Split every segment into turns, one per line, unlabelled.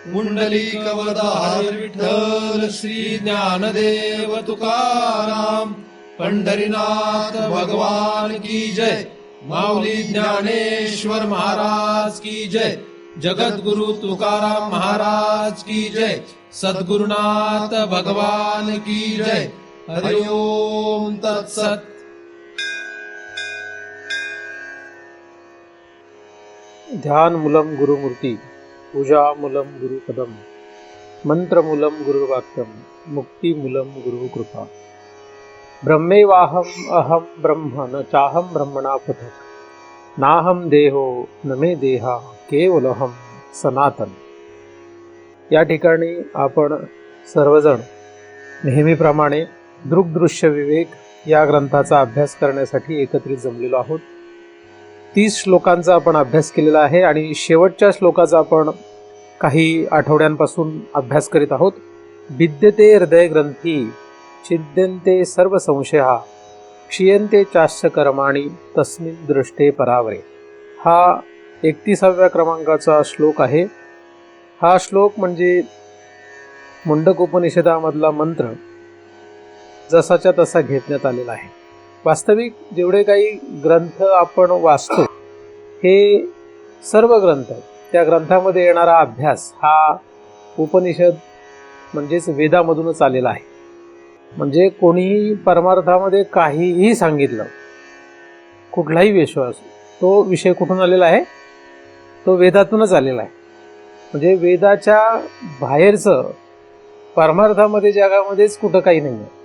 पुंडलिकवरदार विठ्ठल श्री ज्ञानदेव तुकाराम, पंढरीनाथ भगवान की जय, माऊली ज्ञानेश्वर महाराज की जय, जगद्गुरु तुकाराम महाराज की जय, सद्गुरुनाथ भगवान की जय। हरि ओम तत्सत।
ध्यान मूलम गुरुमूर्ती, पूजा मूलम गुरुपदम, मंत्र मूलम गुरुवाक्यम, मुक्ती मूलम गुरुकृपा। ब्रह्मेवाहम अहम ब्रह्म न चाहम ब्रह्मणा पृथक्, नाहम देहो न मे देहा केवलहम सनातन। या ठिकाणी आपण सर्वजण नेहमीप्रमाणे दृग्दृश्य विवेक या ग्रंथाचा अभ्यास करण्यासाठी एकत्रित जमलेलो आहोत। 30 श्लोकांचा आपण अभ्यास केलेला आहे आणि शेवटच्या श्लोकाचा आपण काही आठवड्यांपासून अभ्यास करीत आहोत। विद्यते हृदय ग्रंथी छिद्यन्ते सर्व संशया, क्षीयन्ते चाश्च कर्माणि तस्मिन् दृष्टे परावरे। हा 31व्या क्रमांकाचा श्लोक आहे। हा श्लोक म्हणजे मुंडकोपनिषदामधला मंत्र जसाच्या तसा घेतण्यात आलेला आहे। वास्तविक जेवढे काही ग्रंथ आपण वाचतो हे सर्व ग्रंथ, त्या ग्रंथामध्ये येणारा अभ्यास हा उपनिषद म्हणजेच वेदामधूनच आलेला आहे। म्हणजे कोणीही परमार्थामध्ये काहीही सांगितलं, कुठलाही विषय असो, तो विषय कुठून आलेला आहे? तो वेदातूनच आलेला आहे। म्हणजे वेदाच्या बाहेरचं परमार्थामध्ये जगामध्येच कुठं काही नाही आहे।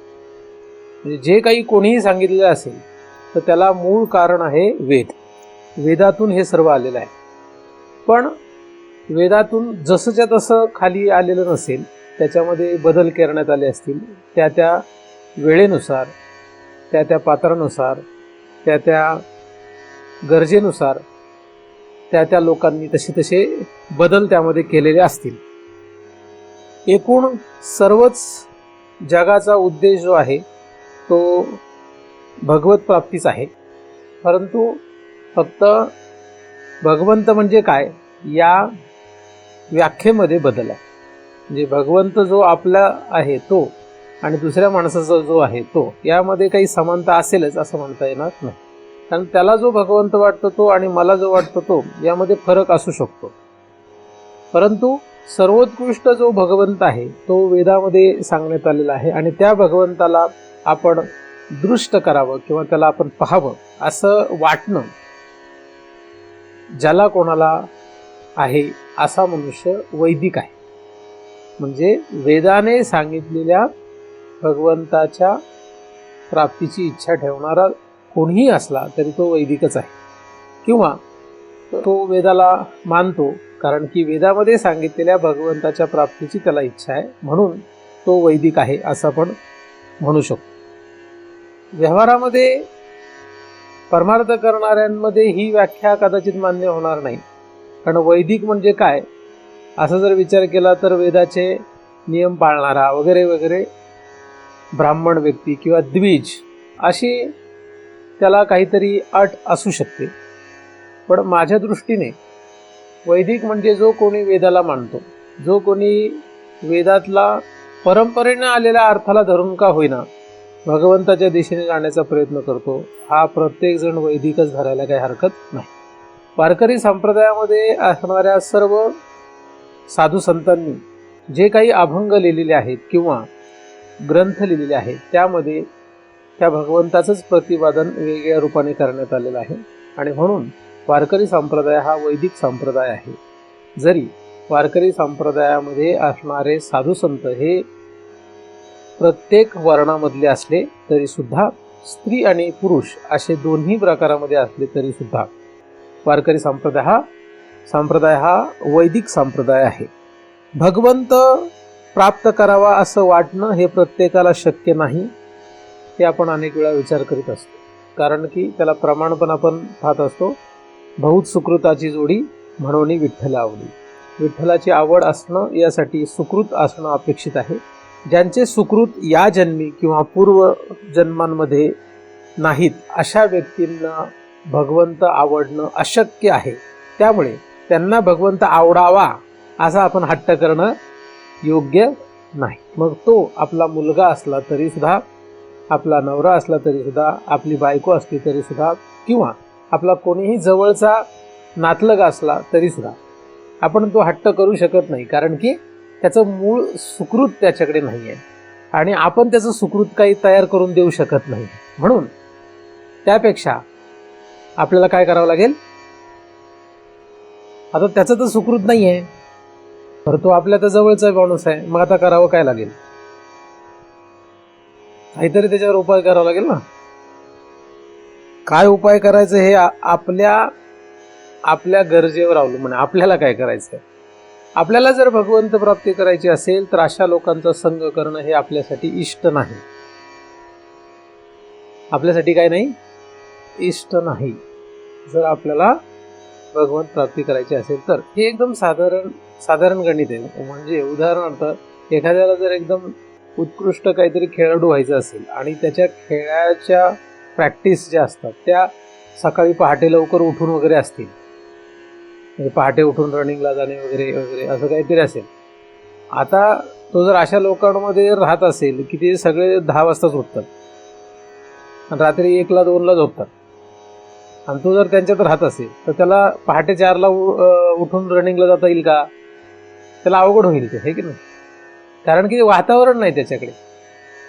म्हणजे जे काही कोणीही सांगितलेलं असेल तर त्याला मूळ कारण आहे वेद। वेदातून हे सर्व आलेलं आहे। पण वेदातून जसंच्या तसं खाली आलेलं नसेल, त्याच्यामध्ये बदल करण्यात आले असतील, त्या त्या वेळेनुसार, त्या त्या पात्रानुसार, त्या त्या गरजेनुसार त्या त्या लोकांनी तसे बदल त्यामध्ये केलेले असतील। एकूण सर्वच जगाचा उद्देश जो आहे तो भगवत प्राप्तीच आहे। परंतु फक्त भगवंत म्हणजे काय या व्याख्येमध्ये बदल आहे। म्हणजे भगवंत जो आपला आहे तो आणि दुसऱ्या माणसाचा जो आहे तो, यामध्ये काही समानता असेलच असं म्हणता येणार नाही। कारण त्याला जो भगवंत वाटतो तो आणि मला जो वाटतो तो, यामध्ये फरक असू शकतो। परंतु सर्वोत्कृष्ट जो भगवंत आहे तो वेदामध्ये सांगण्यात आलेला आहे आणि त्या भगवंताला आपण दृष्ट करावं किंवा त्याला आपण पाहावं असं वाटणं ज्याला कोणाला आहे असा मनुष्य वैदिक आहे। म्हणजे वेदाने सांगितलेल्या भगवंताच्या प्राप्तीची इच्छा ठेवणारा कोणीही असला तरी तो वैदिकच आहे, किंवा तो वेदाला मानतो कारण की वेदामध्ये सांगितलेल्या भगवंताच्या प्राप्तीची त्याला इच्छा आहे, म्हणून तो वैदिक आहे असं आपण म्हणू शकतो। व्यवहारामध्ये परमार्थ करणाऱ्यांमध्ये ही व्याख्या कदाचित मान्य होणार नाही। कारण वैदिक म्हणजे काय असं जर विचार केला तर वेदाचे नियम पाळणारा वगैरे वगैरे ब्राह्मण व्यक्ती किंवा द्विज अशी त्याला काहीतरी अट असू शकते। पण माझ्या दृष्टीने वैदिक म्हणजे जो कोणी वेदाला मानतो, जो कोणी वेदातला परंपरेने आलेल्या अर्थाला धरून का होईना भगवंताच्या दिशेने जाण्याचा प्रयत्न करतो, हा प्रत्येक जण वैदिकच धरायला काही हरकत नाही। वारकरी संप्रदायामध्ये असणाऱ्या सर्व साधू संतांनी जे काही अभंग लिहिलेले आहेत किंवा ग्रंथ लिहिलेले आहेत, त्यामध्ये त्या भगवंताचंच प्रतिपादन वेगळ्या रूपाने करण्यात आलेलं आहे। आणि म्हणून वारकरी संप्रदाय हा वैदिक संप्रदाय आहे। जरी वारकरी संप्रदायामध्ये असणारे साधू संत हे प्रत्येक वर्णामधले असले तरी सुद्धा, स्त्री आणि पुरुष असे दोन्ही प्रकारामध्ये असले तरी सुद्धा, वारकरी संप्रदाय हा वैदिक संप्रदाय आहे। भगवंत प्राप्त करावा असं वाटणं हे प्रत्येकाला शक्य नाही, हे आपण अनेक वेळा विचार करीत असतो। कारण की त्याला प्रमाण पण आपण पाहत असतो, बहुत सुकृताची जोडी म्हणून विठ्ठल आवडी। विठ्ठलाची आवड असणं यासाठी सुकृत असणं अपेक्षित आहे। ज्यांचे सुकृत या जन्मी किंवा पूर्व जन्मांमध्ये नाहीत अशा व्यक्तींना भगवंत आवडणं अशक्य आहे। त्यामुळे त्यांना भगवंत आवडावा असा आपण हट्ट करणं योग्य नाही. मग तो आपला मुलगा असला तरी सुद्धा, आपला नवरा असला तरी सुद्धा, आपली बायको असली तरी सुद्धा, किंवा आपला कोणीही जवळचा नातलग असला तरी सुद्धा आपण तो हट्ट करू शकत नाही, कारण की त्याचं मूळ सुकृत त्याच्याकडे नाही आहे आणि आपण त्याचं सुकृत काही तयार करून देऊ शकत नाही. म्हणून त्यापेक्षा आपल्याला काय करावं लागेल, आता त्याचं तर सुकृत नाही आहे, तर तो आपल्या तर जवळचा माणूस आहे, मग आता करावं काय लागेल, काहीतरी त्याच्यावर उपाय करावा लागेल ना. काय उपाय करायचं हे आपल्या गरजेवर अवलंबून आहे. आपल्याला काय करायचं. आपल्याला जर भगवंत प्राप्ती करायची असेल तर अशा लोकांचा संग करणं हे आपल्यासाठी इष्ट नाही. आपल्यासाठी काय नाही, इष्ट नाही. जर आपल्याला भगवंत प्राप्ती करायची असेल तर हे एकदम साधारण गणित आहे. म्हणजे उदाहरणार्थ एखाद्याला जर एकदम उत्कृष्ट काहीतरी खेळाडू व्हायचं असेल आणि त्याच्या खेळाच्या प्रॅक्टिस ज्या असतात त्या सकाळी पहाटे लवकर उठून वगैरे असतील, म्हणजे पहाटे उठून रनिंगला जाणे वगैरे वगैरे असं काहीतरी असेल. आता तो जर अशा लोकांमध्ये राहत असेल की ते सगळे 10 वाजताच उठतात आणि रात्री 1ला 2ला झोपतात, आणि तो जर त्यांच्यात राहत असेल तर त्याला पहाटे 4ला उठून रनिंगला जाता येईल का? त्याला अवघड होईल ते, हे की नाही. कारण की वातावरण नाही त्याच्याकडे.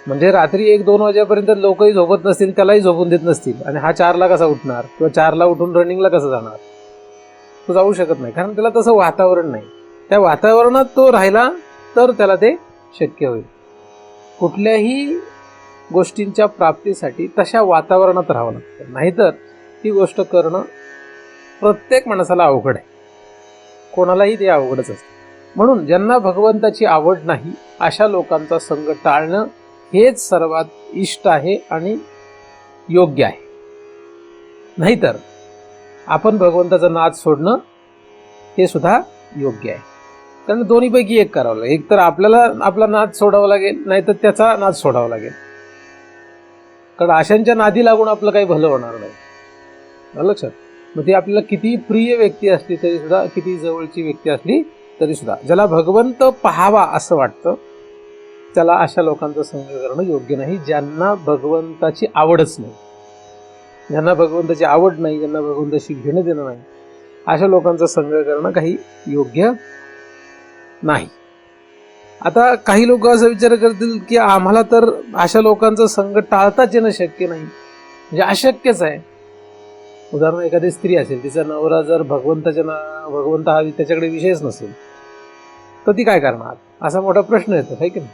म्हणजे रात्री 1-2 वाजेपर्यंत लोकही झोपत नसतील, त्यालाही झोपून देत नसतील, आणि हा 4ला कसा उठणार किंवा 4ला उठून रनिंगला कसं जाणार? तो जाऊ शकत नाही, कारण त्याला तसं वातावरण नाही. त्या वातावरणात तो राहिला तर त्याला ते शक्य होईल. कुठल्याही गोष्टींच्या प्राप्तीसाठी तशा वातावरणात राहावं लागतं, नाहीतर ती गोष्ट करणं प्रत्येक माणसाला अवघड आहे. कोणालाही ते अवघडच असतं. म्हणून ज्यांना भगवंताची आवड नाही अशा लोकांचा संग टाळणं हेच सर्वात इष्ट आहे आणि योग्य आहे. नाहीतर आपण भगवंताचा नाद सोडणं हे सुद्धा योग्य आहे. कारण दोन्हीपैकी एक करावं लागेल. एक तर आपल्याला आपला नाद सोडावा लागेल, नाहीतर त्याचा नाद सोडावा लागेल. कारण अशांच्या नादी लागून आपलं काही भलं होणार नाही. लक्षात. मग ती आपल्याला किती प्रिय व्यक्ती असली तरी सुद्धा, किती जवळची व्यक्ती असली तरी सुद्धा, ज्याला भगवंत पाहावा असं वाटतं त्याला अशा लोकांचा संग करणं योग्य नाही. ज्यांना भगवंताची आवडच नाही, ज्यांना भगवंताची आवड नाही, ज्यांना भगवंताशी घेणं देणं नाही, अशा लोकांचा संग करणं काही योग्य नाही. आता काही लोक असं विचार करतील की आम्हाला तर अशा लोकांचा संग टाळताच येणं शक्य नाही, म्हणजे अशक्यच आहे. उदाहरण, एखादी स्त्री असेल, तिचा नवरा जर भगवंत हा त्याच्याकडे विषयच नसेल तर ती काय करणार, असा मोठा प्रश्न येतो, है की नाही.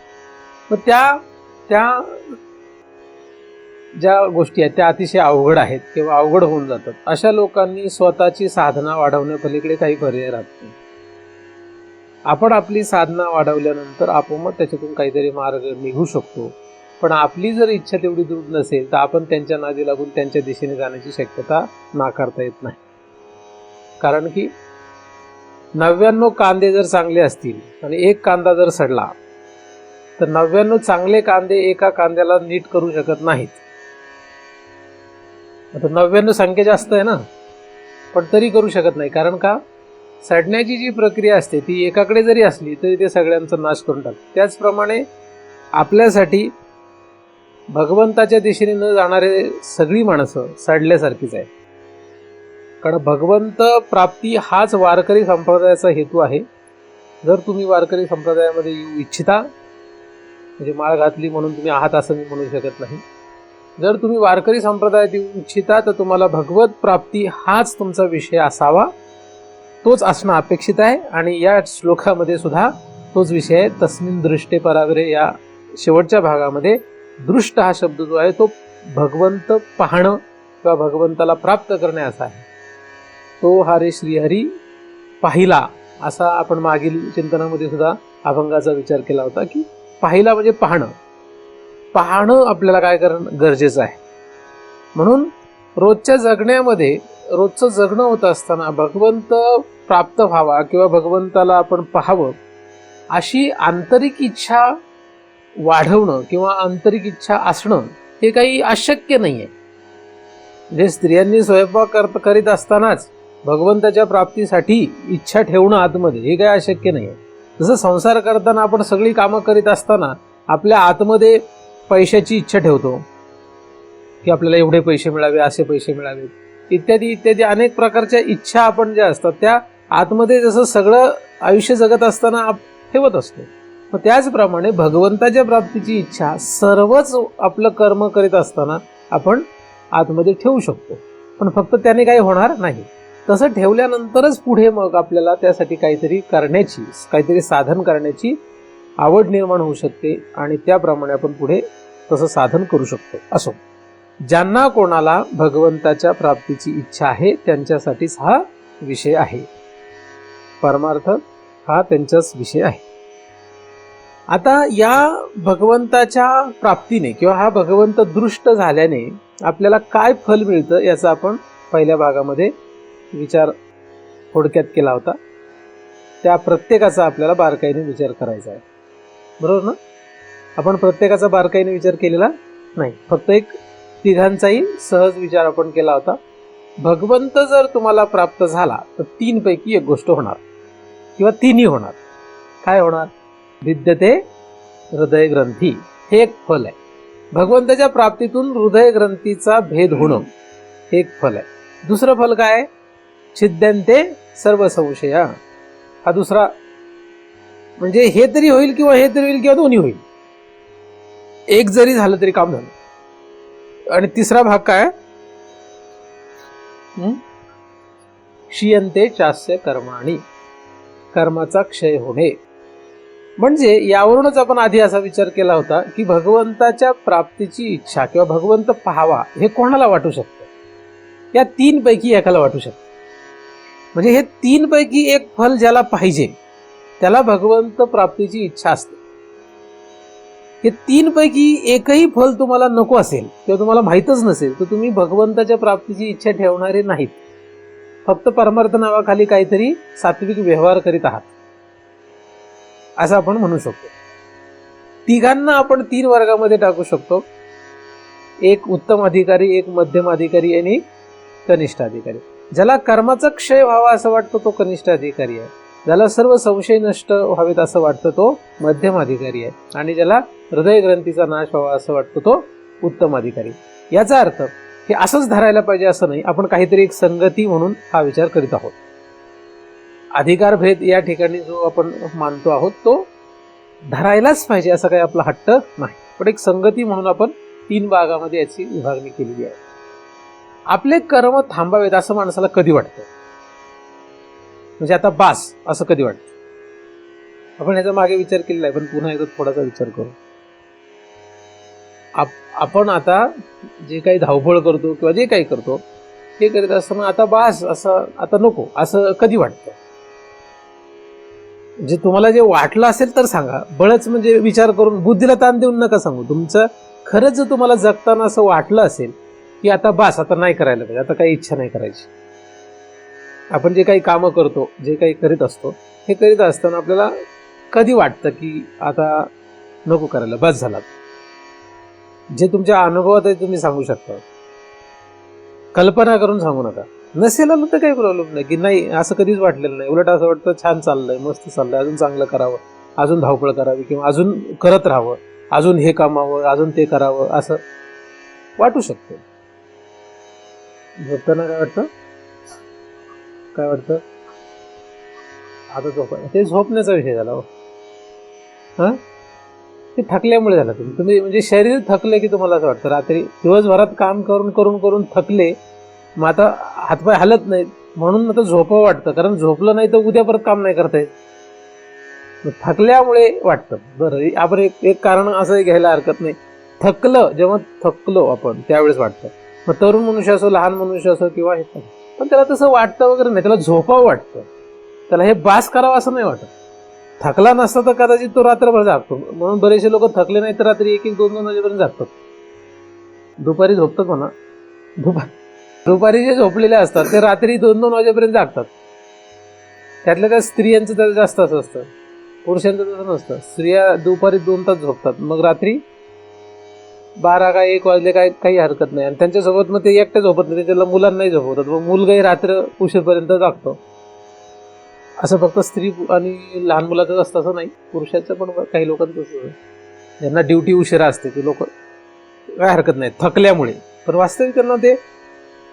मग त्या ज्या गोष्टी आहेत त्या अतिशय अवघड आहेत किंवा अवघड होऊन जातात. अशा लोकांनी स्वतःची साधना वाढवण्यापलीकडे काही पर्याय राहत नाही. आपण आपली साधना वाढवल्यानंतर आपोआप त्याच्यातून काहीतरी मार्ग निघू शकतो. पण आपली जर इच्छा तेवढी दृढ नसेल तर आपण त्यांच्या नादी लागून त्यांच्या दिशेने जाण्याची शक्यता नाकारता येत नाही. कारण की 99 कांदे जर चांगले असतील आणि एक कांदा जर सडला तर 99 चांगले कांदे एका कांद्याला नीट करू शकत नाहीत. आता 99 संख्या जास्त आहे ना, पण तरी करू शकत नाही. कारण का, सडण्याची जी प्रक्रिया असते ती एकाकडे जरी असली तरी ते सगळ्यांचा नाश करून टाकते. त्याचप्रमाणे आपल्यासाठी भगवंताच्या दिशेने न जाणारे सगळी माणसं सडल्यासारखीच आहे. कारण भगवंत प्राप्ती हाच वारकरी संप्रदायाचा हेतू आहे. जर तुम्ही वारकरी संप्रदायामध्ये येऊ इच्छिता, म्हणजे माळ घातली म्हणून तुम्ही आहात असं मी म्हणू शकत नाही. जर तुम्ही वारकरी संप्रदायात येऊ इच्छिता तर तुम्हाला भगवत प्राप्ती हाच तुमचा विषय असावा, तोच असणं अपेक्षित आहे. आणि या श्लोकामध्ये सुद्धा तोच विषय आहे. तस्मिन् दृष्टे परावरे या शेवटच्या भागामध्ये दृष्ट हा शब्द जो आहे तो भगवंत पाहणं किंवा भगवंताला प्राप्त करणे असा आहे. तो हरे श्रीहरी पाहिला, असा आपण मागील चिंतनामध्ये सुद्धा अभंगाचा विचार केला होता की पाहिला म्हणजे पाहणं आपल्याला काय करणं गरजेचं आहे. म्हणून रोजच्या जगण्यामध्ये, रोजचं जगणं होत असताना भगवंत प्राप्त व्हावा किंवा भगवंताला आपण पाहावं अशी आंतरिक इच्छा वाढवणं किंवा आंतरिक इच्छा असणं हे काही अशक्य नाही आहे. म्हणजे स्त्रियांनी स्वयंपाक करीत असतानाच भगवंताच्या प्राप्तीसाठी इच्छा ठेवणं आतमध्ये हे काय अशक्य नाही आहे. जसं संसार करताना आपण सगळी कामं करीत असताना आपल्या आतमध्ये पैशाची इच्छा ठेवतो की आपल्याला एवढे पैसे मिळावे, असे पैसे मिळावे, इत्यादी इत्यादी अनेक प्रकारच्या इच्छा आपण ज्या असतात त्या आतमध्ये जसं सगळं आयुष्य जगत असताना ठेवत असतो. मग त्याचप्रमाणे भगवंताच्या प्राप्तीची इच्छा सर्वच आपलं कर्म करीत असताना आपण आतमध्ये ठेवू शकतो. पण फक्त त्याने काही होणार नाही. तसं ठेवल्यानंतरच पुढे मग आपल्याला त्यासाठी काहीतरी करण्याची, काहीतरी साधन करण्याची आवड निर्माण होऊ शकते आणि त्याप्रमाणे आपण पुढे तसं साधन करू शकतो. असो, ज्यांना कोणाला भगवंताच्या प्राप्तीची इच्छा आहे त्यांच्यासाठीच हा विषय आहे. परमार्थ हा त्यांचाच विषय आहे. आता या भगवंताच्या प्राप्तीने किंवा हा भगवंत दृष्ट झाल्याने आपल्याला काय फल मिळतं याचा आपण पहिल्या भागामध्ये विचार थोडक्यात केला होता. त्या प्रत्येकाचा आपल्याला बारकाईने विचार करायचा आहे. बरोबर ना? आपण प्रत्येकाचा बारकाईने विचार केलेला नाही, फक्त एक तिघांचाही सहज विचार आपण केला होता. भगवंत जर तुम्हाला प्राप्त झाला तर 3 पैकी एक गोष्ट होणार किंवा 3ही होणार. काय होणार? विद्यते हृदय ग्रंथी, हे एक फल आहे. भगवंताच्या प्राप्तीतून हृदय ग्रंथीचा भेद होणं हे एक फल आहे. दुसरं फल काय? छिद्यन्ते सर्व संशया, हा दुसरा. म्हणजे हे तरी होईल किंवा हे तरी होईल किंवा दोन्ही होईल, एक जरी झालं तरी काम झालं. आणि तिसरा भाग काय? क्षीयन्ते चास्य कर्माणि, कर्माचा क्षय होणे. म्हणजे यावरूनच आपण आधी असा विचार केला होता की भगवंताच्या प्राप्तीची इच्छा किंवा भगवंत पाहावा हे कोणाला वाटू शकतं? या 3 पैकी एकाला वाटू शकतं. म्हणजे हे 3 पैकी एक फल ज्याला पाहिजे त्याला भगवंत प्राप्तीची इच्छा असते. हे 3 पैकी एकही फल तुम्हाला नको असेल किंवा तुम्हाला माहीतच नसेल तर तुम्ही भगवंताच्या प्राप्तीची इच्छा ठेवणारे नाहीत. फक्त परमार्थ नावाखाली काहीतरी सात्विक व्यवहार करीत आहात असं आपण म्हणू शकतो. तिघांना आपण 3 वर्गामध्ये टाकू शकतो. एक उत्तम अधिकारी, एक मध्यम अधिकारी आणि कनिष्ठ अधिकारी. ज्याला कर्माचा क्षय व्हावा असं वाटतं तो कनिष्ठ अधिकारी आहे. ज्याला सर्व संशय नष्ट व्हावेत असं वाटतं तो मध्यम अधिकारी आहे. आणि ज्याला हृदय ग्रंथीचा नाश व्हावा असं वाटतं तो उत्तम अधिकारी. याचा अर्थ हे असंच धरायला पाहिजे असं नाही, आपण काहीतरी एक संगती म्हणून हा विचार करीत आहोत. अधिकार भेद या ठिकाणी जो आपण मानतो आहोत तो धरायलाच पाहिजे असं काही आपला हट्ट नाही, पण एक संगती म्हणून आपण 3 भागामध्ये याची विभागणी केलेली आहे. आपले कर्म थांबावेत असं माणसाला कधी वाटतं? म्हणजे आता बास असं कधी वाटतं? आपण याचा मागे विचार केलेला आहे, पण पुन्हा एकदा थोडासा विचार करू. आपण आता जे काही धावपळ करतो किंवा जे काही करतो ते करीत असताना आता बास, असं आता नको असं कधी वाटतं? जे तुम्हाला जे वाटलं असेल तर सांगा. बळच म्हणजे विचार करून बुद्धीला ताण देऊन नका सांगू. तुमचं खरंच जर तुम्हाला जगताना असं वाटलं असेल की आता बास, आता नाही करायला पाहिजे, आता काही इच्छा नाही करायची. आपण जे काही कामं करतो, जे काही करीत असतो, हे करीत असताना आपल्याला कधी वाटतं की आता नको करायला, बस झाला. जे तुमच्या अनुभवात आहे तुम्ही सांगू शकता, कल्पना करून सांगू नका. नसेल आलं तर काही प्रॉब्लेम नाही की नाही असं कधीच वाटलेलं नाही, उलट असं वाटतं छान चाललंय, मस्त चाललंय, अजून चांगलं करावं, अजून धावपळ करावी किंवा अजून करत राहावं, अजून हे कामावं, अजून ते करावं असं वाटू शकतं. झोपताना काय वाटतं? काय वाटतं? आता ते झोपण्याचा विषय झाला. हा, ते थकल्यामुळे झालं. तुम्ही म्हणजे शरीर थकले की तुम्हाला असं वाटतं रात्री दिवसभरात काम करून करून करून थकले, मग आता हातपाय हलत नाहीत म्हणून आता झोपावं वाटतं, कारण झोपलं नाही तर उद्या परत काम नाही करता येत. थकल्यामुळे वाटतं. बरं, आपण एक कारण असं घ्यायला हरकत नाही. थकलं, जेव्हा थकलो आपण त्यावेळेस वाटतं. मग तरुण मनुष्य असो, लहान मनुष्य असो किंवा हे, पण त्याला तसं वाटतं वगैरे नाही, त्याला झोपावं वाटतं, त्याला हे बास करावं असं नाही वाटत. थकला नसता तर कदाचित तो रात्रभर जागतो. म्हणून बरेचसे लोक थकले नाही तर रात्री 1-2 वाजेपर्यंत जागतात. दुपारी झोपतात म्हणा, दुपारी जे झोपलेले असतात ते रात्री 2-2 वाजेपर्यंत जागतात. त्यातल्या त्या स्त्रियांचं त्याचं जास्त असं असतं, पुरुषांचं तसं नसतं. स्त्रिया दुपारी 2 तास झोपतात, मग रात्री 12 का 1 वाजले काय काही हरकत नाही. आणि त्यांच्यासोबत मग ते एकटे झोपत नाही, त्याला मुलांनाही झोपवतात. मग मुलगाही रात्र उशीरपर्यंत जागतो. असं फक्त स्त्री आणि लहान मुलाचंच असतं असं नाही, पुरुषाचं पण काही लोकांचं असतं. ज्यांना ड्युटी उशिरा असते ते लोक काय हरकत नाही थकल्यामुळे, पण वास्तविक त्यांना ते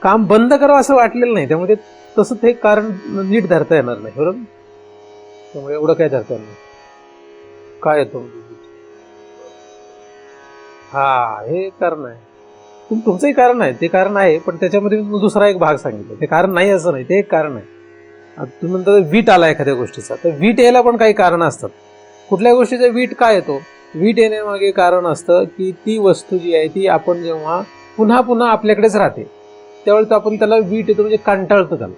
काम बंद करावं असं वाटलेलं नाही. त्यामुळे तसं ते कारण नीट धरता येणार नाही, बरोबर. त्यामुळे एवढं काय धरता येणार नाही. काय येतो हा हे कारण आहे. तुमचंही कारण आहे, ते कारण आहे, पण त्याच्यामध्ये दुसरा एक भाग सांगितला. ते कारण नाही असं नाही, ते एक कारण आहे. आता तुम्ही म्हणता वीट आला एखाद्या गोष्टीचा, तर वीट यायला पण काही कारण असतात. कुठल्या गोष्टीचा वीट काय येतो? वीट येण्यामागे कारण असतं की ती वस्तू जी आहे ती आपण जेव्हा पुन्हा पुन्हा आपल्याकडेच राहते त्यावेळेस आपण त्याला वीट येतो, म्हणजे कंटाळतो त्याला.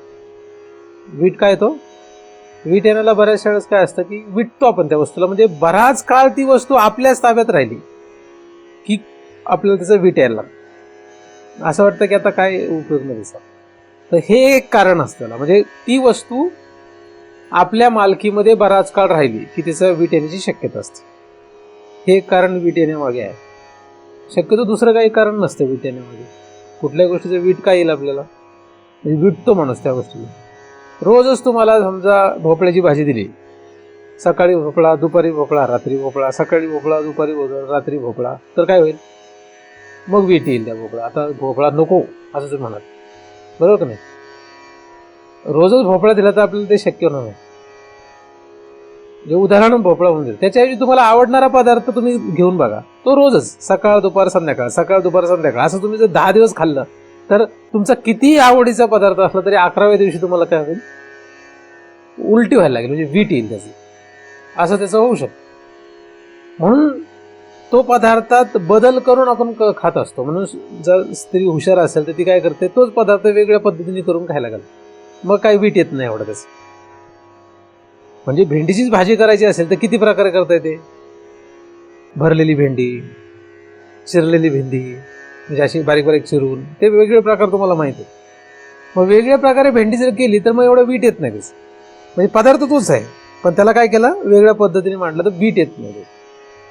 वीट काय येतो? वीट येण्याला बऱ्याचशा वेळेस काय असतं की विटतो आपण त्या वस्तूला, म्हणजे बराच काळ ती वस्तू आपल्याच ताब्यात राहिली की आपल्याला त्याचं वीट यायला लागतं. असं वाटतं की आता काय उपयोग नाही दिसत. तर हे एक कारण असतं त्याला, म्हणजे ती वस्तू आपल्या मालकीमध्ये बराच काळ राहिली की तिचं वीट येण्याची शक्यता असते. हे एक कारण वीट येण्यामागे आहे. शक्यतो दुसरं काही कारण नसतं वीट येण्यामागे. कुठल्या गोष्टीचं वीट काय येईल आपल्याला, म्हणजे विटतो माणूस त्या गोष्टीला. रोजच तुम्हाला समजा भोपळ्याची भाजी दिली, सकाळी भोपळा, दुपारी भोपळा, रात्री भोपळा, सकाळी भोपळा, दुपारी भोपळा, रात्री भोपळा, तर काय होईल? मग वीट येईल त्या भोपळा. आता भोपळा नको असं तुम्ही म्हणाल, बरोबर का नाही? रोजच भोपळा दिला तर आपल्याला ते शक्य होणार नाही. जे उदाहरण भोपळा होऊन जाईल. त्याच्याऐवजी तुम्हाला आवडणारा पदार्थ तुम्ही घेऊन बघा, तो रोजच सकाळ दुपार संध्याकाळ, सकाळ दुपार संध्याकाळ असं तुम्ही जर 10 दिवस खाल्लं तर तुमचा कितीही आवडीचा पदार्थ असला तरी 11व्या दिवशी तुम्हाला काय होईल? उलटी व्हायला लागेल, म्हणजे वीट येईल त्याची. असं त्याचं होऊ शकतं. म्हणून तो पदार्थात बदल करून आपण खात असतो. म्हणून जर स्त्री हुशार असेल तर ती काय करते, तोच पदार्थ वेगळ्या पद्धतीने करून खायला घालते. मग काही वीट येत नाही एवढं त्याचं. म्हणजे भेंडीचीच भाजी करायची असेल तर किती प्रकारे करता येते? भरलेली भेंडी, चिरलेली भेंडी, म्हणजे अशी बारीक बारीक चिरून, ते वेगवेगळे प्रकार तुम्हाला माहिती आहे. मग वेगळ्या प्रकारे भेंडी जर केली तर मग एवढं वीट येत नाही त्याचं. म्हणजे पदार्थ तोच आहे, पण त्याला काय केलं, वेगळ्या पद्धतीने मांडलं तर वीट येत नाही.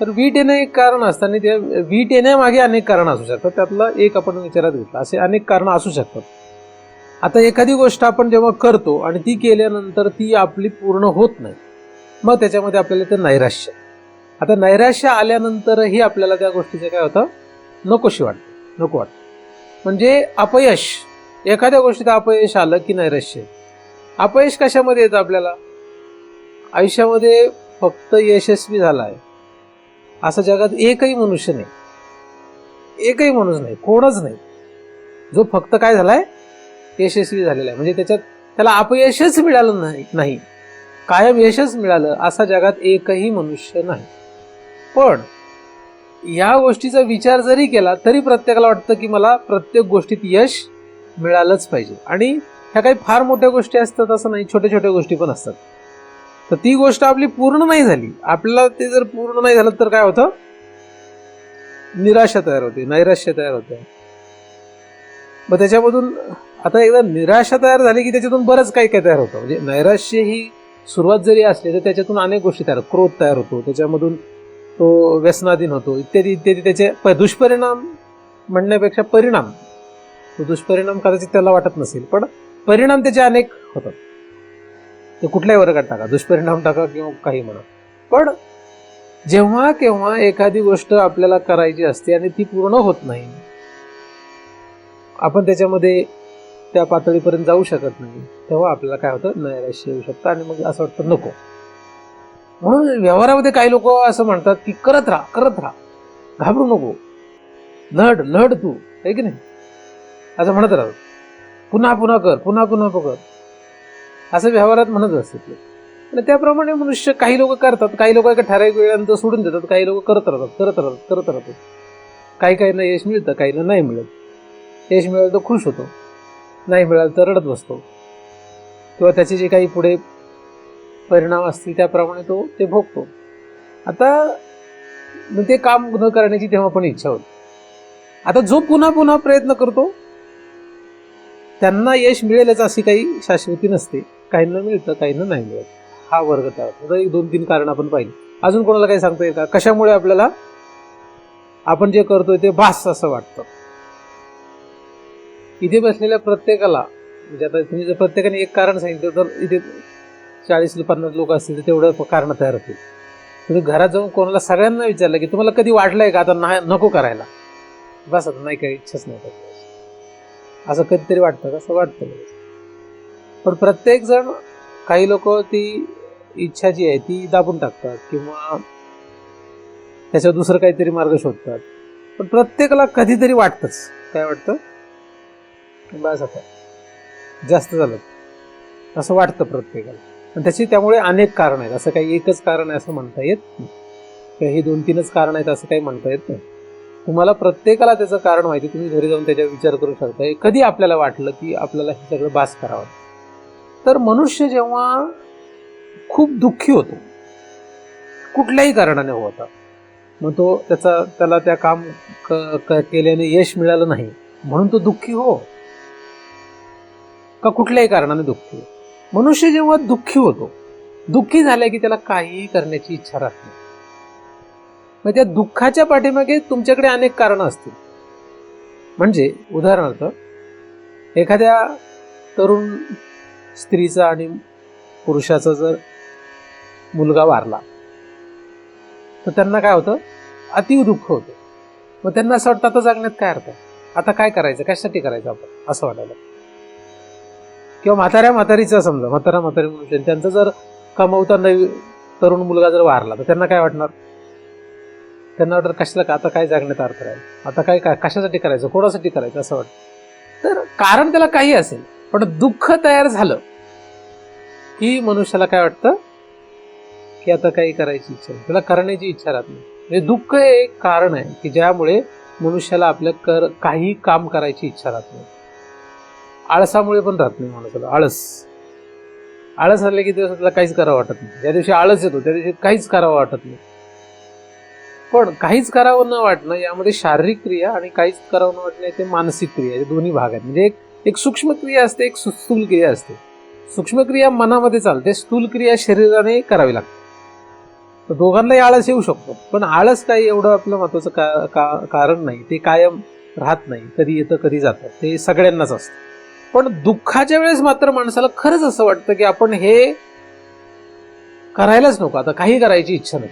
तर वीट येणं एक कारण असतं, आणि त्या वीट येण्यामागे अनेक कारण असू शकतात. त्यातलं एक आपण विचारात घेतलं, असे अनेक कारण असू शकतात. आता एखादी गोष्ट आपण जेव्हा करतो आणि ती केल्यानंतर ती आपली पूर्ण होत नाही, मग त्याच्यामध्ये आपल्याला ते नैराश्य. आता नैराश्य आल्यानंतरही आपल्याला त्या गोष्टीचं काय होतं, नकोशी वाटतं, नको वाटतं. म्हणजे अपयश, एखाद्या गोष्टीत अपयश आलं की नैराश्य. अपयश कशामध्ये येतं आपल्याला? आयुष्यामध्ये फक्त यशस्वी झाला आहे असं जगात एकही मनुष्य नाही, एकही माणूस नाही, कोणच नाही जो फक्त काय झालाय, यशस्वी झालेला आहे. म्हणजे त्याला अपयशच मिळालं नाही, कायम यशच मिळालं असा जगात एकही मनुष्य नाही. पण या गोष्टीचा विचार जरी केला तरी प्रत्येकाला वाटतं की मला प्रत्येक गोष्टीत यश मिळालंच पाहिजे. आणि ह्या काही फार मोठ्या गोष्टी असतात असं नाही, छोट्या छोट्या गोष्टी पण असतात. तर ती गोष्ट आपली पूर्ण नाही झाली, आपल्याला ते जर पूर्ण नाही झालं तर काय होतं, निराशा तयार होते, नैराश्य तयार होतं. मग त्याच्यामधून आता एकदा निराशा तयार झाली की त्याच्यातून बरंच काही काय तयार होतं. म्हणजे नैराश्य ही सुरुवात जरी असली तर त्याच्यातून अनेक गोष्टी तयार, क्रोध तयार होतो, त्याच्यामधून तो व्यसनाधीन होतो, इत्यादी इत्यादी. त्याचे दुष्परिणाम म्हणण्यापेक्षा परिणाम, तो दुष्परिणाम कदाचित त्याला वाटत नसेल, पण परिणाम त्याचे अनेक होतात. ते कुठल्याही वर्गात टाका, दुष्परिणाम टाका किंवा काही म्हणा. पण जेव्हा केव्हा एखादी गोष्ट आपल्याला करायची असते आणि ती पूर्ण होत नाही, आपण त्याच्यामध्ये त्या पातळीपर्यंत जाऊ शकत नाही, तेव्हा आपल्याला काय होतं, नैराश्य येऊ शकतं. आणि मग असं वाटतं नको. म्हणून व्यवहारामध्ये काही लोक असं म्हणतात की करत राहा, घाबरू नको, लढ तू, आहे की नाही, असं म्हणत राहत, पुन्हा पुन्हा कर, असं व्यवहारात म्हणत असतात. आणि त्याप्रमाणे मनुष्य, काही लोक करतात, काही लोक एका ठराविक वेळानंतर सोडून देतात, काही लोक करत राहतात. काहींना यश मिळतं, काहींना नाही मिळत. यश मिळालं तर खुश होतो, नाही मिळालं तर रडत बसतो, किंवा त्याचे जे काही पुढे परिणाम असतील त्याप्रमाणे तो ते भोगतो. आता ते काम न करण्याची तेव्हा पण इच्छा होती. आता जो पुन्हा पुन्हा प्रयत्न करतो त्यांना यश मिळेलच अशी काही शाश्वती नसते. काहींना मिळतं, काहींना नाही मिळत. हा वर्ग तयार होतो. 1-2-3 कारण आपण पाहिली. अजून कोणाला काही सांगता येईल का, कशामुळे आपल्याला आपण जे करतोय ते बास असं वाटतं. इथे बसलेल्या प्रत्येकाला, म्हणजे आता तुम्ही जर प्रत्येकाने एक कारण सांगितलं तर इथे 40-50 लोक असतील तर तेवढं कारण तयार होतील. तुम्ही घरात जाऊन कोणाला सगळ्यांना विचारलं की तुम्हाला कधी वाटलंय का आता नको करायला, बस आता नाही, काही इच्छाच नाही करत, असं कधीतरी वाटतं का? असं वाटतं. पण प्रत्येक जण, काही लोक ती इच्छा जी आहे ती दाबून टाकतात किंवा त्याच्यावर दुसरं काहीतरी मार्ग शोधतात. पण प्रत्येकाला कधीतरी वाटतंच. काय वाटतं? बस आता जास्त झालं असं वाटतं प्रत्येकाला. पण त्यामुळे अनेक कारण आहेत. असं काही एकच कारण आहे असं म्हणता येत नाही. हे 2-3च कारण आहेत असं काही म्हणता येत नाही. तुम्हाला प्रत्येकाला त्याचं कारण माहिती. तुम्ही घरी जाऊन त्याच्यावर विचार करू शकता. कधी आपल्याला वाटलं की आपल्याला हे सगळं बास करावं? तर मनुष्य जेव्हा खूप दुःखी होतो, कुठल्याही कारणाने होता, मग त्याला त्या काम केल्याने यश मिळालं नाही म्हणून तो दुःखी हो, का कुठल्याही कारणाने दुःखी हो. मनुष्य जेव्हा दुःखी होतो, दुःखी झालं की त्याला काहीही करण्याची इच्छा राहत नाही. मग त्या दुःखाच्या पाठीमागे तुमच्याकडे अनेक कारणं असतील. म्हणजे उदाहरणार्थ एखाद्या तरुण स्त्रीचा आणि पुरुषाचा जर मुलगा वारला तर त्यांना काय होतं? अति दुःख होतं. मग त्यांना असं वाटतं आता जगण्यात काय अर्थ आहे, आता काय करायचं, कशासाठी करायचं आपण, असं वाटायला. किंवा म्हातारीचं समजा, म्हातारी मनुष्य, त्यांचं जर कमवताना तरुण मुलगा जर वारला तर त्यांना काय वाटणार? त्यांना वाटतं कशाला का, आता काय जगण्यात अर्थ राहील, आता काय कशासाठी करायचं, कोणासाठी करायचं, असं वाटतं. तर कारण त्याला काही असेल, पण दुःख तयार झालं की मनुष्याला काय वाटतं की आता काही करायची इच्छा नाही, त्याला करण्याची इच्छा राहत नाही. म्हणजे दुःख हे एक कारण आहे की ज्यामुळे मनुष्याला आपल्या काही काम करायची इच्छा राहत नाही. आळसामुळे पण राहत नाही माणसाला. आळस आले की त्याला काहीच करावं वाटत नाही. ज्या दिवशी आळस येतो त्या दिवशी काहीच करावं वाटत नाही. पण काहीच करावं न वाटणं यामध्ये शारीरिक क्रिया आणि काहीच करावं न वाटणं ते मानसिक क्रिया, हे दोन्ही भाग आहेत. म्हणजे एक सूक्ष्म क्रिया असते, एक स्थूल क्रिया असते. सूक्ष्म क्रिया मनामध्ये चालते, स्थूल क्रिया शरीराने करावी लागते. तर दोघांनाही आळस येऊ शकतो, पण आळस काही एवढं आपलं महत्वाचं कारण नाही. ते कायम राहत नाही, कधी येतं कधी जातं, ते सगळ्यांनाच असतं. पण दुःखाच्या वेळेस मात्र माणसाला खरंच असं वाटतं की आपण हे करायलाच नको, आता काही करायची इच्छा नाही.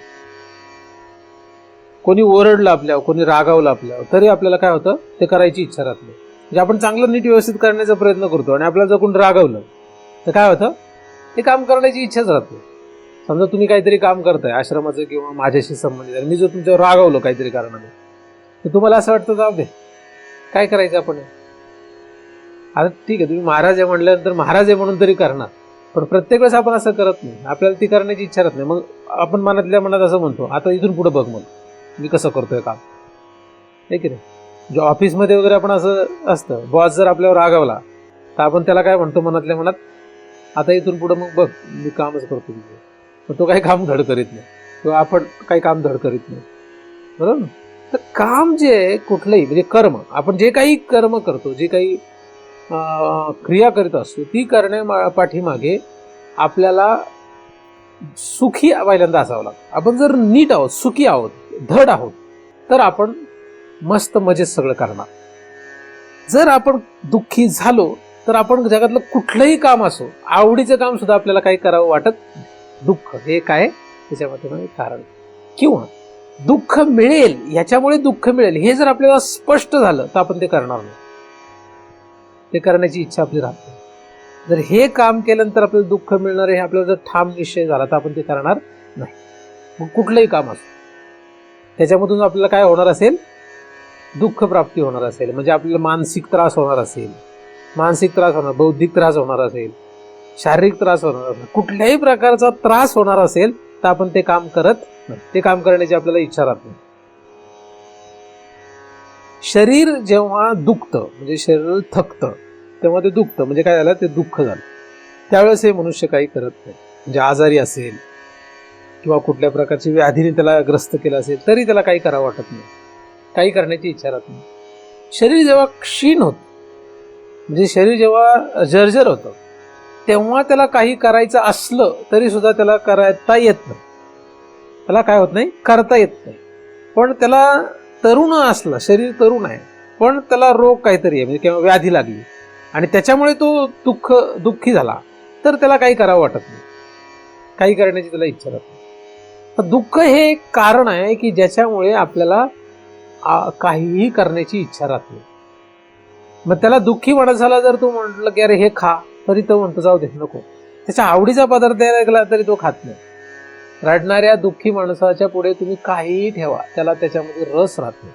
कोणी ओरडलं आपल्यावर, कोणी रागावलं आपल्यावर, तरी आपल्याला काय होतं, ते करायची इच्छा राहत नाही. म्हणजे आपण चांगलं नीट व्यवस्थित करण्याचा प्रयत्न करतो आणि आपल्याला जर कोणी रागावलं तर काय होतं, ते काम करण्याची इच्छाच राहत नाही. समजा तुम्ही काहीतरी काम करताय आश्रमाचं किंवा माझ्याशी संबंधित, आणि मी जर तुमच्यावर रागावलो काहीतरी कारणाने, तर तुम्हाला असं वाटतं जाऊ दे, काय करायचं आपण, आता ठीक आहे तुम्ही महाराज आहे म्हणल्यानंतर महाराज आहे म्हणून तरी करणार. पण प्रत्येक वेळेस आपण असं करत नाही, आपल्याला ती करण्याची इच्छा राहत नाही. मग आपण मनातल्या मनात असं म्हणतो, आता इथून पुढे बघ मग मी कसं करतोय काम, आहे की नाही. जे ऑफिसमध्ये वगैरे आपण असं असतं, बॉस जर आपल्यावर रागावला तर आपण त्याला काय म्हणतो मनातल्या मनात, आता इथून पुढे मग बघ मी कामच करतो तुझं. मग तो काही काम धड करीत नाही किंवा आपण काही काम धड करीत नाही, बरोबर. तर काम जे आहे कुठलंही, म्हणजे कर्म, आपण जे काही कर्म करतो, जे काही क्रिया करीत असतो, ती करण्या पाठीमागे आपल्याला सुखी पहिल्यांदा असावं लागतं. आपण जर नीट आहोत, सुखी आहोत, धड आहोत, तर आपण मस्त मजेत सगळं करणार. जर आपण दुःखी झालो तर आपण जगातलं कुठलंही काम असो, आवडीचं काम सुद्धा आपल्याला काही करावं वाटत नाही. दुःख हे काय, त्याच्यामध्ये कारण. किंवा दुःख मिळेल, ह्याच्यामुळे दुःख मिळेल हे जर आपल्याला स्पष्ट झालं तर आपण ते करणार नाही, ते करण्याची इच्छा आपली राहते. जर हे काम केल्यानंतर आपल्याला दुःख मिळणार आहे हे आपल्याला जर ठाम निश्चय झाला तर आपण ते करणार नाही. मग कुठलंही काम असो त्याच्यामधून आपल्याला काय होणार असेल, दुःख प्राप्ती होणार असेल, म्हणजे आपल्याला मानसिक त्रास होणार असेल, बौद्धिक त्रास होणार असेल, शारीरिक त्रास होणार असेल, कुठल्याही प्रकारचा त्रास होणार असेल तर आपण ते काम करत नाही, ते काम करण्याची आपल्याला इच्छा राहत नाही. शरीर जेव्हा दुखतं, म्हणजे शरीर थकतं, तेव्हा ते दुखतं, म्हणजे काय झालं, ते दुःख झालं. त्यावेळेस हे मनुष्य काही करत नाही. म्हणजे आजारी असेल किंवा कुठल्या प्रकारची व्याधीने त्याला ग्रस्त केलं असेल तरी त्याला काही करावं वाटत नाही, काही करण्याची इच्छा राहत नाही. शरीर जेव्हा क्षीण होतं, म्हणजे शरीर जेव्हा जर्जर होतं, तेव्हा त्याला काही करायचं असलं तरी सुद्धा त्याला करता येत नाही, त्याला काय होत नाही, करता येत नाही. पण त्याला तरुण असला, शरीर तरुण आहे, पण त्याला रोग काहीतरी आहे, म्हणजे किंवा व्याधी लागली आणि त्याच्यामुळे तो दुःखी झाला, तर त्याला काही करावं वाटत नाही, काही करण्याची त्याला इच्छा राहत नाही. तर दुःख हे एक कारण आहे की ज्याच्यामुळे आपल्याला काहीही करण्याची इच्छा राहत नाही. मग त्याला दुःखी माणसाला जर तू म्हटलं की अरे हे खा, तरी तो म्हणतो जाऊ दे नको. त्याच्या आवडीचा पदार्थ द्यायला लागला तरी तो खात नाही. रडणाऱ्या दुःखी माणसाच्या पुढे तुम्ही काहीही ठेवा, त्याला त्याच्यामध्ये रस राहत नाही,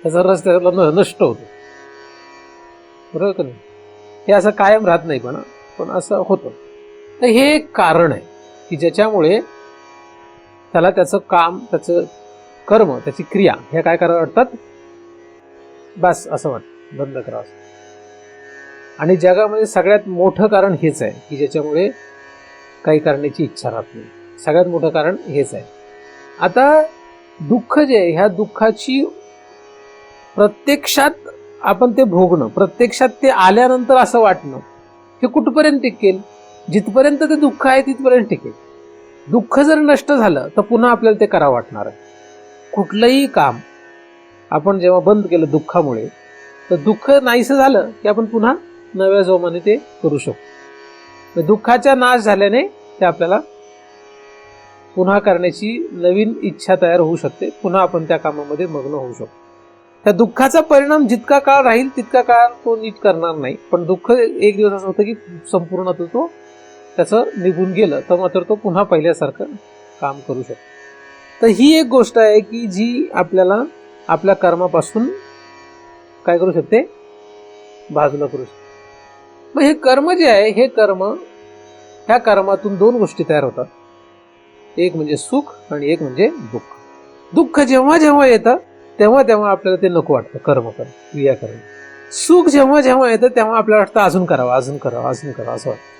त्याचा रस त्याला नष्ट होतो, बरोबर का नाही? हे असं कायम राहत नाही, पण असं होतं. तर हे एक कारण आहे की ज्याच्यामुळे त्याला त्याचं काम, त्याचं कर्म, त्याची क्रिया हे काय करावं वाटतात, बस असं वाटतं बंद करावं. आणि जगामध्ये सगळ्यात मोठं कारण हेच आहे की ज्याच्यामुळे काही करण्याची इच्छा राहत नाही. सगळ्यात मोठं कारण हेच आहे. आता दुःख जे आहे, ह्या दुःखाची प्रत्यक्षात आपण ते भोगणं, प्रत्यक्षात ते आल्यानंतर असं वाटणं, हे कुठपर्यंत टिकेल? जिथपर्यंत ते दुःख आहे तिथपर्यंत टिकेल. दुःख जर नष्ट झालं तर पुन्हा आपल्याला ते करावं वाटणार आहे. कुठलंही काम आपण जेव्हा बंद केलं दुःखामुळे, तर दुःख नाहीसं झालं की आपण पुन्हा नव्या जोमाने ते करू शकतो. दुःखाचा नाश झाल्याने ते आपल्याला पुन्हा करण्याची नवीन इच्छा तयार होऊ शकते, पुन्हा आपण त्या कामामध्ये मग्न होऊ शकतो. त्या दुःखाचा परिणाम जितका काळ राहील तितका काळ तो नीट करणार नाही, पण दुःख एक दिवस असं होतं की संपूर्ण तो त्याचं निघून गेलं तर मात्र तो पुन्हा पहिल्यासारखं काम करू शकतो. तर ही एक गोष्ट आहे की जी आपल्याला आपल्या कर्मापासून काय करू शकते, बाजूला करू शकते. मग हे कर्म जे आहे, हे कर्म, ह्या कर्मातून दोन गोष्टी तयार होतात, एक म्हणजे सुख आणि एक म्हणजे दुःख. दुःख जेव्हा जेव्हा येतं तेव्हा तेव्हा आपल्याला ते नको वाटतं कर्म करणं, क्रिया करणं. सुख जेव्हा जेव्हा येतं तेव्हा आपल्याला वाटतं अजून करावं, अजून करावं, अजून करावं असं वाटतं.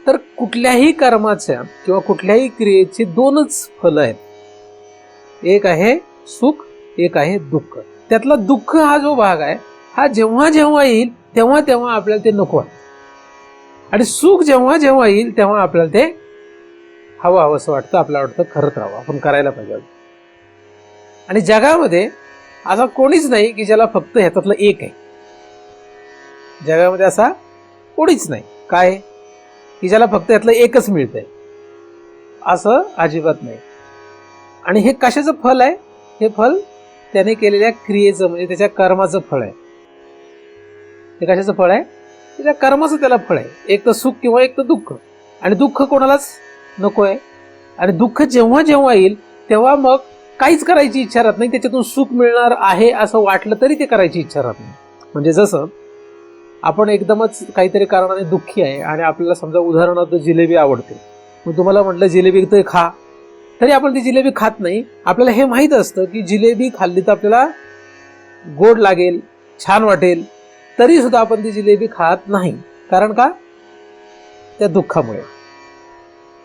तर कुठल्याही कर्माच्या किंवा कुठल्याही क्रियेची दोनच फलं आहेत, एक आहे सुख, एक आहे दुःख. त्यातला दुःख हा जो भाग आहे, हा जेव्हा जेव्हा येईल तेव्हा तेव्हा आपल्याला ते नको वाटतं, आणि सुख जेव्हा जेव्हा येईल तेव्हा आपल्याला ते हवं असं वाटतं, आपल्याला वाटतं खरंच राहावं, आपण करायला पाहिजे. आणि जगामध्ये असा कोणीच नाही की ज्याला फक्त ह्याच्यातलं एक आहे. जगामध्ये असा कोणीच नाही काय की ज्याला फक्त यातलं एकच मिळतंय, असं अजिबात नाही. आणि हे कशाचं फल आहे? हे फल त्याने केलेल्या क्रियेचं, म्हणजे त्याच्या कर्माचं फळ आहे. हे कशाचं फळ आहे? त्याच्या कर्माचं त्याला फळ आहे. एक तर सुख किंवा एक तर दुःख. आणि दुःख कोणालाच नको आहे. आणि दुःख जेव्हा जेव्हा येईल तेव्हा मग काहीच करायची इच्छा राहत नाही. त्याच्यातून सुख मिळणार आहे असं वाटलं तरी ते करायची इच्छा राहत नाही. म्हणजे जसं आपण एकदमच काहीतरी कारणाने दुःखी आहे आणि आपल्याला समजा उदाहरणार्थ जिलेबी आवडते, मग तुम्हाला म्हटलं जिलेबी तर खा, तरी आपण ती जिलेबी खात नाही. आपल्याला हे माहीत असतं की जिलेबी खाल्ली तर आपल्याला गोड लागेल, छान वाटेल, तरी सुद्धा आपण ती जिलेबी खात नाही. कारण का? त्या दुःखामुळे.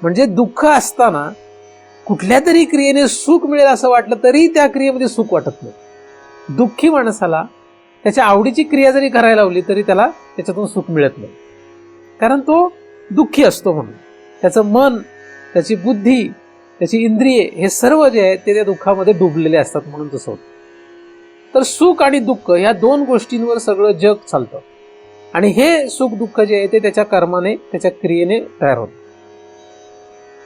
म्हणजे दुःख असताना कुठल्या तरी क्रियेने सुख मिळेल असं वाटलं तरी त्या क्रियेमध्ये सुख वाटत नाही. दुःखी माणसाला त्याच्या आवडीची क्रिया जरी करायला लावली तरी त्याला त्याच्यातून सुख मिळत नाही, कारण तो दुःखी असतो. म्हणून त्याचं मन, त्याची बुद्धी, त्याची इंद्रिये हे सर्व जे आहे ते त्या दुःखामध्ये डुबलेले असतात, म्हणून तसं होतं. तर सुख आणि दुःख ह्या दोन गोष्टींवर सगळं जग चालतं. आणि हे सुख दुःख जे आहे ते त्याच्या कर्माने, त्याच्या क्रियेने तयार होतं.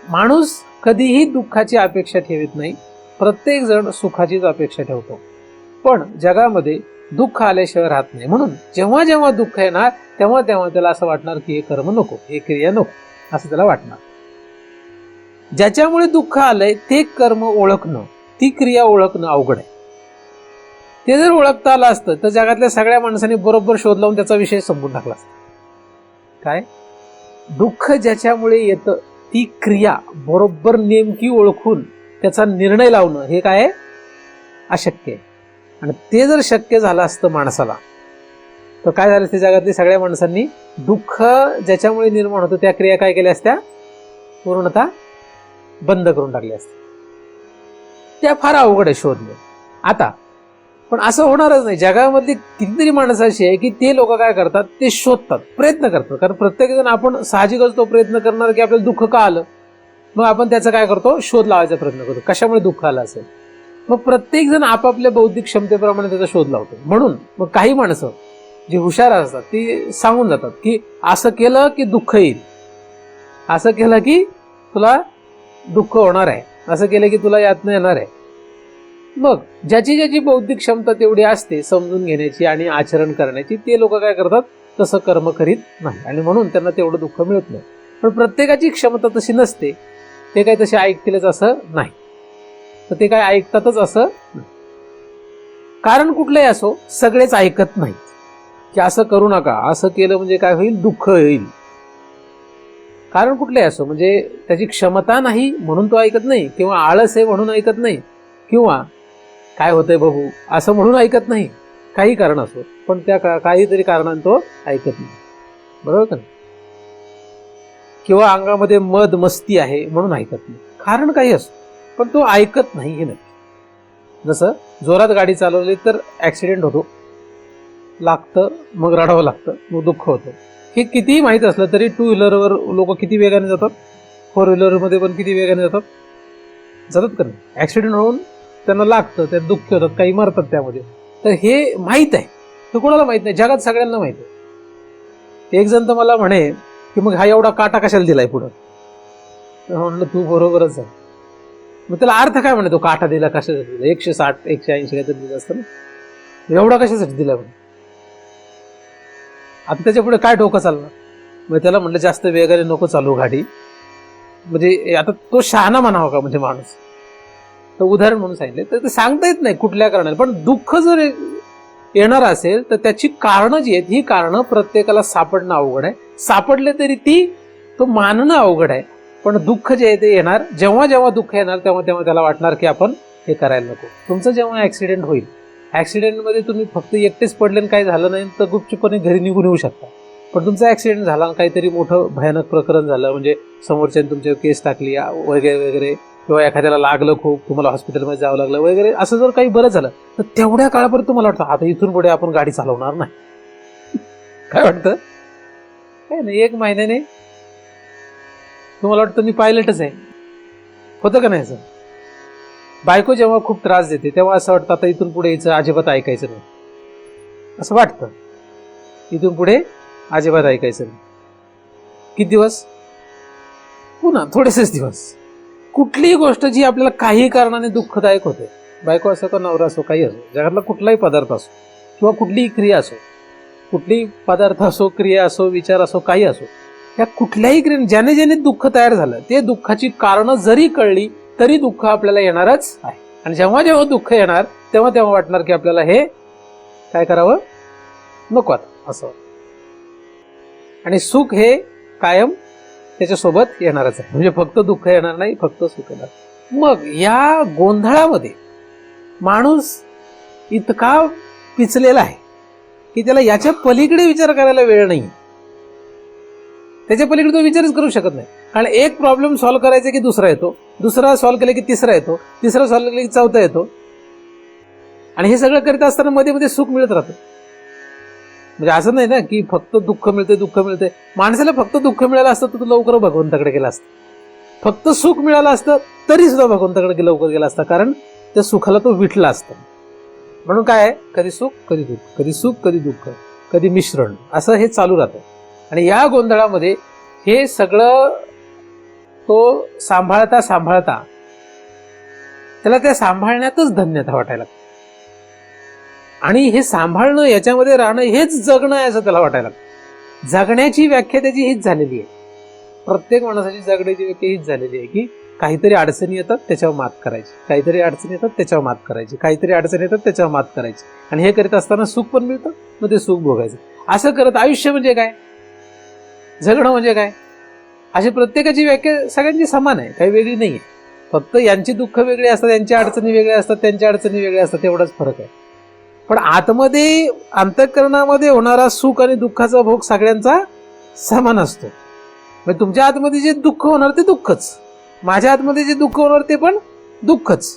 माणूस कधीही दुःखाची अपेक्षा ठेवत नाही, प्रत्येक जण सुखाचीच अपेक्षा ठेवतो. पण जगामध्ये दुःख आल्याशिवाय राहत नाही. म्हणून जेव्हा जेव्हा दुःख येणार तेव्हा तेव्हा त्याला असं वाटणार की हे कर्म नको, हे क्रिया नको, असं त्याला वाटणार. ज्याच्यामुळे दुःख आलंय ते कर्म ओळखणं, ती क्रिया ओळखणं अवघड आहे. ते जर ओळखता आलं असतं तर जगातल्या सगळ्या माणसांनी बरोबर शोध लावून त्याचा विषय संपून टाकला असता. काय? दुःख ज्याच्यामुळे येतं ती क्रिया बरोबर नेमकी ओळखून त्याचा निर्णय लावणं हे काय आहे? अशक्य आहे. आणि ते जर शक्य झालं असतं माणसाला तर काय झालं असतं? जगातल्या सगळ्या माणसांनी दुःख ज्याच्यामुळे निर्माण होतं त्या क्रिया काय केल्या असत्या? पूर्णतः बंद करून टाकल्या असत्या. त्या फार अवघड आहे शोधणे आता. पण असं होणारच नाही. जगामधली कितीतरी माणसं अशी आहे की ते लोक काय करतात? ते शोधतात, प्रयत्न करतात. कारण प्रत्येक जण आपण साहजिकच तो प्रयत्न करणार की आपल्याला दुःख का आलं, मग आपण त्याचं काय करतो? शोध लावायचा प्रयत्न करतो, कशामुळे दुःख आलं असेल. मग प्रत्येक जण आपापल्या बौद्धिक क्षमतेप्रमाणे त्याचा शोध लावतो. म्हणून मग काही माणसं जी हुशार असतात ती सांगून जातात की असं केलं की दुःख येईल, असं केलं की तुला दुःख होणार आहे, असं केलं की तुला यातनं येणार आहे. मग ज्याची ज्याची बौद्धिक क्षमता तेवढी असते समजून घेण्याची आणि आचरण करण्याची, ते लोक काय करतात, तसं कर्म करीत नाही आणि म्हणून त्यांना तेवढं दुःख मिळत नाही. पण प्रत्येकाची क्षमता तशी नसते, ते काय तसे ऐकतीलच असं नाही, तर ते काय ऐकतातच असं नाही. कारण कुठलंही असो, सगळेच ऐकत नाहीत की असं करू नका, असं केलं म्हणजे काय होईल, दुःख येईल. कारण कुठलंही असो, म्हणजे त्याची क्षमता नाही म्हणून तो ऐकत नाही, किंवा आळस आहे म्हणून ऐकत नाही, किंवा काय होतंय बघू असं म्हणून ऐकत नाही. काही कारण असो, पण त्या काहीतरी कारणाने तो ऐकत नाही. बरोबर का? किंवा अंगामध्ये मद मस्ती आहे म्हणून ऐकत नाही. कारण काही असो, पण तो ऐकत नाही हे नक्की. जसं जोरात गाडी चालवली तर ऍक्सिडेंट होतो, लागतं, मग रडावं लागतं, मग दुःख होतं. हे कितीही माहीत असलं तरी टू व्हीलरवर लोक किती वेगाने जातात, फोर व्हीलरमध्ये पण किती वेगाने जातात का नाही? ऍक्सिडेंट होऊन त्यांना लागतं, ते दुःख होतात, काही मरतात त्यामध्ये. तर हे माहीत आहे, तर कोणाला माहीत नाही, जगात सगळ्यांना माहीत आहे. एक जण तर मला म्हणे की मग हा एवढा काटा कशाला दिलाय पुढं. म्हणलं तू बरोबरच आहे. मग त्याला अर्थ काय म्हणे, तो काटा दिला कशासाठी दिला, 160 180 काहीतरी दिलं असतं ना, एवढा कशासाठी दिला म्हणे. आता त्याच्या पुढे काय डोकं चालणार. मग त्याला म्हटलं जास्त वेगाने नको चालू गाडी, म्हणजे आता तो शहाणा म्हणावा का म्हणजे माणूस. तर उदाहरण म्हणून सांगितले, तर ते सांगता येत नाही कुठल्या कारणाने. पण दुःख जर येणार असेल तर त्याची कारणं जी आहेत, ही कारणं प्रत्येकाला सापडणं अवघड आहे. सापडले तरी तो मानणं अवघड आहे. पण दुःख जे आहे ते येणार, जेव्हा जेव्हा दुःख येणार तेव्हा तेव्हा त्याला वाटणार की आपण हे करायला नको. तुमचं जेव्हा ऍक्सिडेंट होईल, ऍक्सिडेंटमध्ये तुम्ही फक्त एकटेच पडले, काही झालं नाही तर गुपचूपणे घरी निघून येऊ शकता. पण तुमचा ऍक्सिडेंट झाला, काहीतरी मोठं भयानक प्रकरण झालं, म्हणजे समोरच्याने तुमच्यावर केस टाकली वगैरे वगैरे, किंवा एखाद्याला लागलं खूप, तुम्हाला हॉस्पिटलमध्ये जावं लागलं वगैरे, असं जर काही बरं झालं तर तेवढ्या काळापर्यंत तुम्हाला वाटतं आता इथून पुढे आपण गाडी चालवणार नाही. काय वाटतं? काय नाही, 1 महिन्याने तुम्हाला वाटतं मी पायलटच आहे. होतं का नाही असं? बायको जेव्हा खूप त्रास देते तेव्हा असं वाटतं आता इथून पुढे यायचं अजिबात ऐकायचं नाही, असं वाटतं. इथून पुढे अजिबात ऐकायचं नाही. किती दिवस? पुन्हा थोडेसेच दिवस. कुठलीही गोष्ट जी आपल्याला काही कारणाने दुःखदायक होते, बायको असो का नवरा असो, काही असो, जगातला कुठलाही पदार्थ असो किंवा कुठलीही क्रिया असो, कुठलीही पदार्थ असो, क्रिया असो, विचार असो, काही असो, या कुठल्याही क्रिया ज्याने ज्याने दुःख तयार झालं, ते दुःखाची कारणं जरी कळली तरी दुःख आपल्याला येणारच आहे. आणि जेव्हा जेव्हा दुःख येणार तेव्हा तेव्हा वाटणार की आपल्याला हे काय करावं, नको आता असं. आणि सुख हे कायम त्याच्यासोबत येणारच आहे, म्हणजे फक्त दुःख येणार नाही, फक्त सुख येणार. मग या गोंधळामध्ये माणूस इतका पिचलेला आहे की त्याला याच्या पलीकडे विचार करायला वेळ नाही. त्याच्या पलीकडे तो विचारच करू शकत नाही. कारण एक प्रॉब्लेम सॉल्व्ह करायचा की दुसरा येतो, दुसरा सॉल्व्ह केला की तिसरा येतो, तिसरा सॉल्व्ह केला की चौथा येतो. आणि हे सगळं करत असताना मध्ये मध्ये सुख मिळत राहतं. म्हणजे असं नाही ना की फक्त दुःख मिळते दुःख मिळते. माणसाला फक्त दुःख मिळालं असतं तर तो लवकर भगवंताकडे गेला असतं. फक्त सुख मिळालं असतं तरी सुद्धा भगवंताकडे लवकर गेला असता, कारण त्या सुखाला तो विटला असता. म्हणून काय आहे, कधी सुख कधी दुःख, कधी सुख कधी दुःख, कधी मिश्रण, असं हे चालू राहतं. आणि या गोंधळामध्ये हे सगळं तो सांभाळता सांभाळता त्याला त्या सांभाळण्यातच धन्यता वाटायला लागते. आणि हे सांभाळणं, याच्यामध्ये राहणं हेच जगणं आहे असं त्याला वाटायला लागतं. जगण्याची व्याख्या त्याची हीच झालेली आहे. प्रत्येक माणसाची जगण्याची व्याख्या हीच झालेली आहे की काहीतरी अडचणी येतात त्याच्यावर मात करायची, काहीतरी अडचणी येतात त्याच्यावर मात करायची, काहीतरी अडचणी येतात त्याच्यावर मात करायची. आणि हे करीत असताना सुख पण मिळतं, मग ते सुख भोगायचं. असं करत आयुष्य म्हणजे काय, जगणं म्हणजे काय, अशी प्रत्येकाची व्याख्या सगळ्यांची समान आहे, काही वेगळी नाही आहे. फक्त यांची दुःख वेगळी असतात, यांच्या अडचणी वेगळ्या असतात, त्यांच्या अडचणी वेगळ्या असतात, तेवढाच फरक आहे. पण आतमध्ये अंतःकरणामध्ये होणारा सुख आणि दुःखाचा भोग सगळ्यांचा समान असतो. म्हणजे तुमच्या आतमध्ये जे दुःख होणार ते दुःखच, माझ्या आतमध्ये जे दुःख होणार ते पण दुःखच,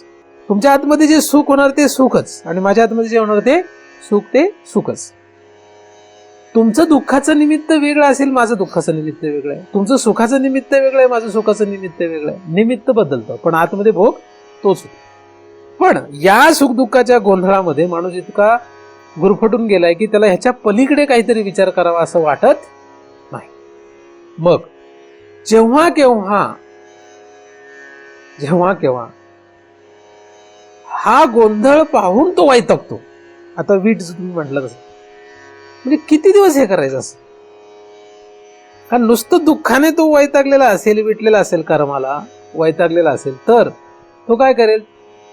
तुमच्या आतमध्ये जे सुख होणार ते सुखच, आणि माझ्या आतमध्ये जे होणार ते सुखच. तुमचं दुःखाचं निमित्त वेगळं असेल, माझं दुःखाचं निमित्त वेगळं आहे. तुमचं सुखाचं निमित्त वेगळं आहे, माझं सुखाचं निमित्त वेगळं आहे. निमित्त बदलतं पण आतमध्ये भोग तोच होतो. पण या सुखदुःखाच्या गोंधळामध्ये माणूस इतका गुरफटून गेलाय की त्याला ह्याच्या पलीकडे काहीतरी विचार करावा असं वाटत नाही. मग जेव्हा केव्हा हा गोंधळ पाहून तो वैतागतो. आता वीट तुम्ही म्हटलं तसं, म्हणजे किती दिवस हे करायचं असं? कारण नुसतं दुःखाने तो वैतागलेला असेल, विटलेला असेल, कर्माला वैतागलेला असेल, तर तो काय करेल?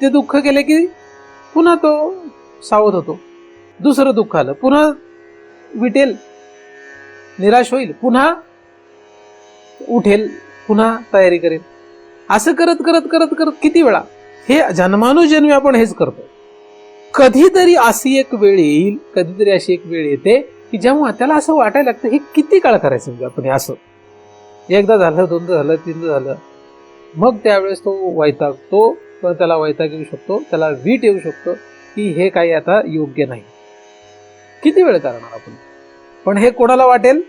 ते दुःख गेले की पुन्हा तो सावध होतो. दुसरं दुःख आलं, पुन्हा विटेल, निराश होईल, पुन्हा उठेल, पुन्हा तयारी करेल. असं करत करत करत करत किती वेळा? हे जन्मानुजन्मी आपण हेच करतो. कधीतरी अशी एक वेळ येईल, कधीतरी अशी एक वेळ येते की जेव्हा त्याला असं वाटायला लागतं हे किती काळ करायचं म्हणजे आपण असं. एकदा झालं, दोनदा झालं, तीनदा झालं, मग त्यावेळेस तो वैतागतो. पण त्याला वैताग येऊ शकतो, त्याला वीट येऊ शकतो की हे काही आता योग्य नाही. किती वेळ करणार आपण? पण हे कोणाला वाटेल?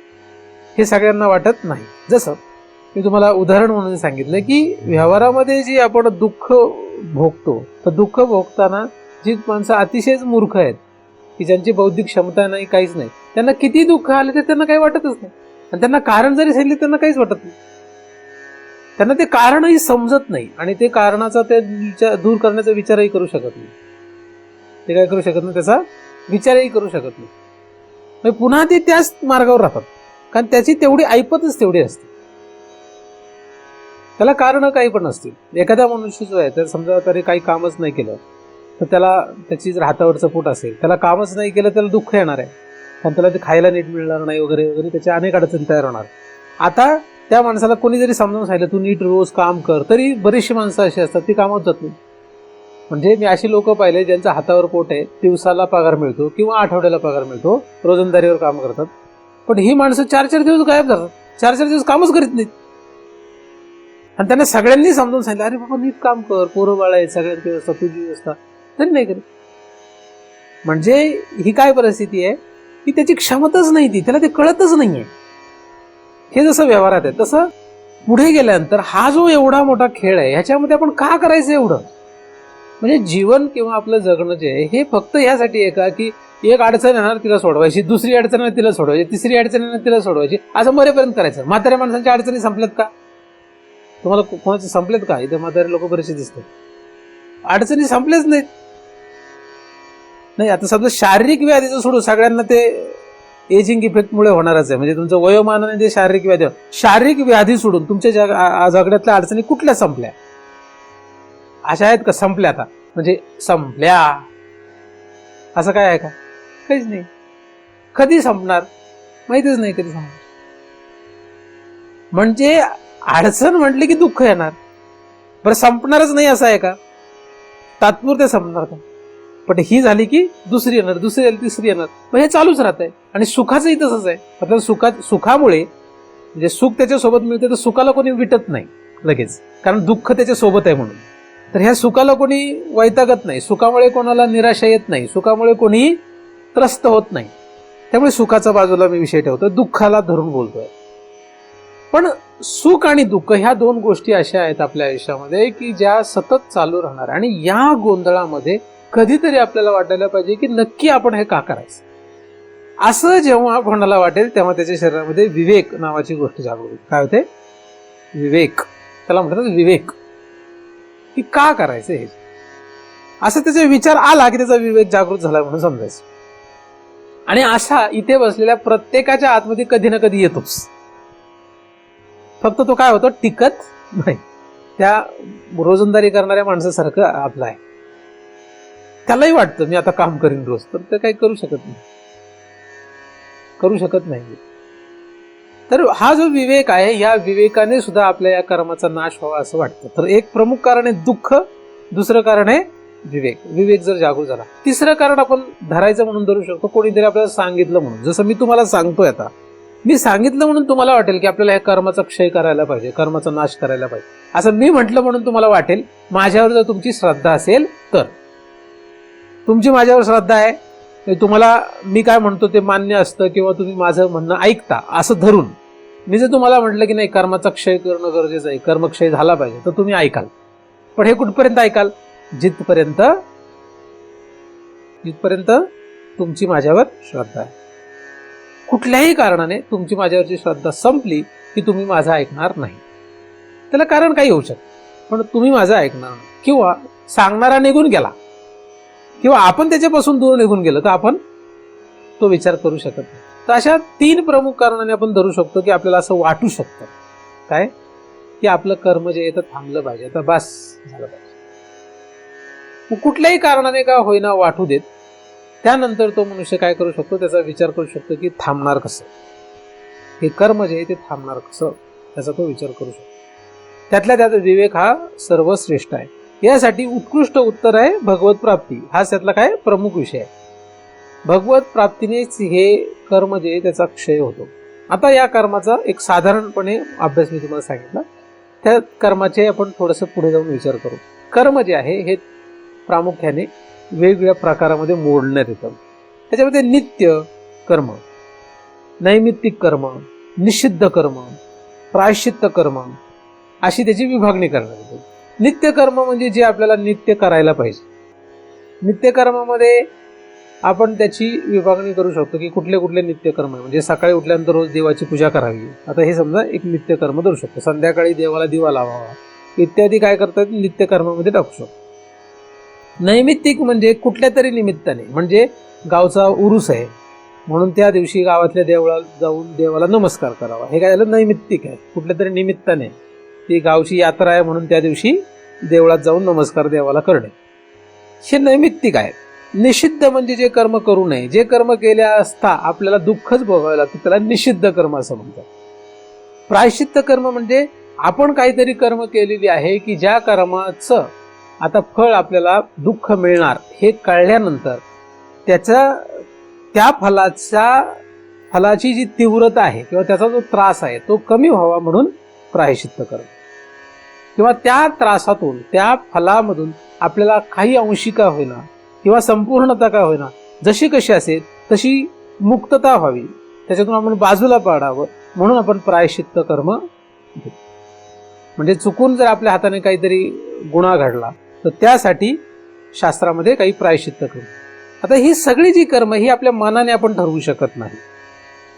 हे सगळ्यांना वाटत नाही. जसं मी तुम्हाला उदाहरण म्हणून सांगितलं की व्यवहारामध्ये जी आपण दुःख भोगतो, तर दुःख भोगताना जी माणसं अतिशयच मूर्ख आहेत की ज्यांची बौद्धिक क्षमता नाही, काहीच नाही, त्यांना किती दुःख आले ते त्यांना काही वाटतच नाही. आणि त्यांना कारण जरी सांगितले त्यांना काहीच वाटत नाही. त्यांना ते कारणही समजत नाही आणि ते कारणाचा ते दूर करण्याचा विचारही करू शकत नाही. ते काय करू शकत नाही? त्याचा विचारही करू शकत नाही. मग पुन्हा ते त्याच मार्गावर राहतात, कारण त्याची तेवढी ऐपतच तेवढी असते. त्याला कारण काही पण असतील. एखाद्या मनुष्य जो आहे तर समजा तरी काही कामच नाही केलं तर त्याला त्याची जर हातावरचं पोट असेल, त्याला कामच नाही केलं, त्याला दुःख येणार आहे, कारण त्याला ते खायला नीट मिळणार नाही वगैरे वगैरे, त्याच्या अनेक अडचणी तयार होणार. आता त्या माणसाला कोणी जरी समजावून सांगितलं तू नीट रोज काम कर, तरी बरीचशी माणसं अशी असतात ती कामात जात नाही. म्हणजे मी अशी लोक पाहिले ज्यांच्या हातावर पोट आहे, दिवसाला पगार मिळतो किंवा आठवड्याला पगार मिळतो, रोजंदारीवर काम करतात, पण ही माणसं 4-4 दिवस गायब जातात, 4-4 दिवस कामच करीत नाहीत. आणि त्यांना सगळ्यांनी समजून सांगितलं अरे बाबा नीट काम कर, पोरं बाळ आहे, सगळ्यांची व्यवस्था, तुझी व्यवस्था, तरी नाही करीत. म्हणजे ही काय परिस्थिती आहे की त्याची क्षमताच नाही, त्याला ते कळतच नाहीये. हे जसं व्यवहारात आहे तसं पुढे गेल्यानंतर हा जो एवढा मोठा खेळ आहे ह्याच्यामध्ये आपण का करायचं एवढं? म्हणजे जीवन किंवा आपलं जगणं जे आहे हे फक्त यासाठी आहे का की एक अडचण येणार तिला सोडवायची, दुसरी अडचण येणार तिला सोडवायची, तिसरी अडचण येणार तिला सोडवायची, असं मरेपर्यंत करायचं? म्हाताऱ्या माणसांच्या अडचणी संपल्यात का? तुम्हाला कोणाचे संपलेत का? इथे म्हातारे लोक बरेचसे दिसतात, अडचणी संपलेच नाहीत. नाही, आता समजा शारीरिक व्याधीचं सोडू, सगळ्यांना ते एजिंग इफेक्टमुळे होणारच आहे. म्हणजे तुमचं वयोमानाने जे शारीरिक व्याधी सोडून तुमच्या जगण्यातल्या अडचणी कुठल्या संपल्या? अशा आहेत का संपल्या? आता म्हणजे संपल्या असं काय आहे का? काहीच नाही. कधी संपणार माहितीच नाही, कधी संपणार. म्हणजे अडचण म्हटली की दुःख येणार, बरं संपणारच नाही असं आहे का? तात्पुरते संपणार का? पण ही झाली की दुसरी येणार, दुसरी आली तिसरी येणार, मग हे चालूच राहत आहे. आणि सुखाचंही तसंच आहे. मतलब सुखामुळे म्हणजे सुख त्याच्या सोबत मिळते, तर सुखाला कोणी विटत नाही लगेच, कारण दुःख त्याच्या सोबत आहे म्हणून. तर ह्या सुखाला कोणी वैतागत नाही, सुखामुळे कोणाला निराशा येत नाही, सुखामुळे कोणी त्रस्त होत नाही. त्यामुळे सुखाचा बाजूला मी विषय ठेवतो, दुःखाला धरून बोलतोय. पण सुख आणि दुःख ह्या दोन गोष्टी अशा आहेत आपल्या आयुष्यामध्ये की ज्या सतत चालू राहणार. आणि या गोंधळामध्ये कधीतरी आपल्याला वाटायला पाहिजे की नक्की आपण हे का करायचं. असं जेव्हा कोणाला वाटेल तेव्हा त्याच्या शरीरामध्ये विवेक नावाची गोष्ट जागृत होते. काय होते? विवेक. त्याला म्हणतात विवेक, की का करायचं हे. असं त्याचा विचार आला की त्याचा विवेक जागृत झाला म्हणून समजायचं. आणि अशा इथे बसलेल्या प्रत्येकाच्या आतमध्ये कधी ना कधी येतोच. फक्त तो काय होतो? टिकत नाही. त्या रोजंदारी करणाऱ्या माणसासारखं आपलं आहे. त्यालाही वाटतं मी आता काम करीन रोज, तर ते काही करू शकत नाही. तर हा जो विवेक आहे, या विवेकाने सुद्धा आपल्या या कर्माचा नाश व्हावा असं वाटतं. तर एक प्रमुख कारण आहे दुःख, दुसरं कारण आहे विवेक. विवेक जर जागृत झाला. तिसरं कारण आपण धरायचं म्हणून धरू शकतो, कोणीतरी आपल्याला सांगितलं म्हणून. जसं मी तुम्हाला सांगतोय, आता मी सांगितलं म्हणून तुम्हाला वाटेल की आपल्याला ह्या कर्माचा क्षय करायला पाहिजे, कर्माचा नाश करायला पाहिजे. असं मी म्हटलं म्हणून तुम्हाला वाटेल. माझ्यावर जर तुमची श्रद्धा असेल तर, तुमची माझ्यावर श्रद्धा आहे, तुम्हाला मी काय म्हणतो ते मान्य असतं किंवा तुम्ही माझं म्हणणं ऐकता असं धरून मी जर तुम्हाला म्हटलं की नाही कर्माचा क्षय करणं गरजेचं आहे, कर्मक्षय झाला पाहिजे, तर तुम्ही ऐकाल. पण हे कुठपर्यंत ऐकाल? जिथपर्यंत तुमची माझ्यावर श्रद्धा आहे. कुठल्याही कारणाने तुमची माझ्यावरची श्रद्धा संपली की तुम्ही माझं ऐकणार नाही. त्याला कारण काही होऊ शकतं, पण तुम्ही माझं ऐकणार नाही. किंवा सांगणारा निघून गेला किंवा आपण त्याच्यापासून दूर निघून गेलो तर आपण तो विचार करू शकत नाही. तर अशा 3 प्रमुख कारणाने आपण धरू शकतो की आपल्याला असं वाटू शकतं काय की आपलं कर्म जे आहे ते थांबलं पाहिजे, आता बस झालं पाहिजे. मग कुठल्याही कारणाने का होईना वाटू देत. त्यानंतर तो मनुष्य काय करू शकतो, त्याचा विचार करू शकतो की थांबणार कसं, हे कर्म जे आहे ते थांबणार कसं, त्याचा तो विचार करू शकतो. त्यातल्या त्यात विवेक हा सर्वश्रेष्ठ आहे. यासाठी उत्कृष्ट उत्तर आहे भगवत प्राप्ती. हा त्यातला काय प्रमुख विषय आहे. भगवत प्राप्तीनेच हे कर्म जे आहे त्याचा क्षय होतो. आता या कर्माचा एक साधारणपणे अभ्यास मी तुम्हाला सांगितला. त्या कर्माचे आपण थोडंसं पुढे जाऊन विचार करू. कर्म जे आहे हे प्रामुख्याने वेगवेगळ्या प्रकारामध्ये मोडण्यात येतं. त्याच्यामध्ये नित्य कर्म, नैमित्तिक कर्म, निषिद्ध कर्म, प्रायश्चित्त कर्म अशी त्याची विभागणी करण्यात येते. नित्य कर्म म्हणजे जे आपल्याला नित्य करायला पाहिजे. नित्य कर्मामध्ये आपण त्याची विभागणी करू शकतो की कुठले कुठले नित्य कर्म आहे. म्हणजे सकाळी उठल्यानंतर रोज देवाची पूजा करावी, आता हे समजा एक नित्य कर्म धरू शकतो. संध्याकाळी देवाला दिवा लावावा इत्यादी काय करतात नित्य कर्मामध्ये टाकू शकतो. नैमित्तिक म्हणजे कुठल्या तरी निमित्ताने, म्हणजे गावचा उरूस आहे म्हणून त्या दिवशी गावातल्या देवळात जाऊन देवाला नमस्कार करावा, हे काय झालं नैमित्तिक आहे. कुठल्या तरी निमित्ताने ती गावची यात्रा आहे म्हणून त्या दिवशी देवळात जाऊन नमस्कार देवाला करणे, हे नैमित्तिक आहे. निषिद्ध म्हणजे जे कर्म करू नये, जे कर्म केले असता आपल्याला दुःखच भोगावे लागते, त्याला निषिद्ध कर्म असं म्हणतात. प्रायश्चित्त कर्म म्हणजे आपण काहीतरी कर्म केलेली आहे की ज्या कर्माचं आता फळ आपल्याला दुःख मिळणार हे कळल्यानंतर त्या फलाची जी तीव्रता आहे किंवा त्याचा जो त्रास आहे तो कमी व्हावा म्हणून प्रायश्चित्त कर्म, किंवा त्या त्रासातून त्या फलामधून आपल्याला काही अंशी का होईना किंवा संपूर्णता का होईना जशी कशी असेल तशी मुक्तता व्हावी, त्याच्यातून आपण बाजूला पाडावं म्हणून आपण प्रायश्चित्त कर्म. म्हणजे चुकून जर आपल्या हाताने काहीतरी गुन्हा घडला तर त्यासाठी शास्त्रामध्ये काही प्रायश्चित्त कर्म. आता ही सगळी जी कर्म ही आपल्या मनाने आपण ठरवू शकत नाही.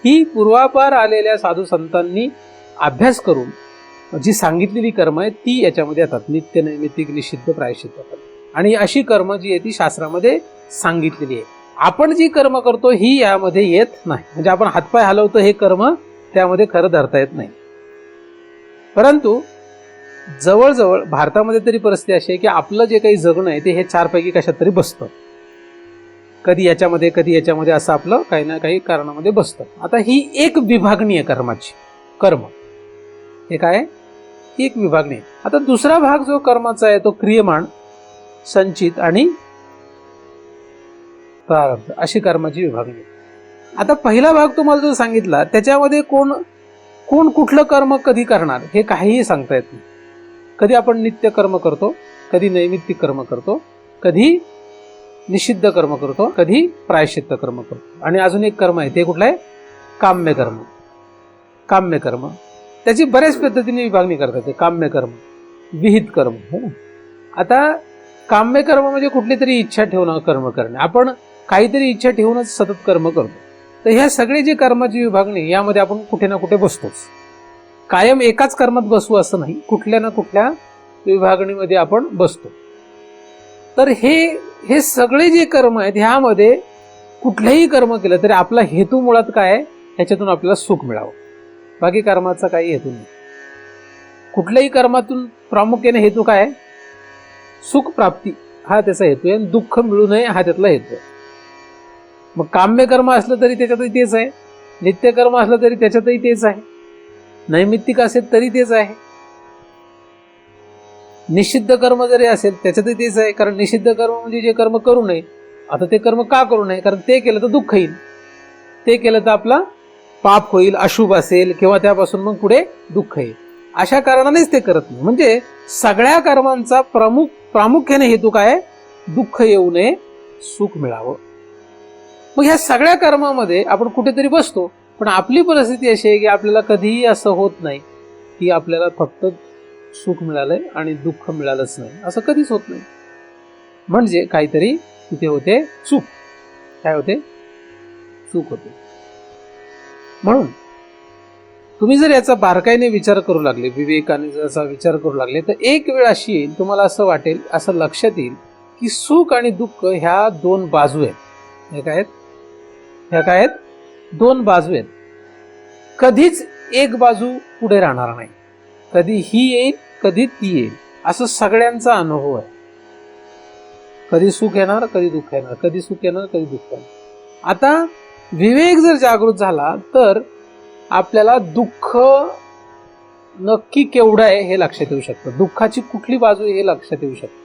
ही पूर्वापार आलेल्या साधू संतांनी अभ्यास करून जी सांगितलेली कर्म आहे ती याच्यामध्ये येतात. नित्य, नैमित्तिक, निषिद्ध, प्रायश्चित्त कर्म. आणि अशी कर्म जी आहे ती शास्त्रामध्ये सांगितलेली आहे. आपण जी कर्म करतो ही यामध्ये येत नाही. म्हणजे आपण हातपाय हलवतो हे कर्म त्यामध्ये खरं धरता येत नाही. परंतु जवळजवळ भारतामध्ये तरी परिस्थिती अशी आहे की आपलं जे काही जगणं आहे ते हे 4 पैकी कशात तरी बसतं. कधी याच्यामध्ये कधी याच्यामध्ये असं आपलं काही ना काही कारणामध्ये बसतं. आता ही एक विभागणी आहे कर्माची. कर्म हे काय एक विभागणी आहे. आता दुसरा भाग जो कर्माचा आहे तो क्रियमाण, संचित आणि प्रारब्ध अशी कर्माची विभागणी. आता पहिला भाग तुम्हाला जो सांगितला त्याच्यामध्ये कोण कुठलं कर्म कधी करणार हे काहीही सांगता येत नाही. कधी आपण नित्य कर्म करतो, कधी नैमित्तिक कर्म करतो, कधी निषिद्ध कर्म करतो, कधी प्रायश्चित्त कर्म करतो. आणि अजून एक कर्म आहे ते कुठलं आहे काम्य कर्म. काम्य कर्म त्याची बऱ्याच पद्धतीने विभागणी करता येते. काम्य कर्म, विहित कर्म. आता काम्य कर्म म्हणजे कुठली तरी इच्छा ठेवून कर्म करणे. आपण काहीतरी इच्छा ठेवूनच सतत कर्म करतो. तर ह्या सगळे जे कर्माची विभागणी यामध्ये आपण कुठे ना कुठे बसतोच. कायम एकाच कर्मात बसू असं नाही, कुठल्या ना कुठल्या विभागणीमध्ये आपण बसतो. तर हे सगळे जे कर्म आहेत ह्यामध्ये कुठलंही कर्म केलं तरी आपला हेतू मुळात काय आहे, ह्याच्यातून आपल्याला सुख मिळावं. बाकी कर्माचा काही हेतू नाही. कुठल्याही कर्मातून प्रामुख्याने हेतू काय आहे, सुख प्राप्ती हा त्याचा हेतू आहे, दुःख मिळू नये हा त्यातला हेतू आहे. मग काम्य कर्म असलं तरी त्याच्यातही तेच आहे, नित्य कर्म असलं तरी त्याच्यातही तेच आहे, नैमित्तिक असेल तरी तेच आहे, निषिद्ध कर्म जरी असेल त्याच्यातही तेच आहे. कारण निषिद्ध कर्म म्हणजे जे कर्म करू नये. आता ते कर्म का करू नये, कारण ते केलं तर दुःख येईल, ते केलं तर आपला पाप होईल, अशुभ असेल किंवा त्यापासून मग पुढे दुःख येईल. अशा कारणानेच ते करत नाही. म्हणजे सगळ्या कर्मांचा प्रामुख्याने हेतू काय, दुःख येऊ नये, सुख मिळावं. मग ह्या सगळ्या कर्मामध्ये आपण कुठेतरी बसतो. पण आपली परिस्थिती अशी आहे की आपल्याला कधीही असं होत नाही की आपल्याला फक्त सुख मिळालंय आणि दुःख मिळालंच नाही, असं कधीच होत नाही. म्हणजे काहीतरी तिथे होते चूक. काय होते? चूक होते. म्हणून तुम्ही जर याचा बारकाईने विचार करू लागले, विवेकाने जर असा विचार करू लागले, तर एक वेळ अशी येईल तुम्हाला असं वाटेल, असं लक्षात येईल की सुख आणि दुःख ह्या दोन बाजू आहेत. हे काय आहेत? ह्या काय आहेत? दोन बाजू आहेत. कधीच एक बाजू पुढे राहणार नाही. कधी ही येईल, कधी ती येईल, असं सगळ्यांचा अनुभव आहे. कधी सुख येणार, कधी दुःख येणार, कधी सुख येणार, कधी दुःख येणार. आता विवेक जर जागृत झाला तर आपल्याला दुःख नक्की केवढं आहे हे लक्षात येऊ शकतं. दुःखाची कुठली बाजू आहे हे लक्षात येऊ शकतं.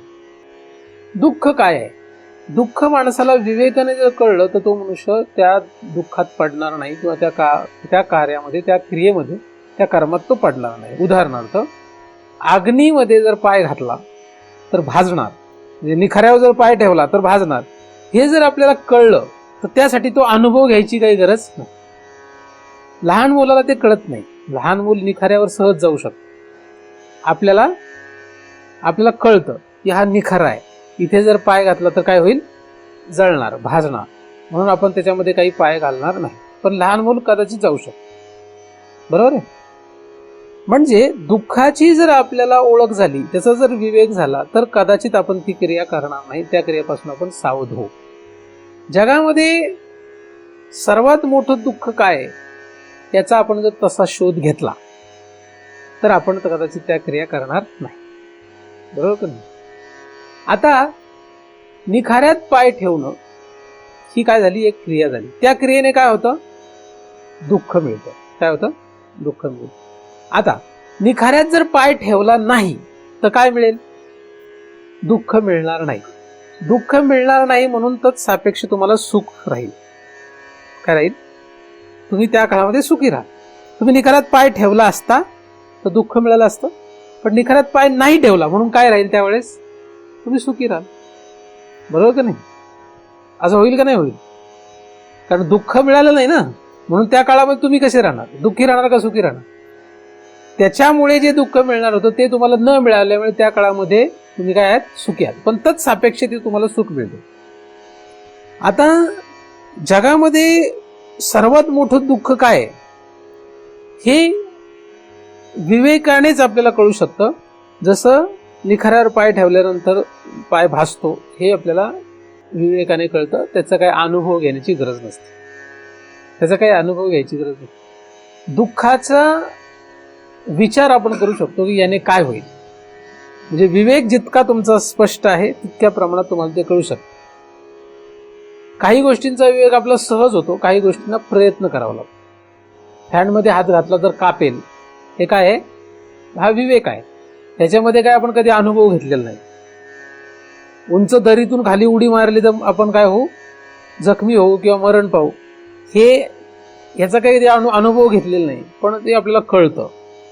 दुःख काय आहे? दुःख माणसाला विवेकाने जर कळलं तर तो मनुष्य त्या दुःखात पडणार नाही, किंवा त्या कार्यामध्ये, त्या क्रियेमध्ये, त्या कर्मात तो पडणार नाही. उदाहरणार्थ, अग्नीमध्ये जर पाय घातला तर भाजणार, म्हणजे निखाऱ्यावर जर पाय ठेवला तर भाजणार, हे जर आपल्याला कळलं तर त्यासाठी तो अनुभव घ्यायची काही गरज नाही. लहान मुलाला ते कळत नाही. लहान मूल निखाऱ्यावर सहज जाऊ शकतं. आपल्याला कळतं की हा निखारा आहे, इथे जर पाय घातला तर काय होईल? जळणार, भाजणार, म्हणून आपण त्याच्यामध्ये काही पाय घालणार नाही. पण लहान मूल कदाचित जाऊ शकतं. बरोबर आहे? म्हणजे दुःखाची जर आपल्याला ओळख झाली, त्याचा जर विवेक झाला, तर कदाचित आपण ती क्रिया करणार नाही. त्या क्रियेपासून आपण सावध होऊ. जगामध्ये सर्वात मोठं दुःख काय आहे याचा आपण जर तसा शोध घेतला तर आपण कदाचित त्या क्रिया करणार नाही. बरोबर का नाही? आता निखाऱ्यात पाय ठेवणं ही काय झाली? एक क्रिया झाली. त्या क्रियेने काय होतं? दुःख मिळतं. काय होतं? दुःख मिळतं. आता निखाऱ्यात जर पाय ठेवला नाही तर काय मिळेल? दुःख मिळणार नाही. दुःख मिळणार नाही म्हणून तर सापेक्ष तुम्हाला सुख राहील. काय राहील? तुम्ही त्या काळामध्ये सुखी राहा. तुम्ही निखाऱ्यात पाय ठेवला असता तर दुःख मिळालं असतं, पण निखाऱ्यात पाय नाही ठेवला म्हणून काय राहील? त्यावेळेस तुम्ही सुखी राहाल. बरोबर का नाही? असं होईल का नाही होईल? कारण दुःख मिळालं नाही ना, म्हणून त्या काळामध्ये तुम्ही कसे राहणार? दुःखी राहणार का सुखी राहणार? त्याच्यामुळे जे दुःख मिळणार होतं ते तुम्हाला न मिळाल्यामुळे त्या काळामध्ये तुम्ही काय आहात? सुखी आहात. पण तत्च सापेक्ष ते तुम्हाला सुख मिळतं. आता जगामध्ये सर्वात मोठं दुःख काय आहे हे विवेकानेच आपल्याला कळू शकतं. जसं निखाऱ्यावर पाय ठेवल्यानंतर पाय भासतो हे आपल्याला विवेकाने कळतं. त्याचा काही अनुभव घेण्याची गरज नसते. त्याचा काही अनुभव घ्यायची गरज नाही. दुःखाचा विचार आपण करू शकतो की याने काय होईल. म्हणजे विवेक जितका तुमचा स्पष्ट आहे तितक्या प्रमाणात तुम्हाला ते कळू शकतं. काही गोष्टींचा विवेक आपला सहज होतो, काही गोष्टींना प्रयत्न करावा लागतो. फॅनमध्ये हात घातला तर कापेल, हे काय आहे? हा विवेक आहे. त्याच्यामध्ये काय आपण कधी अनुभव घेतलेला नाही. उंच दरीतून खाली उडी मारली तर आपण काय होऊ? जखमी होऊ किंवा मरण पाहू. ह्याचा काही अनुभव घेतलेला नाही, पण ते आपल्याला कळतं.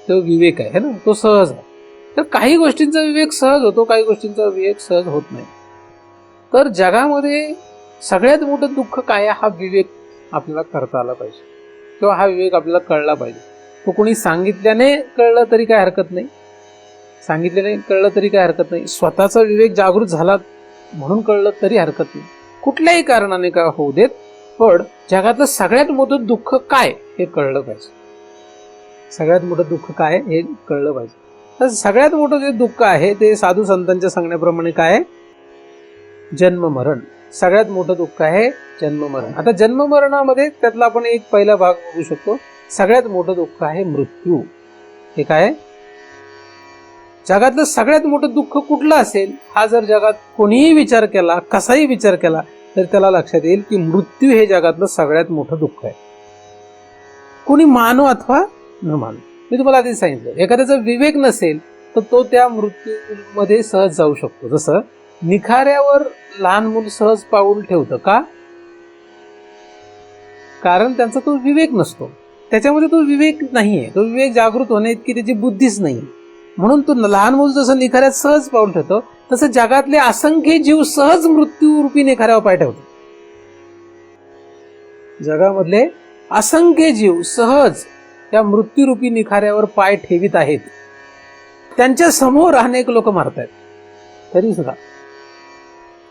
तो विवेक आहे ना, तो सहज आहे. तर काही गोष्टींचा विवेक सहज होतो, काही गोष्टींचा विवेक सहज होत नाही. तर जगामध्ये सगळ्यात मोठं दुःख काय हा विवेक आपल्याला करता आला पाहिजे, किंवा हा विवेक आपल्याला कळला पाहिजे. तो कोणी सांगितल्याने कळलं तरी काय हरकत नाही, सांगितल्याने कळलं तरी काय हरकत नाही, स्वतःचा विवेक जागृत झाला म्हणून कळलं तरी हरकत नाही. कुठल्याही कारणाने काय होऊ देत, पण जगातलं सगळ्यात मोठं दुःख काय हे कळलं पाहिजे. सगळ्यात मोठं दुःख काय हे कळलं पाहिजे. तर सगळ्यात मोठं जे दुःख आहे ते साधू संतांच्या सांगण्याप्रमाणे काय आहे? जन्म मरण. सगळ्यात मोठं दुःख आहे जन्म मरण. आता जन्म मरणामध्ये त्यातला आपण एक पहिला भाग बघू शकतो. सगळ्यात मोठं दुःख आहे मृत्यू. हे काय? जगातलं सगळ्यात मोठं दुःख कुठलं असेल हा जर जगात कोणीही विचार केला, कसाही विचार केला, तर त्याला लक्षात येईल की मृत्यू हे जगातलं सगळ्यात मोठं दुःख आहे. कोणी मानो अथवा न मानो. मी तुम्हाला आधी सांगितलं, एखाद्याचा विवेक नसेल तर तो त्या मृत्यूमध्ये सहज जाऊ शकतो. जसं निखाऱ्यावर लहान मूल सहज पाऊल ठेवतं का? कारण त्यांचा तो विवेक नसतो, त्याच्यामध्ये तो विवेक नाहीये, तो विवेक जागृत होणे इतकी त्याची बुद्धीच नाही. म्हणून तो लहान मूल जसं निखाऱ्यात सहज पाऊल ठेवतो, तसं जगातले असंख्य जीव सहज मृत्यू रूपी निखाऱ्यावर पाय ठेवतात. जगामधले असंख्य जीव सहज त्या मृत्यूरूपी निखाऱ्यावर पाय ठेवित आहेत. त्यांच्या समोर अनेक लोक मारतायत तरी सुद्धा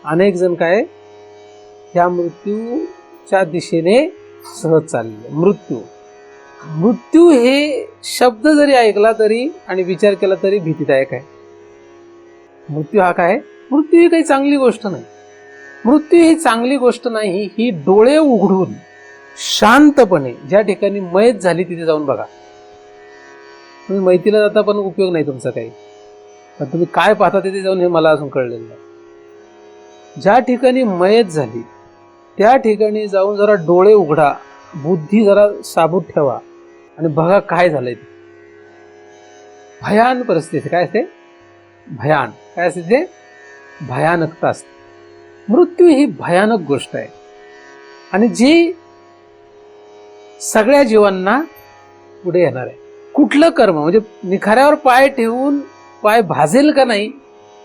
अनेक जण काय ह्या मृत्यूच्या दिशेने सहज चालले. मृत्यू हे शब्द जरी ऐकला तरी आणि विचार केला तरी भीतीदायक आहे. मृत्यू हा काय? मृत्यू ही काही चांगली गोष्ट नाही. मृत्यू ही चांगली गोष्ट नाही. ही डोळे उघडून शांतपणे ज्या ठिकाणी मयत झाली तिथे जाऊन बघा. तुम्ही मैतीला जाता पण उपयोग नाही तुमचा काही, पण तुम्ही काय पाहता तिथे जाऊन हे मला अजून कळलेलं नाही. ज्या ठिकाणी मयत झाली त्या ठिकाणी जाऊन जरा डोळे उघडा, बुद्धी जरा साबूत ठेवा आणि बघा काय झालंय ते. भयान परिस्थिती काय असते? भयान काय असते ते? भयानकता असते. मृत्यू ही भयानक गोष्ट आहे आणि जी सगळ्या जीवांना पुढे येणार आहे. कुठलं कर्म म्हणजे निखाऱ्यावर पाय ठेवून पाय भाजेल का नाही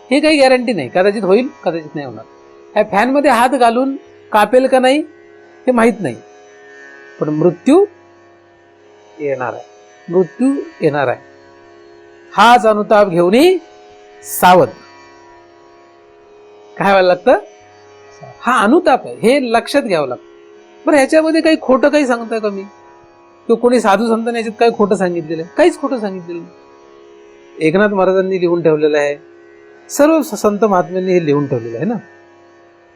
हे काही गॅरंटी नाही. कदाचित होईल, कदाचित नाही होणार. ह्या फॅनमध्ये हात घालून कापेल का नाही हे माहीत नाही, पण मृत्यू येणार आहे. मृत्यू येणार आहे. हाच अनुताप घेऊनही सावध. काय व्हायला लागतं? हा अनुताप आहे हे लक्षात घ्यावं लागतं. बरं ह्याच्यामध्ये काही खोटं काही सांगताय का मी? किंवा कोणी साधू संतांनी याच्यात काही खोटं सांगितलेलं आहे? काहीच खोटं सांगितलेलं नाही. एकनाथ महाराजांनी लिहून ठेवलेलं आहे, सर्व संत महात्म्यांनी हे लिहून ठेवलेलं आहे ना.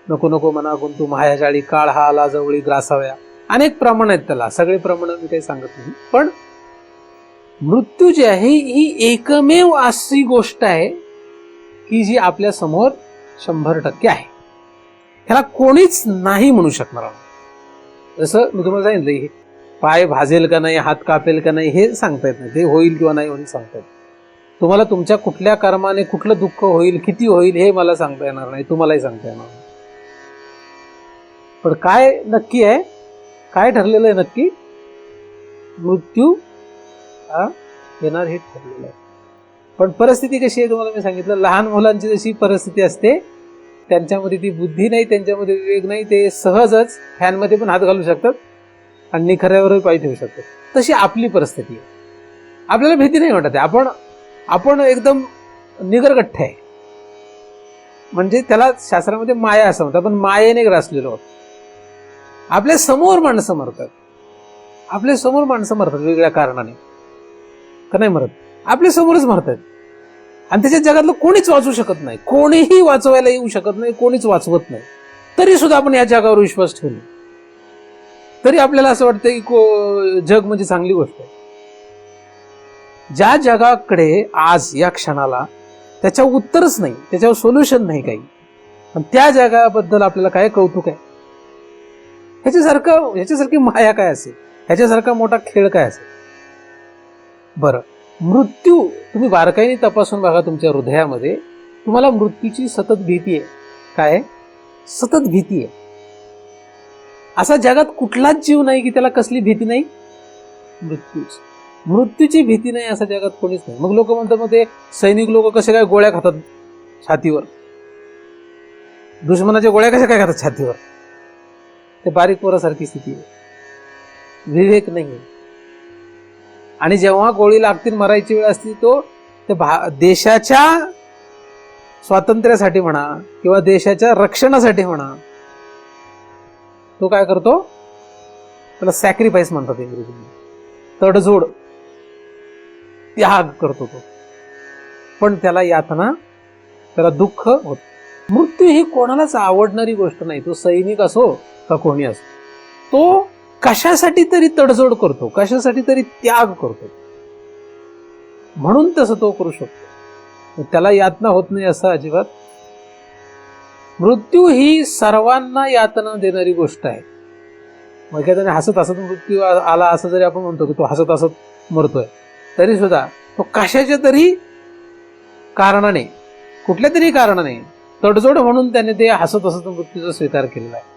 नको नको मना गुंतू मायाजाळी, काळ हा आला जवळी ग्रासाव्या. अनेक प्रमाण आहेत त्याला, सगळे प्रमाण मी काही सांगत नाही. पण मृत्यू जी आहे ही एकमेव अशी गोष्ट आहे की जी आपल्या समोर 100% आहे. ह्याला कोणीच नाही म्हणू शकणार. जसं मी तुम्हाला सांगितलं, पाय भाजेल का नाही, हात कापेल का नाही हे सांगता येत नाही. ते होईल किंवा नाही होईल सांगता येत. तुम्हाला तुमच्या कुठल्या कर्माने कुठलं दुःख होईल, किती होईल हे मला सांगता येणार नाही, तुम्हालाही सांगता येणार नाही. पण काय नक्की आहे, काय ठरलेलं आहे नक्की? मृत्यू हा येणार हे ठरलेलं आहे. पण परिस्थिती कशी आहे तुम्हाला मी सांगितलं. लहान मुलांची जशी परिस्थिती असते, त्यांच्यामध्ये ती बुद्धी नाही, त्यांच्यामध्ये विवेक नाही, ते सहजच फॅनमध्ये पण हात घालू शकतात आणि निखऱ्यावरही पाय ठेवू शकतात. तशी आपली परिस्थिती आहे. आपल्याला भीती नाही वाटत आहे. आपण एकदम निगरगठ्ठ आहे. म्हणजे त्याला शास्त्रामध्ये माया असं म्हणतात. आपण मायेने ग्रासलेलो आहोत. आपल्या समोर माणसं मरतात, आपल्या समोर माणसं मरतात वेगळ्या कारणाने का नाही मरत, आपल्या समोरच मरतात. आणि त्याच्या जगातलं कोणीच वाचू शकत नाही, कोणीही वाचवायला येऊ शकत नाही, कोणीच वाचवत नाही. तरी सुद्धा आपण या जगावर विश्वास ठेवलो, तरी आपल्याला असं वाटतं की जग म्हणजे चांगली गोष्ट आहे. ज्या जगाकडे आज या क्षणाला त्याच्यावर उत्तरच नाही, त्याच्यावर सोल्युशन नाही काही, पण त्या जगाबद्दल आपल्याला काय कौतुक आहे. ह्याच्यासारखी माया काय असेल, ह्याच्यासारखा मोठा खेळ काय असेल. बरं, मृत्यू तुम्ही बारकाईने तपासून बघा तुमच्या हृदयामध्ये. तुम्हाला मृत्यूची सतत भीती आहे. काय? सतत भीती आहे. असा जगात कुठलाच जीव नाही की त्याला कसली भीती नाही. मृत्यूची भीती नाही असा जगात कोणीच नाही. मग लोक म्हणतात, मग ते सैनिक लोक कसे काय गोळ्या खातात छातीवर, दुश्मनाच्या गोळ्या कशा काय खातात छातीवर. ते बारीक पोरासारखी स्थिती आहे, विवेक नाही. आणि जेव्हा गोळी लागतील, मरायची वेळ असती, तो देशाच्या स्वातंत्र्यासाठी म्हणा किंवा देशाच्या रक्षणासाठी म्हणा, तो काय करतो, त्याला सॅक्रिफाईस म्हणतात इंग्रजीमध्ये, तडजोड, त्याग करतो तो. पण त्याला यातना, त्याला दुःख होत. मृत्यू ही कोणालाच आवडणारी गोष्ट नाही. तो सैनिक असो का कोणी असो, तो कशासाठी तरी तडजोड करतो, कशासाठी तरी त्याग करतो. म्हणून तसं तो करू शकतो. त्याला यातना होत नाही असं अजिबात. मृत्यू ही सर्वांना यातना देणारी गोष्ट आहे. मग एखाद्याने हसत हसत मृत्यू आला असं जरी आपण म्हणतो की तो हसत हसत मरतोय, तरी सुद्धा तो कशाच्या तरी कारणाने, कुठल्या तरी कारणाने तडजोड म्हणून त्याने ते हसत हसत मृत्यूचा स्वीकार केलेला आहे.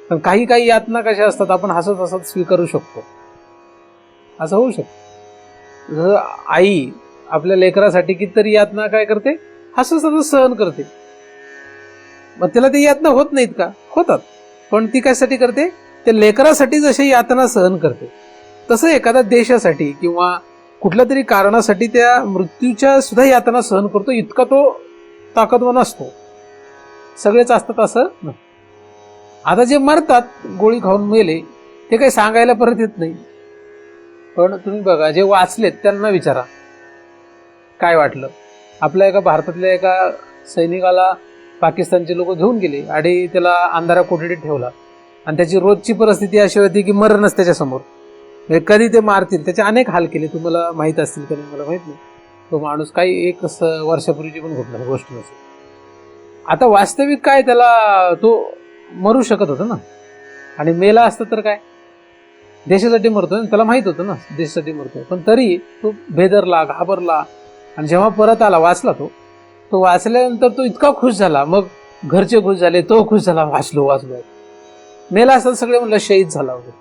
पण काही काही यातना कशा असतात, आपण हसत हसत स्वीकारू शकतो, असं होऊ शकतं. जसं आई आपल्या लेकरासाठी कितीतरी यातना काय करते, हसत हसत सहन करते. मग त्याला ते यातना होत नाहीत का? होतात. पण ती कशासाठी करते, त्या लेकरासाठी जशी यातना सहन करते, तसं एखाद्या देशासाठी किंवा कुठल्या तरी कारणासाठी त्या मृत्यूच्या सुद्धा यातना सहन करतो. इतका तो ताकदवान असतो. सगळेच असतात असं नाही. आता जे मरतात गोळी खाऊन मेले ते काही सांगायला परत येत नाही. पण तुम्ही बघा, जे वाचलेत त्यांना विचारा काय वाटलं. आपल्या एका भारतातल्या एका सैनिकाला पाकिस्तानचे लोक घेऊन गेले आणि त्याला अंधारा कोठडीत ठेवला आणि त्याची रोजची परिस्थिती अशी होती की मरणच त्याच्यासमोर. कधी ते मारतील त्याचे अनेक हाल केले. तुम्हाला माहीत असतील का नाही मला माहित नाही. तो माणूस काही एक वर्षापूर्वीची पण घटना गोष्ट नसेल. आता वास्तविक काय, त्याला तो मरू शकत होता ना, आणि मेला असतं तर काय, देशासाठी मरतोय, त्याला माहित होतं ना देशासाठी मरतोय, पण तरी तो भेदरला, घाबरला. आणि जेव्हा परत आला, वाचला, तो वाचल्यानंतर तो इतका खुश झाला. मग घरचे खुश झाले, तो खुश झाला, वाचलो. मेला असता सगळे म्हणलं शहीद झाला वगैरे.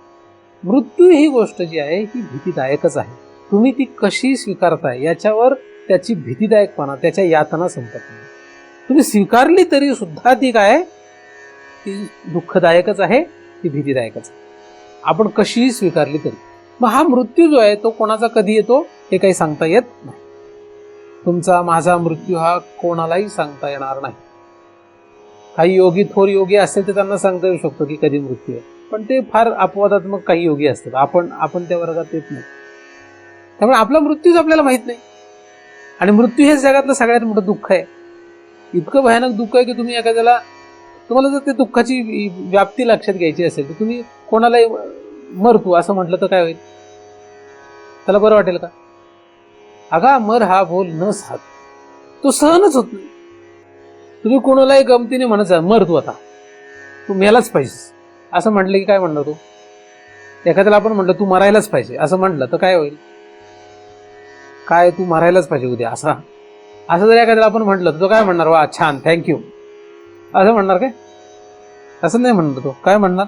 मृत्यू ही गोष्ट जी आहे ही भीतीदायकच आहे. तुम्ही ती कशी स्वीकारताय याच्यावर त्याची भीतीदायकपणा, त्याच्या यातना संपत नाही. तुम्ही स्वीकारली तरी सुद्धा ती काय, ती दुःखदायकच आहे, ती भीतीदायकच आहे. आपण कशीही स्वीकारली तरी. मग हा मृत्यू जो आहे तो कोणाचा कधी येतो हे काही सांगता येत नाही. तुमचा माझा मृत्यू हा कोणालाही सांगता येणार नाही. काही योगी, थोर योगी असतील तर त्यांना सांगता येऊ शकतो की कधी मृत्यू आहे, पण ते फार अपवादात्मक काही योगी असतात. आपण त्या वर्गात येत नाही. त्यामुळे आपला मृत्यूच आपल्याला माहित नाही. आणि मृत्यू हेच जगातलं सगळ्यात मोठं दुःख आहे. इतकं भयानक दुःख आहे की तुम्ही एखाद्याला, तुम्हाला जर ते दुःखाची व्याप्ती लक्षात घ्यायची असेल तर तुम्ही कोणालाही मर तू असं म्हटलं तर काय होईल, त्याला बरं वाटेल का? अगा मर हा बोल न साध, तो सहनच होत नाही. तुम्ही कोणालाही गमतीने म्हणत मर तू, आता तू मेलाच पाहिजे असं म्हटलं की काय म्हणणार तू? एखाद्याला आपण म्हटलं तू मरायलाच पाहिजे असं म्हटलं तर काय होईल? काय तू मरायलाच पाहिजे उद्या असं जर एखाद्याला आपण म्हटलं तर तो काय म्हणणार? वा छान, थँक्यू असं म्हणणार काय? असं नाही म्हणणार. तो काय म्हणणार?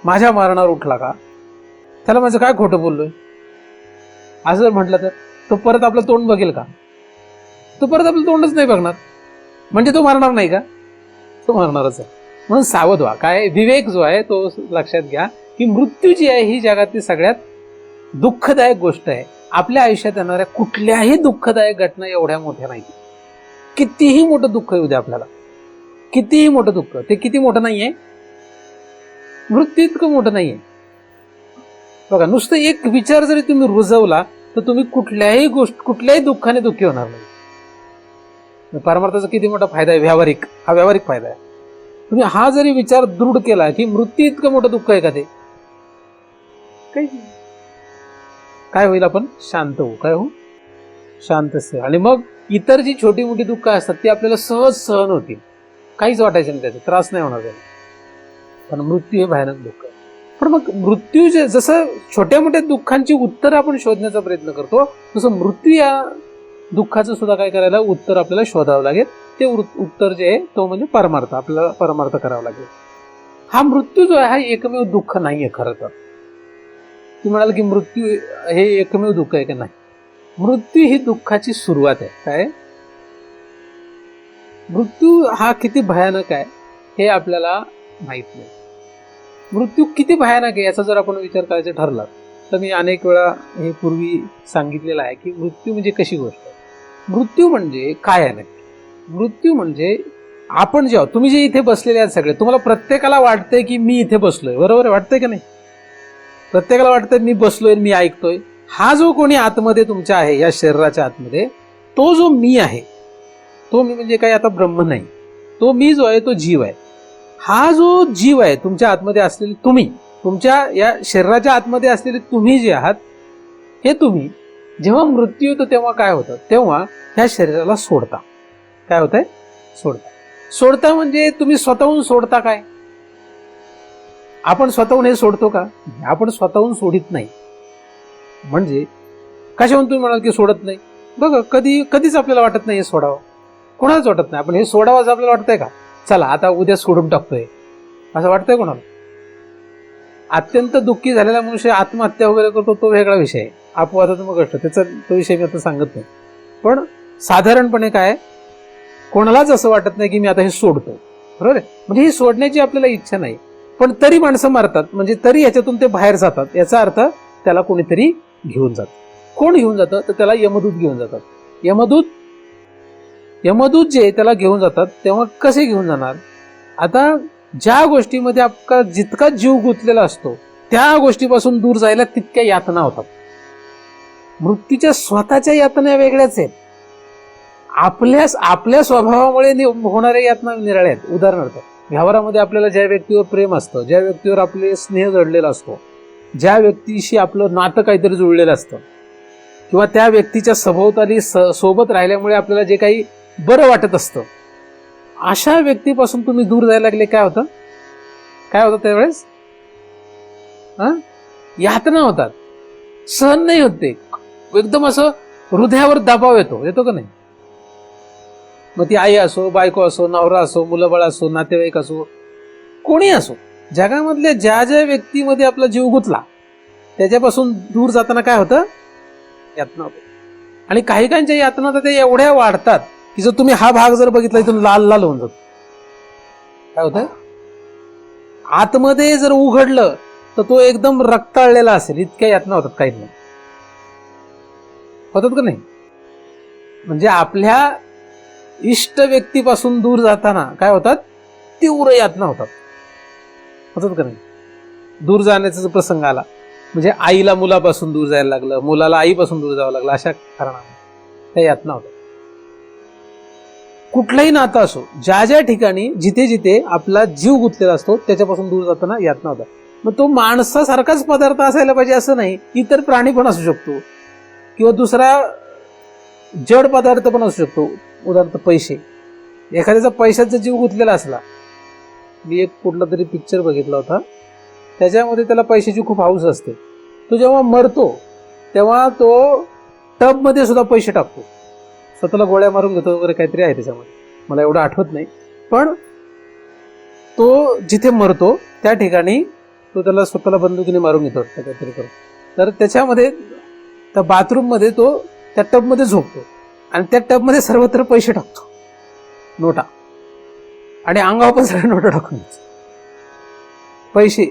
माझ्या मरणावर उठला का, त्याला माझं काय खोटं बोललोय असं जर म्हटलं तर तो परत आपलं तोंड बघेल का? तो परत आपलं तोंडच नाही बघणार. म्हणजे तो मरणार नाही का? तो मरणारच आहे. म्हणून सावध व्हा. काय विवेक जो आहे तो लक्षात घ्या की मृत्यू जी आहे ही जगातली सगळ्यात दुःखदायक गोष्ट आहे. आपल्या आयुष्यात येणाऱ्या कुठल्याही दुःखदायक घटना एवढ्या मोठ्या नाही. कितीही मोठं दुःख येऊ द्या आपल्याला, कितीही मोठं दुःख, ते किती मोठं नाहीये, मृत्यू इतकं मोठं नाहीये. बघा, नुसतं एक विचार जरी तुम्ही रुजवला तर तुम्ही कुठल्याही दुःखाने दुःखी होणार नाही. परमार्थाचा किती मोठा फायदा आहे, हा व्यावहारिक फायदा आहे. तुम्ही हा जरी विचार दृढ केला की मृत्यू इतकं मोठं दुःख आहे का, ते काय होईल? आपण शांत होऊ. काय होऊ? शांत असेल. आणि मग इतर जी छोटी मोठी दुःख असतात ती आपल्याला सहज सहन होतील, काहीच वाटायचं नाही, त्याचा त्रास नाही होणार त्याला. पण मृत्यू हे भयानक दुःख आहे. पण मग मृत्यू जसं छोट्या मोठ्या दुःखांची उत्तर आपण शोधण्याचा प्रयत्न करतो, तसं मृत्यू या दुःखाचं सुद्धा काय करायला, उत्तर आपल्याला शोधावं लागेल. ते उत्तर जे आहे तो म्हणजे परमार्थ, आपल्याला परमार्थ करावा लागेल. हा मृत्यू जो आहे हा एकमेव दुःख नाहीये खरं तर. तुम्ही म्हणाल की मृत्यू हे एकमेव दुःख आहे का? नाही. मृत्यू ही दुःखाची सुरुवात आहे. काय? मृत्यू हा किती भयानक आहे हे आपल्याला माहित नाही. मृत्यू किती भयानक आहे याचा जर आपण विचार करायचा ठरला तर मी अनेक वेळा हे पूर्वी सांगितलेलं आहे की मृत्यू म्हणजे कशी गोष्ट आहे. मृत्यू म्हणजे काय आहे नक्की? मृत्यू म्हणजे आपण जेव्हा, तुम्ही जे इथे बसलेले आहेत सगळे, तुम्हाला प्रत्येकाला वाटतंय की मी इथे बसलोय, बरोबर आहे? वाटतंय का नाही? प्रत्येकाला वाटतंय मी बसलोय, मी ऐकतोय. हा जो कोणी आतमध्ये तुमच्या आहे, या शरीराच्या आतमध्ये, तो जो मी आहे, तो मी म्हणजे काही आता ब्रह्म नाही, तो मी जो आहे तो जीव आहे. हा जो जीव आहे तुमच्या आतमध्ये असलेले तुम्ही, तुमच्या या शरीराच्या आतमध्ये असलेले तुम्ही जे आहात, हे तुम्ही जेव्हा मृत्यू येतो तेव्हा काय होतं? तेव्हा ह्या शरीराला सोडता. काय होतंय? सोडता म्हणजे तुम्ही स्वतःहून सोडता. काय आपण स्वतःहून हे सोडतो का? आपण स्वतःहून सोडित नाही. म्हणजे कशाहून तुम्ही म्हणाल की सोडत नाही? बघा, कधीच आपल्याला वाटत नाही हे सोडावं, कोणालाच वाटत नाही. आपण हे सोडावं असं आपल्याला वाटतंय का? चला आता उद्या सोडून टाकतोय असं वाटतंय कोणाला? अत्यंत दुःखी झालेला मनुष्य आत्महत्या वगैरे करतो तो वेगळा विषय आहे, अपवादात्मक गोष्ट, त्याचा तो विषय मी आता सांगत नाही. पण साधारणपणे काय, कोणालाच असं वाटत नाही की मी आता हे सोडतो, बरोबर आहे? म्हणजे ही सोडण्याची आपल्याला इच्छा नाही. पण तरी माणसं मारतात, म्हणजे तरी याच्यातून ते बाहेर जातात. याचा अर्थ त्याला कोणीतरी घेऊन जातं. कोण घेऊन जातं? तर त्याला यमदूत घेऊन जातात. यमदूत यमदूत जे त्याला घेऊन जातात तेव्हा कसे घेऊन जाणार? आता ज्या गोष्टीमध्ये आपला जितका जीव गुंतलेला असतो त्या गोष्टीपासून दूर जायला तितक्या यातना होतात. मृत्यूच्या स्वतःच्या यातना वेगळ्याच आहेत. आपल्या स्वभावामुळे होणाऱ्या यातना निराळ्या आहेत. उदाहरणार्थ, व्यवहारामध्ये आपल्याला ज्या व्यक्तीवर प्रेम असतं, ज्या व्यक्तीवर आपले स्नेह जडलेला असतो, ज्या व्यक्तीशी आपलं नातं काहीतरी जुळलेलं असतं, किंवा त्या व्यक्तीच्या सभोवताली सोबत राहिल्यामुळे आपल्याला जे काही बरं वाटत असतं, अशा व्यक्तीपासून तुम्ही दूर जायला लागले, काय होतं त्यावेळेस? यातना होतात, सहन नाही होते, एकदम असं हृदयावर दबाव येतो का नाही? मग ती आई असो, बायको असो, नवरा असो, मुलंबाळ असो, नातेवाईक असो, कोणी असो, जगामधल्या ज्या ज्या व्यक्तीमध्ये आपला जीव गुंतला त्याच्यापासून दूर जाताना काय होतं? यातना होतं. आणि काही काहींच्या यातना तर ते एवढ्या वाढतात की जर तुम्ही हा भाग जर बघितला इथून लाल लाल होऊन जातो. काय होतं? आतमध्ये जर उघडलं तर तो एकदम रक्ताळलेला असेल, इतक्या यातना होतात काही नाही. होतात का नाही? म्हणजे आपल्या इष्ट व्यक्तीपासून दूर जाताना काय होतात? तीव्र यातना होतात का नाही? दूर जाण्याचा प्रसंग आला म्हणजे आईला मुलापासून दूर जायला लागलं, मुलाला आईपासून दूर जावं लागलं, अशा कारणाने त्या यातना होतात. कुठलंही नातं असो, ज्या ज्या ठिकाणी जिथे जिथे आपला जीव गुंतलेला असतो त्याच्यापासून दूर जाताना यातना होतात. मग तो माणसासारखाच पदार्थ असायला पाहिजे असं नाही, इतर प्राणी पण असू शकतो किंवा दुसरा जड पदार्थ पण असू शकतो. उदाहरणार्थ पैसे, एखाद्याचा पैशाचा जीव गुंतलेला असला. मी एक कुठला तरी पिक्चर बघितला होता, त्याच्यामध्ये त्याला पैशाची खूप हौस असते. तो जेव्हा मरतो तेव्हा तो टबमध्ये सुद्धा पैसे टाकतो, स्वतःला गोळ्या मारून घेतो वगैरे काहीतरी आहे त्याच्यामध्ये, मला एवढं आठवत नाही. पण तो जिथे मरतो त्या ठिकाणी तो त्याला स्वतःला बंदुकीने मारून घेतो काहीतरी करून. तर त्याच्यामध्ये त्या बाथरूममध्ये तो त्या टबमध्ये झोपतो आणि त्या टबमध्ये सर्वत्र पैसे टाकतो, नोटा, आणि अंगावर पण सगळे नोटा टाकून पैसे.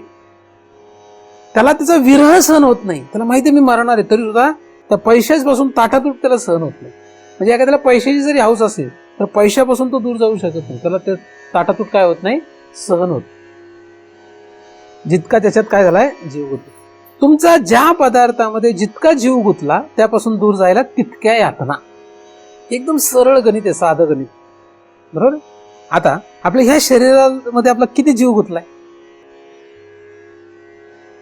त्याला त्याचा विरह सहन होत नाही, त्याला माहिती मी मरणार आहे, तरी सुद्धा त्या पैशापासून ताटातूट त्याला सहन होत नाही. म्हणजे एखाद्याला पैशाची जरी हौस असेल तर पैशापासून तो दूर जाऊ शकत नाही, त्याला ते ताटातूट काय होत नाही? सहन होत. जितका त्याच्यात काय झालाय? जीव गुंतला. तुमचा ज्या पदार्थामध्ये जितका जीव गुंतला त्यापासून दूर जायला तितक्या यातना. एकदम सरळ गणित आहे, साधं गणित, बरोबर? आता आपल्या ह्या शरीरामध्ये आपला किती जीव गुंतलाय?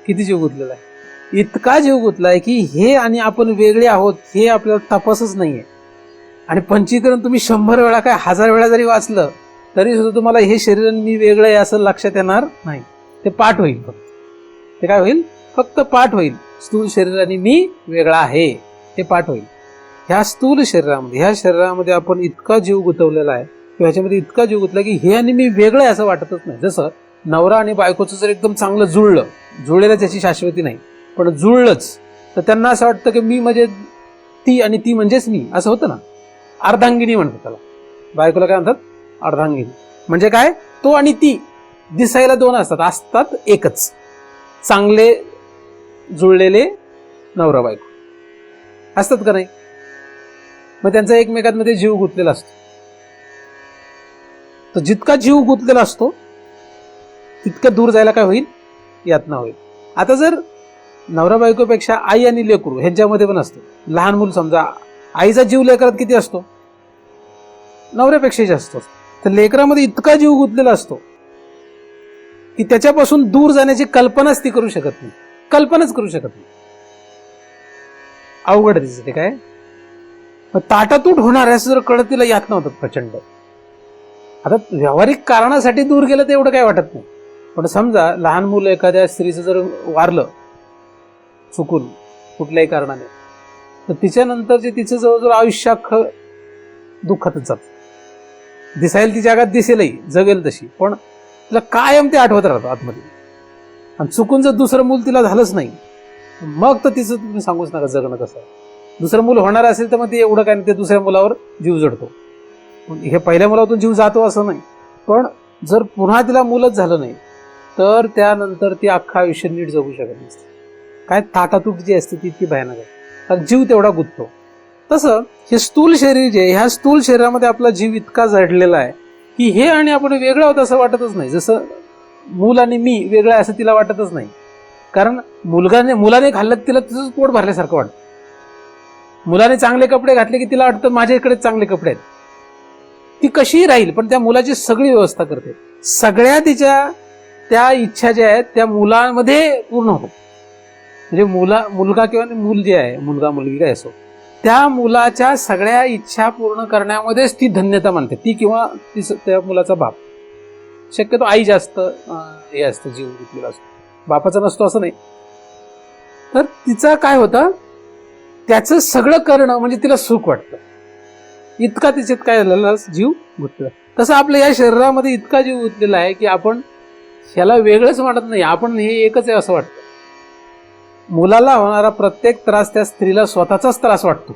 किती जीव गुंतलेला आहे? इतका जीव गुंतलाय की हे आणि आपण वेगळे आहोत हे आपल्याला तपासच नाहीये. आणि पंचीकरण तुम्ही 100 वेळा काय 1000 वेळा जरी वाचलं तरी सुद्धा तुम्हाला हे शरीर मी वेगळं आहे असं लक्षात येणार नाही. ते पाठ होईल फक्त. ते काय होईल? फक्त पाठ होईल. स्थूल शरीराने मी वेगळा आहे ते पाठ होईल. ह्या स्थूल शरीरामध्ये, ह्या शरीरामध्ये आपण इतका जीव गुंतवलेला आहे किंवा ह्याच्यामध्ये इतका जीव गुंतला की हे आणि मी वेगळं आहे असं वाटतच नाही. जसं नवरा आणि बायकोचं जर एकदम चांगलं जुळलेलं त्याची शाश्वती नाही, पण जुळलंच तर त्यांना असं वाटतं की मी म्हणजे ती आणि ती म्हणजेच मी, असं होतं ना. अर्धांगिनी म्हणतात त्याला. बायकोला काय म्हणतात? अर्धांगिनी. म्हणजे काय? तो आणि ती दिसायला दोन असतात एकच. चांगले जुळलेले नवरा बायको असतात का नाही? मग त्यांचा एकमेकांमध्ये जीव गुंतलेला असतो. तर जितका जीव गुंतलेला असतो तितकं दूर जायला काय होईल? यातना होईल. आता जर नवरा बायकोपेक्षा आई आणि लेकरू ह्यांच्यामध्ये पण असतो. लहान मूल समजा, आईचा जीव लेकरात किती असतो? नवऱ्यापेक्षाही जास्त असतो. तर लेकरामध्ये इतका जीव गुंतलेला असतो की त्याच्यापासून दूर जाण्याची कल्पनाच ती करू शकत नाही. कल्पनाच करू शकत नाही. अवघड दिसते काय? मग ताटातूट होणार असं जर कळत तिला यातना होतात प्रचंड. आता व्यावहारिक कारणासाठी दूर गेलं तर एवढं काय वाटत नाही. पण समजा लहान मुलं एखाद्या स्त्रीचं जर वारलं चुकून कुठल्याही कारणाने, तर तिच्यानंतरचे तिचं जवळजवळ आयुष्य अख्खं दुःखातच जात. दिसायला ती जगात दिसेलही, जगेल तशी, पण तिला कायम ते आठवत राहतं आतमध्ये. आणि चुकून जर दुसरं मूल तिला झालंच नाही मग तर तिचं तुम्ही सांगूच नका जगणं कसं. दुसरं मूल होणार असेल तर मग ते एवढं काय नाही, ते दुसऱ्या मुलावर जीव जडतो. हे पहिल्या मुलातून जीव जातो असं नाही, पण जर पुन्हा तिला मुलंच झालं नाही तर त्यानंतर ती अख्खं आयुष्य नीट जगू शकत नसते. काय ताटातूट जी असते ती इतकी भयानक आहे. जीव तेवढा गुंततो. तसं हे स्थूल शरीर जे ह्या स्थूल शरीरामध्ये आपला जीव इतका जडलेला आहे की हे आणि आपण वेगळं आहोत असं वाटतच नाही. जसं मूल आणि मी वेगळं आहे असं तिला वाटतच नाही. कारण मुलाने खाल्लं तिला तिचं पोट भरल्यासारखं वाटतं. मुलाने चांगले कपडे घातले की तिला वाटतं माझ्या इकडे चांगले कपडे आहेत. ती कशीही राहील पण त्या मुलाची सगळी व्यवस्था करते. सगळ्या तिच्या त्या इच्छा ज्या आहेत त्या मुलामध्ये पूर्ण होतात. म्हणजे मुलगा किंवा मूल जे आहे, मुलगा मुलगी काय असो, त्या मुलाच्या सगळ्या इच्छा पूर्ण करण्यामध्येच ती धन्यता मानते. ती किंवा त्या मुलाचा बाप. शक्यतो आई जास्त हे असतं, जीव घेतलेला असतो, बापाचा नसतो असं नाही. तर तिचं काय होतं, त्याचं सगळं करणं म्हणजे तिला सुख वाटतं. इतका तिच्यात काय झालेला जीव गुंतलेला. तसं आपल्या या शरीरामध्ये इतका जीव गुंतलेला आहे की आपण ह्याला वेगळंच वाटत नाही, आपण हे एकच आहे असं वाटतं. मुलाला होणारा प्रत्येक त्रास त्या स्त्रीला स्वतःचाच त्रास वाटतो.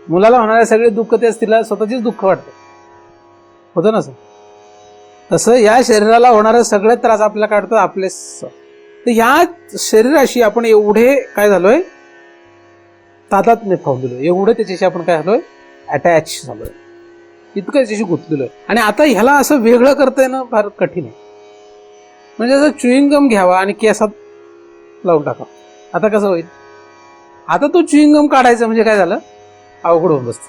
मुलाला होणारे सगळे दुःख त्या स्त्रीला स्वतःचीच दुःख वाटतं. होतं ना सर? तसं या शरीराला होणारे सगळे त्रास आपल्याला काढतात आपले. तर ह्या शरीराशी आपण एवढे काय झालोय, तादात्म्य पावलेलो, एवढं त्याच्याशी आपण काय झालोय, अटॅच झालोय, इतकं त्याच्याशी गुंतलेलोय. आणि आता ह्याला असं वेगळं करता येणं फार कठीण आहे. म्हणजे असं च्युइंग गम घ्यावा आणि केसात लावून टाकावा. आता कसं होईल? आता तो च्युइंग गम काढायचं म्हणजे काय झालं, अवघड होऊन बसतं.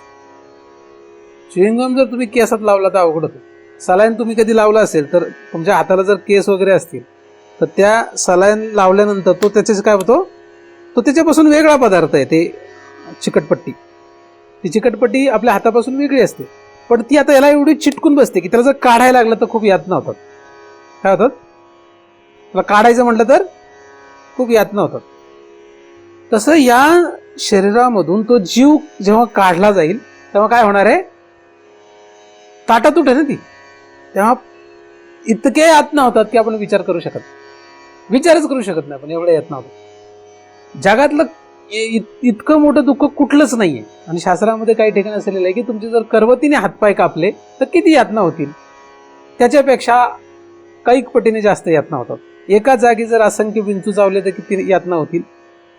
च्युइंग गम जर तुम्ही केसात लावला तर अवघड होतं. सलाईन तुम्ही कधी लावला असेल तर तुमच्या हाताला जर केस वगैरे असतील तर त्या सलाईन लावल्यानंतर तो त्याच्याच काय होतो, तो त्याच्यापासून वेगळा पदार्थ आहे. ते चिकटपट्टी, ती चिकटपट्टी आपल्या हातापासून वेगळी असते, पण ती आता याला एवढी चिटकून बसते की त्याला जर काढायला लागलं तर खूप यातना होतात. काय होतात? त्याला काढायचं म्हटलं तर खूप यातना होतात. तसं या शरीरामधून तो जीव जेव्हा काढला जाईल तेव्हा काय होणार आहे, ताटातूट आहे ना ती, तेव्हा इतके यातना होतात की आपण विचारच करू शकत नाही आपण, एवढ्या यातना होतात. जगातलं इतकं मोठं दुःख कुठलंच नाहीये. आणि शास्त्रामध्ये काही ठिकाणी असलेलं आहे की तुमचे जर करवतीने हातपाय कापले तर किती यातना होतील, त्याच्यापेक्षा कैक पटीने जास्त यातना होतात. एका जागी जर असंख्य विंचू चावले तर किती यातना होतील,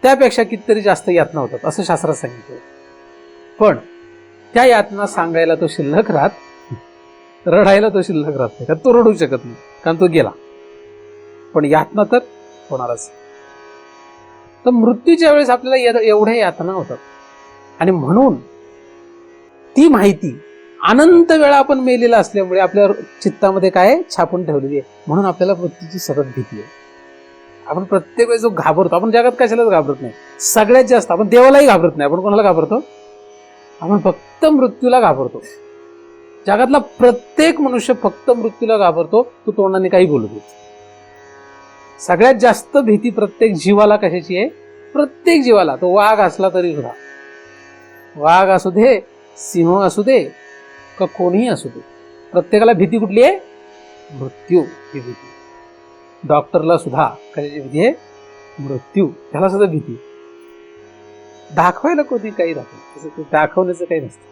त्यापेक्षा कितीतरी जास्त यातना होतात असं शास्त्रात सांगितलं. पण त्या यातना सांगायला तो शिल्लक राहत, रडायला तो शिल्लक राहत नाही, कारण तो रडू शकत नाही, कारण तो गेला. पण यातना तर होणारच. तर मृत्यूच्या वेळेस आपल्याला एवढ्या यातना होतात. आणि म्हणून ती माहिती अनंत वेळा आपण मेलेला असल्यामुळे आपल्या चित्तामध्ये काय छापून ठेवलेली आहे. म्हणून आपल्याला मृत्यूची सतत भीती आहे. आपण प्रत्येक वेळेस जो घाबरतो, आपण जगात कशालाच घाबरत नाही. सगळ्यात जास्त आपण देवालाही घाबरत नाही. आपण कोणाला घाबरतो? आपण फक्त मृत्यूला घाबरतो. जगातला प्रत्येक मनुष्य फक्त मृत्यूला घाबरतो. तो तोंडाने काही बोलत नाही. सगळ्यात जास्त भीती प्रत्येक जीवाला कशाची आहे? प्रत्येक जीवाला. तो वाघ असला तरी सुद्धा, वाघ असू दे, सिंह असू दे, का कोणीही असू दे, प्रत्येकाला भीती कुठली आहे? मृत्यू ही भीती. डॉक्टरला सुद्धा कशाची भीती आहे? मृत्यू. त्याला सुद्धा भीती. दाखवायला कोणी काही दाखवण्याचं काही नसतं.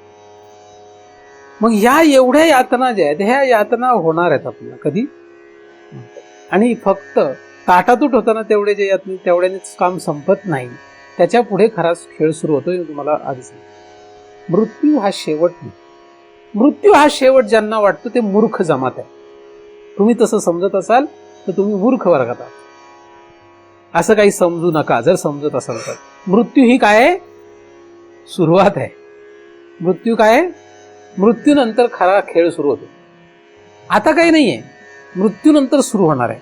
मग या एवढ्या यातना ज्या आहेत ह्या यातना होणार आहेत आपल्याला कधी. आणि फक्त ताटातूट होताना तेवढे जे यातने तेवढ्यानेच काम संपत नाही, त्याच्या पुढे खराच खेळ सुरू होतोय. तुम्हाला आधी सांग, मृत्यू हा शेवट नाही. मृत्यू हा शेवट ज्यांना वाटतो ते मूर्ख जमात आहे. तुम्ही तसं समजत असाल तर तुम्ही मूर्ख वर्गात आहात. असं काही समजू नका. जर समजत असाल तर मृत्यू ही काय आहे? सुरुवात आहे. मृत्यू काय आहे? मृत्यूनंतर खरा खेळ सुरू होतो. आता काही नाहीये, मृत्यूनंतर सुरू होणार आहे.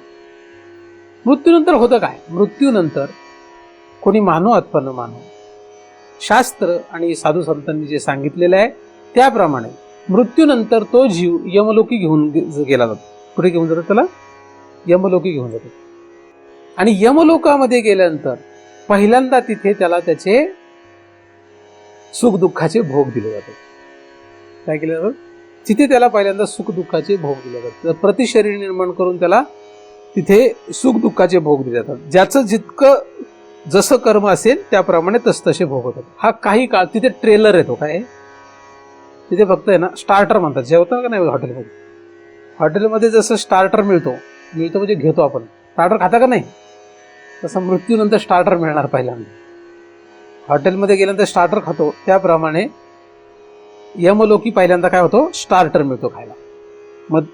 मृत्यूनंतर होतं काय? मृत्यूनंतर कोणी मानो अथवा न मानो, शास्त्र आणि साधू संतांनी जे सांगितलेलं आहे त्याप्रमाणे मृत्यूनंतर तो जीव यमलोकी घेऊन गेला जातो. कुठे घेऊन जातो? त्याला यमलोकी घेऊन जातो. आणि यमलोकामध्ये गेल्यानंतर पहिल्यांदा तिथे त्याला त्याचे सुख दुःखाचे भोग दिले जातात. काय केलं जातं? तिथे त्याला पहिल्यांदा सुख दुःखाचे भोग दिले जातात. प्रतिशरीर निर्माण करून त्याला तिथे सुख दुःखाचे भोग दिले जातात. ज्याचं जितकं जसं कर्म असेल त्याप्रमाणे तसे भोग होतात. हा काही काळ तिथे ट्रेलर येतो. काय तिथे फक्त आहे ना, स्टार्टर म्हणतात. जेवतात का नाही हॉटेलमध्ये? हॉटेलमध्ये जसं स्टार्टर मिळतो म्हणजे घेतो आपण. स्टार्टर खाता का नाही? तसं मृत्यूनंतर स्टार्टर मिळणार पहिल्यांदा. हॉटेलमध्ये गेल्यानंतर स्टार्टर खातो त्याप्रमाणे यमलोकी पहिल्यांदा काय होतो, स्टार्टर मिळतो खायला. मग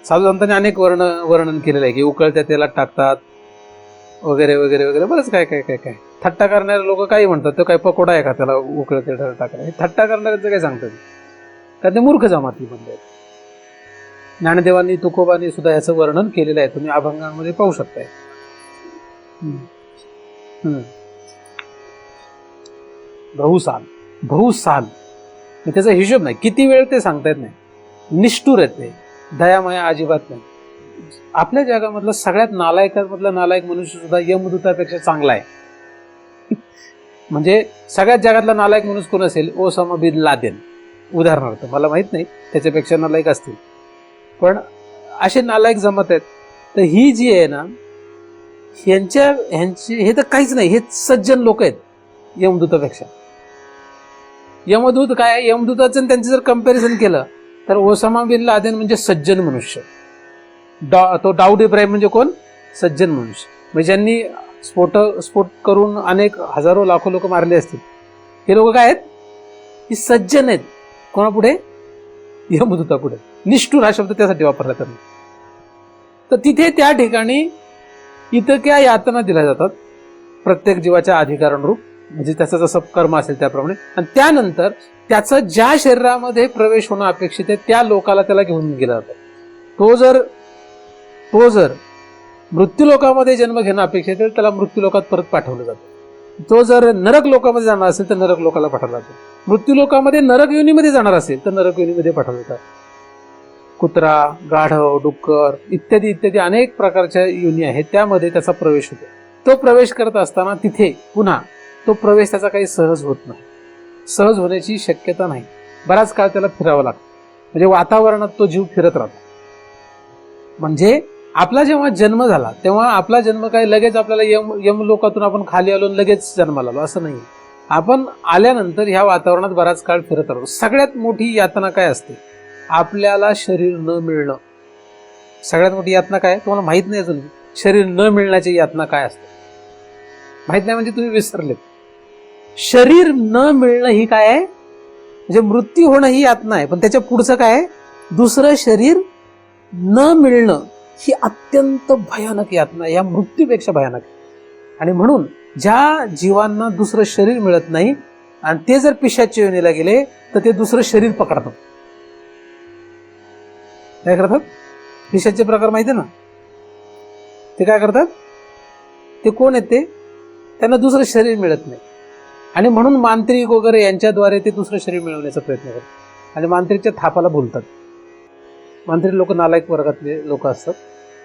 साधू संतांनी अनेक वर्णन केलेलं आहे की उकळत्या तेलात टाकतात वगैरे वगैरे वगैरे बरंच काय काय काय काय. थट्टा करणारे लोक काही म्हणतात, तो काय पकोडा आहे का त्याला उकळत्या तेलात टाकला. हे थट्टा करणाऱ्यांचं काय सांगतात, कारण ते मूर्ख जमाती बनले. ज्ञानदेवांनी तुकोबांनी सुद्धा याचं वर्णन केलेलं आहे, तुम्ही अभंगांमध्ये पाहू शकताय. बहुसाल त्याचा हिशोब नाही, किती वेळ ते सांगता येत नाही. निष्ठुर येते, दयामया अजिबात नाही. आपल्या जगामधला सगळ्यात नालायकामधला नालायक मनुष्य सुद्धा यमदूतापेक्षा चांगला आहे. म्हणजे सगळ्यात जगातला नालायक मनुष्य कोण असेल, ओसामा बिन लादेन उदाहरणार्थ. मला माहित नाही त्याच्यापेक्षा नालायक असतील, पण असे नालायक जमत आहेत. तर ही जी आहे ना, ह्यांची हे तर काहीच नाही, हे सज्जन लोक आहेत यमदूतापेक्षा. यमदूत काय, यमदूताचं त्यांचं जर कंपॅरिझन केलं तर ओसामा बिन लादेन म्हणजे सज्जन मनुष्य. तो दाऊद इब्राहिम म्हणजे कोण, सज्जन मनुष्य. म्हणजे ज्यांनी स्फोट करून अनेक हजारो लाखो लोक मारले असतील, हे लोक काय आहेत, ही सज्जन आहेत. कोणापुढे, यमदूतापुढे. निष्ठुर हा शब्द त्यासाठी वापरला त्यांनी. तर तिथे त्या ठिकाणी इतक्या यातना दिल्या जातात प्रत्येक जीवाच्या अधिकारानुरूप, म्हणजे त्याचं जसं कर्म असेल त्याप्रमाणे. आणि त्यानंतर त्याचं ज्या शरीरामध्ये प्रवेश होणं अपेक्षित आहे त्या लोकाला त्याला घेऊन गेला जातं. तो जर मृत्यू लोकामध्ये जन्म घेणं अपेक्षित आहे त्याला मृत्यू लोकात परत पाठवलं जातं. तो जर नरक लोकामध्ये जाणार असेल तर नरक लोकाला पाठवलं जातं. मृत्यू लोकामध्ये नरक योनीमध्ये जाणार असेल तर नरक योनीमध्ये पाठवलं जातं. कुत्रा, गाढव, डुक्कर इत्यादी इत्यादी अनेक प्रकारच्या योनी आहेत, त्यामध्ये त्याचा प्रवेश होतो. तो प्रवेश करत असताना तिथे पुन्हा तो प्रवेश त्याचा काही सहज होत नाही, सहज होण्याची शक्यता नाही. बराच काळ त्याला फिरावं लागतं. म्हणजे वातावरणात तो जीव फिरत राहतो. म्हणजे आपला जेव्हा जन्म झाला तेव्हा आपला जन्म काय लगेच आपल्याला यमलोकातून आपण खाली आलो लगेच जन्माला आलो असं नाही. आपण आल्यानंतर ह्या वातावरणात बराच काळ फिरत राहतो. सगळ्यात मोठी यातना काय असते, आपल्याला शरीर न मिळणं. सगळ्यात मोठी यातना काय तुम्हाला माहित नाही अजून, शरीर न मिळण्याची यातना काय असते माहित नाही, म्हणजे तुम्ही विसरले. शरीर न मिळणं ही काय आहे, म्हणजे मृत्यू होणं ही यातना आहे. पण त्याच्या पुढचं काय आहे, दुसरं शरीर न मिळणं ही अत्यंत भयानक यातना, या मृत्यूपेक्षा भयानक. आणि म्हणून ज्या जीवांना दुसरं शरीर मिळत नाही आणि ते जर पिशाच्या योनीला गेले तर ते दुसरं शरीर पकडतात. काय करतात, पिशाचे प्रकार माहिती ना, ते काय करतात, ते कोण आहेत, ते त्यांना दुसरं शरीर मिळत नाही. आणि म्हणून मांत्रिक वगैरे यांच्याद्वारे ते दुसरं शरीर मिळवण्याचा प्रयत्न करतात आणि मांत्रिकच्या थापाला बोलतात. मांत्रिक लोक नालायक वर्गातले लोक असतात,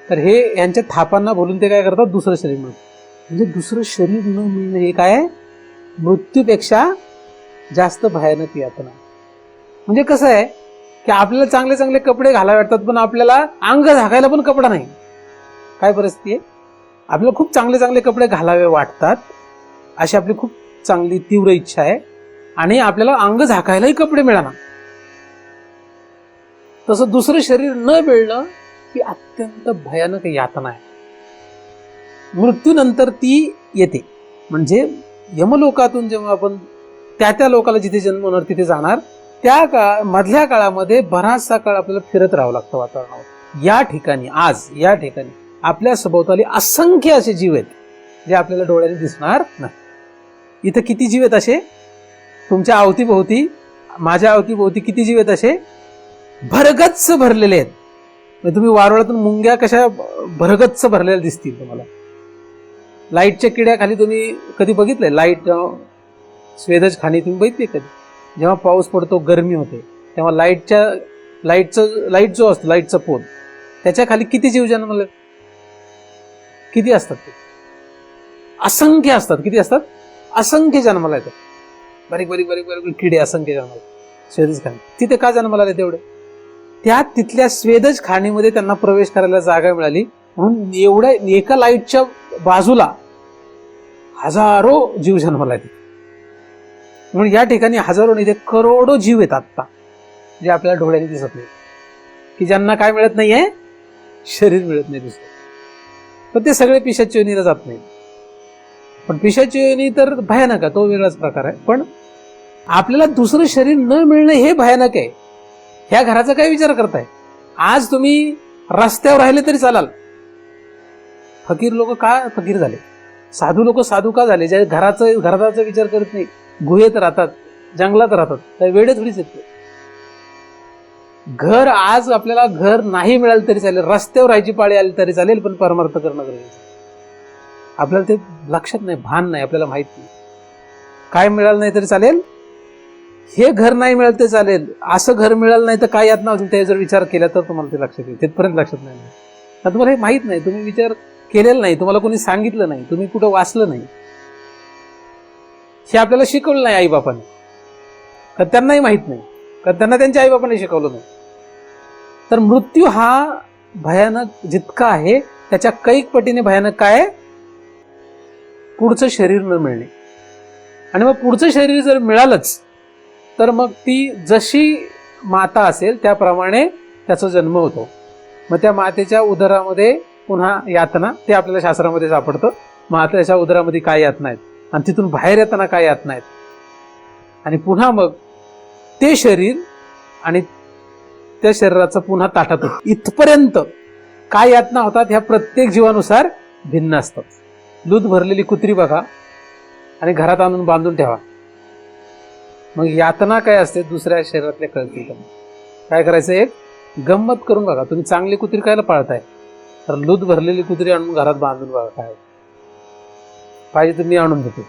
तर हे यांच्या थापांना बोलून ते काय करतात, दुसरं शरीर मिळतं. म्हणजे दुसरं शरीर न मिळणं हे काय आहे, मृत्यूपेक्षा जास्त भयानक यातना. म्हणजे कसं आहे की आपल्याला चांगले चांगले कपडे घालावे वाटतात पण आपल्याला अंग झाकायला पण कपडा नाही. काय परिस्थिती आहे, आपल्याला खूप चांगले चांगले कपडे घालावे वाटतात, अशी आपली खूप चांगली तीव्र इच्छा आहे, आणि आपल्याला अंग झाकायलाही कपडे मिळाना. तसं दुसरं शरीर न मिळणं ही अत्यंत भयानक यातना आहे. मृत्यूनंतर ती येते. म्हणजे यमलोकातून जेव्हा आपण त्या लोकाला जिथे जन्म होणार तिथे जाणार, त्या मधल्या काळामध्ये बराचसा काळ आपल्याला फिरत राहावं लागतं वातावरणावर. या ठिकाणी आपल्या सभोवताली असंख्य असे जीव आहेत जे आपल्याला डोळ्याने दिसणार नाही. इथं किती जीव आहेत असे, तुमच्या अवतीभोवती, माझ्या अवतीभोवती किती जीव आहेत असे, भरगच्च भरलेले आहेत. तुम्ही वारुळातून मुंग्या कशा भरगच्च भरलेल्या दिसतील तुम्हाला. लाईटच्या किड्याखाली तुम्ही कधी बघितलंय, लाईट स्वेदज खाणी तुम्ही बघितली कधी, जेव्हा पाऊस पडतो गरमी होते तेव्हा लाईट जो असतो, लाईटचा पोल, त्याच्या खाली किती जीव जन्मले, किती असतात, ते असंख्य असतात. किती असतात, असंख्य जन्माला येतात. बारीक बारीक बारीक बारीक किडे असंख्य जन्माला, स्वेदज खाणी. तिथे का जन्माला आले तेवढे, तिथल्या स्वेदज खाणीमध्ये त्यांना प्रवेश करायला जागा मिळाली म्हणून एवढ्या एका लाईटच्या बाजूला हजारो जीव जन्माला येतात. म्हणून या ठिकाणी हजारो नाही, करोडो जीव आहेत आता, जे आपल्याला डोळ्याने दिसत नाही, की ज्यांना काय मिळत नाहीये, शरीर मिळत नाही दुसरं. पण ते सगळे पिशाच्या योनीला जात नाही. पण पिशाची योनी तर भयानक आहे, तो वेगळाच प्रकार आहे. पण आपल्याला दुसरं शरीर न मिळणं हे भयानक आहे. ह्या घराचा काय विचार करताय? आज तुम्ही रस्त्यावर राहिले तरी चालाल. फकीर लोक का फकीर झाले? साधू लोक साधू का झाले? ज्या घराचा विचार करत नाही, गुहेत राहतात, जंगलात राहतात, त्या वेडे थोडीच येते. घर आज आपल्याला घर नाही मिळालं तरी चालेल, रस्त्यावर राहायची पाळी आली तरी चालेल, पण परमार्थ करणं गरजेचं. आपल्याला ते लक्षात नाही, भान नाही, आपल्याला माहित नाही. काय मिळालं नाही तरी चालेल, हे घर नाही मिळालं तरी चालेल, असं घर मिळालं नाही तर काय यातना अजून ते जर विचार केला तर तुम्हाला ते लक्षात येईल. तिथपर्यंत लक्षात नाही. तुम्हाला हे माहित नाही, तुम्ही विचार केलेला नाही, तुम्हाला कोणी सांगितलं नाही, तुम्ही कुठं वाचलं नाही, हे आपल्याला शिकवलं नाही आईबापाने, तर त्यांनाही माहित नाही, कारण त्यांना त्यांच्या आईबापाने शिकवलं नाही. तर मृत्यू हा भयानक जितका आहे त्याच्या कैक पटीने भयानक काय आहे? पुढचं शरीर न मिळणे. आणि मग पुढचं शरीर जर मिळालंच तर मग ती जशी माता असेल त्याप्रमाणे त्याचा जन्म होतो. मग त्या मातेच्या उदरामध्ये पुन्हा यातना, ते आपल्याला शास्त्रामध्ये सापडतं. मातेच्या उदरामध्ये काय यातना आहेत आणि तिथून बाहेर येताना काय यातना आहेत, आणि पुन्हा मग ते शरीर आणि त्या शरीराचं पुन्हा ताटात होतं. इथपर्यंत काय यातना होतात ह्या प्रत्येक जीवानुसार भिन्न असतात. दूध भरलेली कुत्री बघा आणि घरात आणून बांधून ठेवा, मग यातना काय असते दुसऱ्या शरीरातल्या कळतील. काय करायचं? एक गंमत करून बघा. तुम्ही चांगली कुत्री कायला पाळताय? तर दूध भरलेली कुत्री आणून घरात बांधून बघा, काय पाहिजे तर मी आणून देतो.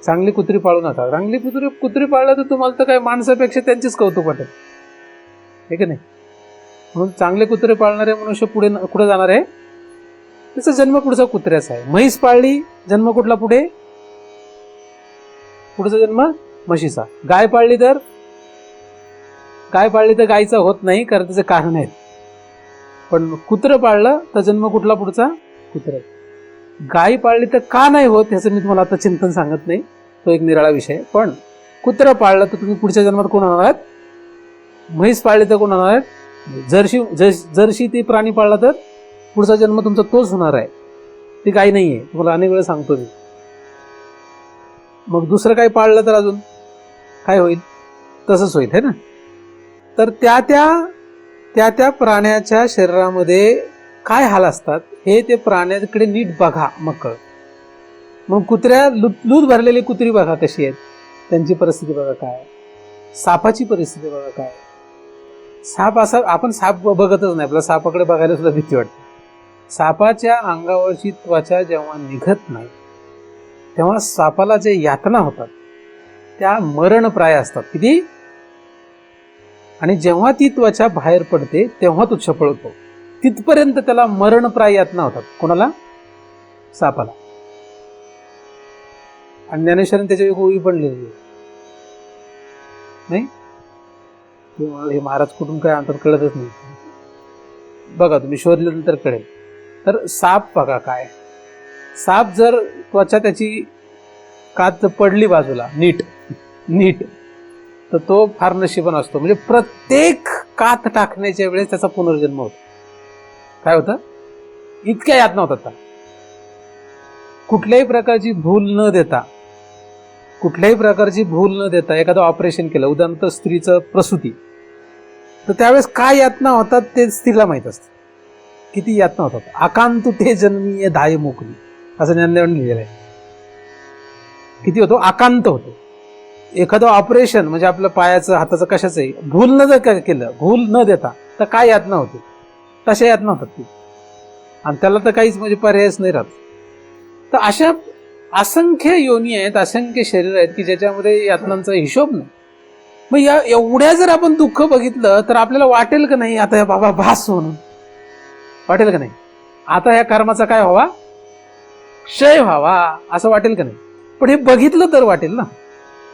चांगली कुत्री पाळू नका. चांगली कुत्री पाळलं तर तुम्हाला तर काय माणसापेक्षा त्यांचीच कौतुक वाटेल, हे की नाही? म्हणून चांगले कुत्रे पाळणारे मनुष्य पुढे जाणार आहे, त्याचा जन्म पुढचा कुत्र्याचा आहे. म्हैस पाळली, जन्म कुठला पुढे? पुढचा जन्म म्हशीचा. गाय पाळली तर गायचा होत नाही, कारण त्याचे कारण आहेत. पण कुत्रं पाळलं तर जन्म कुठला पुढचा? कुत्रा. गाय पाळली तर का नाही होत ह्याचं मी तुम्हाला आता चिंतन सांगत नाही, तो एक निराळा विषय. पण कुत्रं पाळलं तर तुम्ही पुढच्या जन्मात कोण होणार आहेत? म्हैस पाळली तर कोण होणार आहेत? जर्शी ती प्राणी पाळला तर पुढचा जन्म तुमचा तोच होणार आहे, ती गाय नाही आहे. तुम्हाला अनेक वेळा सांगतो मी. मग दुसरं काही पाळलं तर अजून काय होईल? तसंच होईल, है ना? तर त्या प्राण्याच्या शरीरामध्ये काय हाल असतात हे ते प्राण्याकडे नीट बघा, मग कळ. मग कुत्र्या दूध भरलेली कुत्री बघा कशी आहेत, त्यांची परिस्थिती बघा काय. सापाची परिस्थिती बघा काय. साप असा, आपण साप बघतच नाही, आपल्याला सापाकडे बघायला सुद्धा भीती वाटते. सापाच्या अंगावरची त्वचा जेव्हा निघत नाही तेव्हा सापाला जे यातना होतात त्या मरणप्राय असतात. किती? आणि जेव्हा ती त्वचा बाहेर पडते तेव्हा तो छपळतो. तिथपर्यंत त्याला मरणप्राय यातना होतात. कोणाला? सापाला. आणि ज्ञानेश्वरांनी त्याच्या गोळी पण लिहिली नाही. हे महाराज कुठून काय आणतात कळतच नाही. बघा, तुम्ही शोधल्यानंतर कळेल. तर साप बघा काय. साप जर त्वचा त्याची कात पडली बाजूला नीट तर तो फार नशिबान असतो. म्हणजे प्रत्येक कात टाकण्याच्या वेळेस त्याचा पुनर्जन्म होतो. काय होतं? इतक्या यातना होतात. कुठल्याही प्रकारची भूल न देता एखादं ऑपरेशन केलं, उदाहरणार्थ स्त्रीचं प्रसूती, तर त्यावेळेस काय यातना होतात ते स्त्रीला माहित असतं. किती यातना होतात. आकांत ते जन्मीय धाय मोकली, असं ज्ञानदेवाने लिहिलेलं आहे. किती होतो? आकांत होतो. एखादं ऑपरेशन म्हणजे आपलं पायाचं, हाताचं, कशाचंही भूल न जर केलं, भूल न देता, तर काय यातना होते? तशा यातना होतात ती. आणि त्याला तर काहीच म्हणजे पर्यायच नाही राहत. तर अशा असंख्य योनी आहेत, असंख्य शरीर आहेत की ज्याच्यामध्ये यातनांचा हिशोब नाही. मग या एवढ्या जर आपण दुःख बघितलं तर आपल्याला वाटेल का नाही आता या बाबा भास म्हणून? वाटेल का नाही? आता ह्या कर्माचा काय व्हावा? क्षय व्हावा, असं वाटेल का नाही? पण हे बघितलं तर वाटेल ना.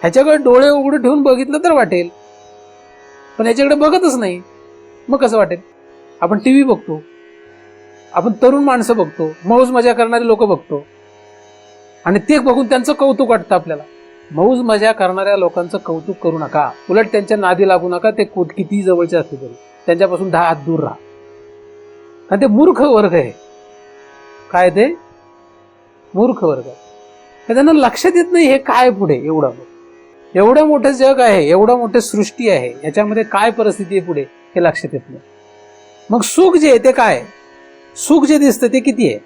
ह्याच्याकडे डोळे उघडे ठेवून बघितलं तर वाटेल, पण ह्याच्याकडे बघतच नाही, मग कसं वाटेल? आपण टीव्ही बघतो, आपण तरुण माणसं बघतो, मौज मजा करणारी लोक बघतो, आणि ते बघून त्यांचं कौतुक वाटतं आपल्याला. मौज मजा करणाऱ्या लोकांचं कौतुक करू नका, उलट त्यांच्या नादी लागू नका. ते किती जवळचे असले तरी त्यांच्यापासून 10 हात दूर राहा. कारण ते मूर्ख वर्ग आहे. काय ते? मूर्ख वर्ग. तर त्यांना लक्षात येत नाही हे काय पुढे एवढं मोठं जग आहे, एवढं मोठं सृष्टी आहे, याच्यामध्ये काय परिस्थिती आहे पुढे हे लक्षात येत नाही. मग सुख जे आहे ते काय, सुख जे दिसतं ते किती आहे,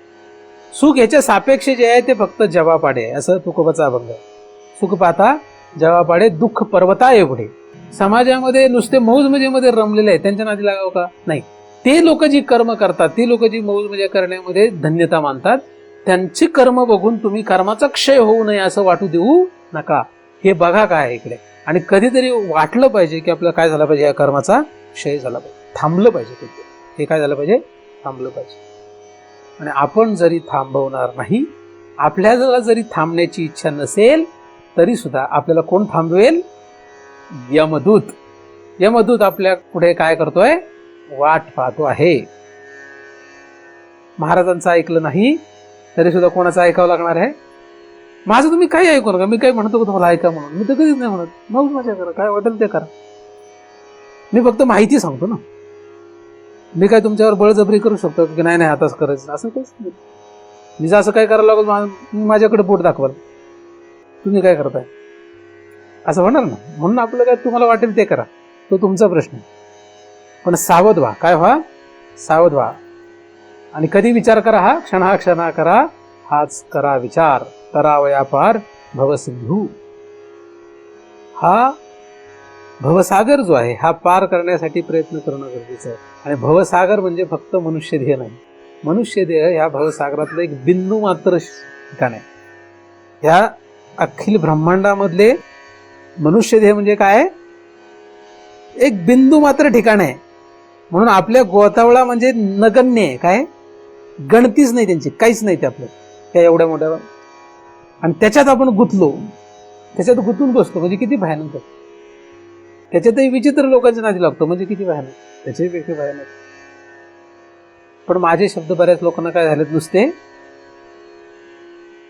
सुख याच्या सापेक्ष जे आहे ते फक्त जवापाडे आहे, असं तुकोबाचा अभंग आहे. सुख पाहता जवापाडे दुःख पर्वता आहे पुढे. समाजामध्ये नुसते मौज मजेमध्ये रमलेले आहे, त्यांच्या नादी लागावं का नाही. ते लोक जी कर्म करतात, ते लोक जी मौज मजा करण्यामध्ये धन्यता मानतात, त्यांची कर्म बघून तुम्ही कर्माचा क्षय होऊ नये असं वाटू देऊ नका. हे बघा काय इकडे. आणि कधीतरी वाटलं पाहिजे की आपल्याला काय झालं पाहिजे, या कर्माचा क्षय झाला पाहिजे, थांबलं पाहिजे. हे काय झालं पाहिजे, थांबलं पाहिजे. आणि आपण जरी थांबवणार नाही, आपल्याला जरी थांबण्याची इच्छा नसेल तरी सुद्धा आपल्याला कोण थांबवेल, यमदूत. यमदूत आपल्या पुढे काय करतोय, वाट पाहतो आहे. महाराजांचं ऐकलं नाही तरी सुद्धा कोणाचं ऐकावं लागणार आहे, माझं तुम्ही काही ऐकू नका. मी काय म्हणतो का तुम्हाला ऐका म्हणून, मी तर कधीच नाही म्हणत. मग मजा करा, काय वाटेल ते करा. मी फक्त माहिती सांगतो ना. मी काय तुमच्यावर बळजबरी करू शकतो की नाही आताच करायचं, असं काहीच नाही. मी जर असं काय करायला लागलो, माझ्याकडे बोट दाखवाल, तुम्ही काय करताय असं होणार ना. म्हणून आपलं काय तुम्हाला वाटेल ते करा, तो तुमचा प्रश्न. पण सावध व्हा. काय व्हा, सावध व्हा. आणि कधी विचार करा, हा क्षणा करा, हाच करा विचार, करावया पार भवसिंधू. हा भवसागर जो आहे हा पार करण्यासाठी प्रयत्न करणं गरजेचं आहे. आणि भवसागर म्हणजे फक्त मनुष्यदेह नाही. मनुष्यदेह ह्या भवसागरातलं एक बिंदू मात्र ठिकाण आहे. ह्या अखिल ब्रह्मांडामधले मनुष्यदेह म्हणजे काय, एक बिंदू मात्र ठिकाण आहे. म्हणून आपल्या गोतावळा म्हणजे नगण्य आहे, काय गणतीच नाही त्यांची, काहीच नाही ते आपलं त्या एवढ्या मोठ्या. आणि त्याच्यात आपण गुंतलो, त्याच्यात गुंतून बसतो म्हणजे किती भयानक. त्याच्यातही विचित्र लोकांच्या नादी लागतो म्हणजे किती भयानक, त्याच्यापेक्षा भयानक. पण माझे शब्द बऱ्याच लोकांना काय झालेत, नुसते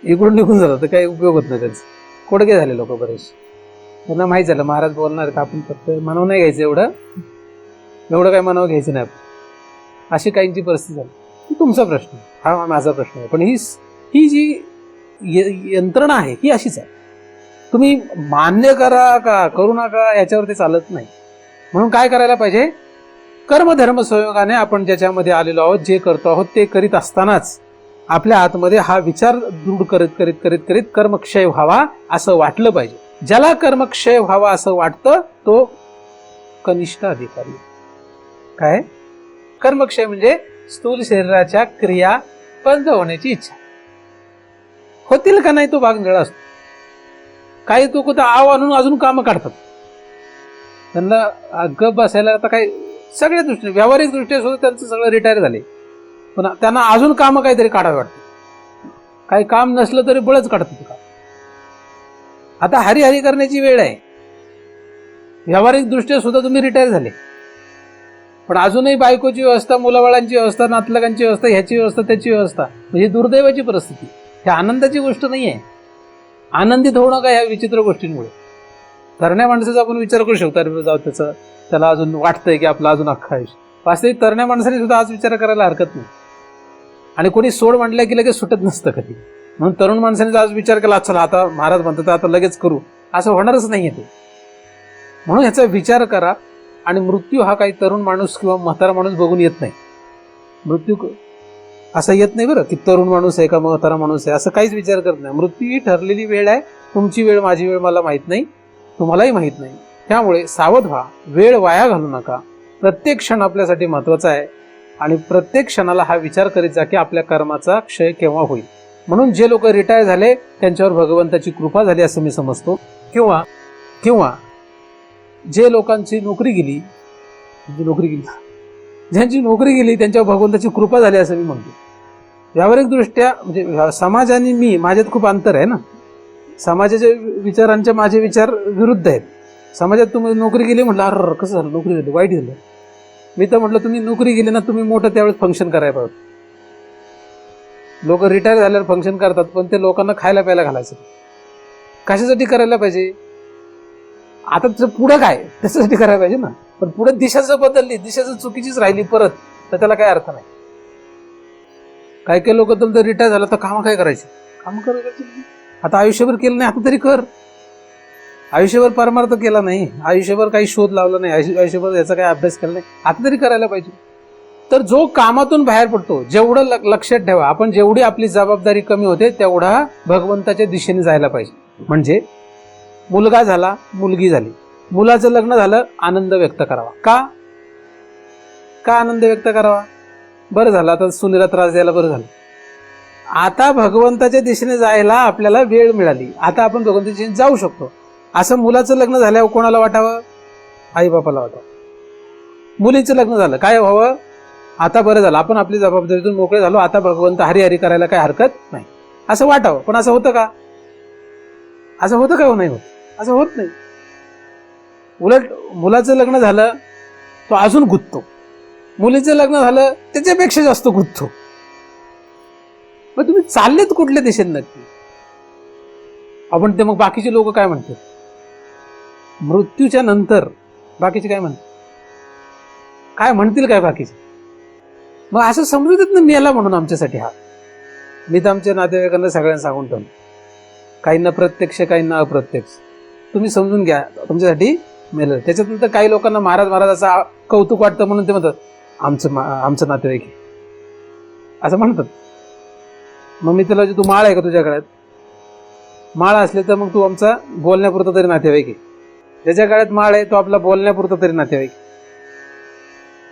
इकडून निघून जातात, तर काही उपयोग होत नाही त्यांचा. कोडके झाले लोक बरेचसे. त्यांना माहीत झालं महाराज बोलणार आहेत, आपण फक्त मनाव नाही घ्यायचं, एवढं काय मनाव घ्यायचं नाही आपण. अशी काहींची परिस्थिती झाली. तुमचा प्रश्न, हा माझा प्रश्न आहे. पण ही जी यंत्रणा आहे ही अशीच आहे. तुम्ही मान्य करा का करू नका याच्यावरती चालत नाही. म्हणून काय करायला पाहिजे, कर्मधर्म संयोगाने आपण ज्याच्यामध्ये आलेलो आहोत, जे करतो आहोत ते करीत असतानाच आपल्या आतमध्ये हा विचार दृढ करीत कर्मक्षय व्हावा असं वाटलं पाहिजे. ज्याला कर्मक्षय व्हावा असं वाटतं तो कनिष्ठ अधिकारी. काय कर्मक्षय म्हणजे स्थूल शरीराच्या क्रिया बंद होण्याची इच्छा होतील का नाही तो भाग निळा असतो. काही तो कुठं आव आणून अजून कामं काढतात, त्यांना गप बसायला आता काही सगळ्या दृष्टीने व्यावहारिक दृष्ट्या सुद्धा त्यांचं सगळं रिटायर झाले, पण त्यांना अजून कामं काहीतरी काढावे वाटतं. काही काम नसलं तरी बळच काढतात काम. आता हरिहरी करण्याची वेळ आहे. व्यावहारिक दृष्ट्या सुद्धा तुम्ही रिटायर झाले, पण अजूनही बायकोची व्यवस्था, मुलाबाळांची व्यवस्था, नातलगांची व्यवस्था, ह्याची व्यवस्था, त्याची व्यवस्था, म्हणजे दुर्दैवाची परिस्थिती. ही आनंदाची गोष्ट नाही आहे. आनंदित होणं का ह्या विचित्र गोष्टींमुळे. तरण्या माणसाचा आपण विचार करू शकतो, जाऊ त्याला अजून वाटतंय की आपलं अजून अख्खं आयुष्य. वास्तविक तरण्या माणसाने सुद्धा आज विचार करायला हरकत नाही. आणि कोणी सोड म्हटलं की लगेच सुटत नसतं कधी. म्हणून तरुण माणसाने आज विचार केला, चला आता महाराज म्हणतात आता लगेच करू, असं होणारच नाहीये ते. म्हणून ह्याचा विचार करा. आणि मृत्यू हा काही तरुण माणूस किंवा म्हातारा माणूस बघून येत नाही. मृत्यू असं येत नाही बरं की तरुण माणूस आहे का म्हातारा माणूस आहे, असं काहीच विचार करत नाही. मृत्यू ही ठरलेली वेळ आहे. तुमची वेळ, माझी वेळ मला माहीत नाही, तुम्हालाही माहीत नाही. त्यामुळे सावध व्हा, वेळ वाया घालू नका. प्रत्येक क्षण आपल्यासाठी महत्वाचा आहे आणि प्रत्येक क्षणाला हा विचार करीत जा की आपल्या कर्माचा क्षय केव्हा होईल. म्हणून जे लोक रिटायर झाले त्यांच्यावर भगवंताची कृपा झाली असं मी समजतो. किंवा जे लोकांची नोकरी गेली, ज्यांची नोकरी गेली त्यांच्यावर भगवंताची कृपा झाली असं मी म्हणतो. व्यावहारिक दृष्ट्या म्हणजे समाज आणि मी, माझ्यात खूप अंतर आहे ना. समाजाच्या विचारांच्या माझे विचार विरुद्ध आहेत. समाजात तुम्ही नोकरी गेली म्हटलं, अरे कसं झालं, नोकरी झाली, वाईट झालं. मी तर म्हटलं तुम्ही नोकरी गेली ना, तुम्ही मोठं त्यावेळेस फंक्शन करायला पाहिजे. लोक रिटायर झाल्यावर फंक्शन करतात, पण ते लोकांना खायला प्यायला घालायचं. कशासाठी करायला पाहिजे, आता पुढं काय त्याच्यासाठी करायला पाहिजे ना. पण पुढे दिशा जर बदलली, दिशा जर चुकीचीच राहिली परत, तर त्याला काय अर्थ नाही. काही काही लोक तुमचं रिटायर झालं तर कामं काय करायची, काम करायची. आता आयुष्यभर केलं नाही, आता तरी कर. आयुष्यभर परमार्थ केला नाही, आयुष्यभर काही शोध लावला नाही, आयुष्यभर याचा काही अभ्यास केला नाही, आता तरी करायला पाहिजे. तर जो कामातून बाहेर पडतो, जेवढं लक्षात ठेवा, आपण जेवढी आपली जबाबदारी कमी होते तेवढा भगवंताच्या दिशेने जायला पाहिजे. म्हणजे मुलगा झाला, मुलगी झाली, मुलाचं लग्न झालं, आनंद व्यक्त करावा. का आनंद व्यक्त करावा? बरं झालं, आता सुनेला त्रास द्यायला बरं झालं. आता भगवंताच्या दिशेने जायला आपल्याला वेळ मिळाली, आता आपण भगवंताच्या दिशेने जाऊ शकतो. असं मुलाचं लग्न झाल्यावर कोणाला वाटावं? आई बापाला वाटावं. मुलीचं लग्न झालं, काय व्हावं? आता बरं झालं, आपण आपली जबाबदारीतून मोकळे झालो, आता भगवंत हरी हरी करायला काही हरकत नाही, असं वाटावं. पण असं होतं का? असं होतं का? नाही होत, असं होत नाही. उलट मुलाचं लग्न झालं तो अजून गुंततो, मुलीचं लग्न झालं त्याच्यापेक्षा जास्त गुंततो. मग तुम्ही चाललेत कुठल्या दिशेने नक्की? आपण ते मग बाकीचे लोक काय म्हणतात? मृत्यूच्या नंतर बाकीचे काय म्हणतात? काय म्हणतील काय बाकीचे? मग असं समजू देत ना मेला म्हणून आमच्यासाठी. हा मी तर आमच्या नातेवाईकांना सगळ्यांना सांगून ठेवलं, काहींना प्रत्यक्ष काहींना अप्रत्यक्ष, तुम्ही समजून घ्या तुमच्यासाठी मेलं. त्याच्यानंतर काही लोकांना महाराज असं कौतुक वाटतं म्हणून ते म्हणतात आमचं नातेवाईक आहे असं म्हणतात. मग मी त्याला तू माळ आहे का तुझ्या गळ्यात? माळ असले तर मग तू आमचा बोलण्यापुरता तरी नातेवाईक आहे. ज्याच्या गळ्यात माळ आहे तो आपला बोलण्यापुरता तरी नातेवाईक.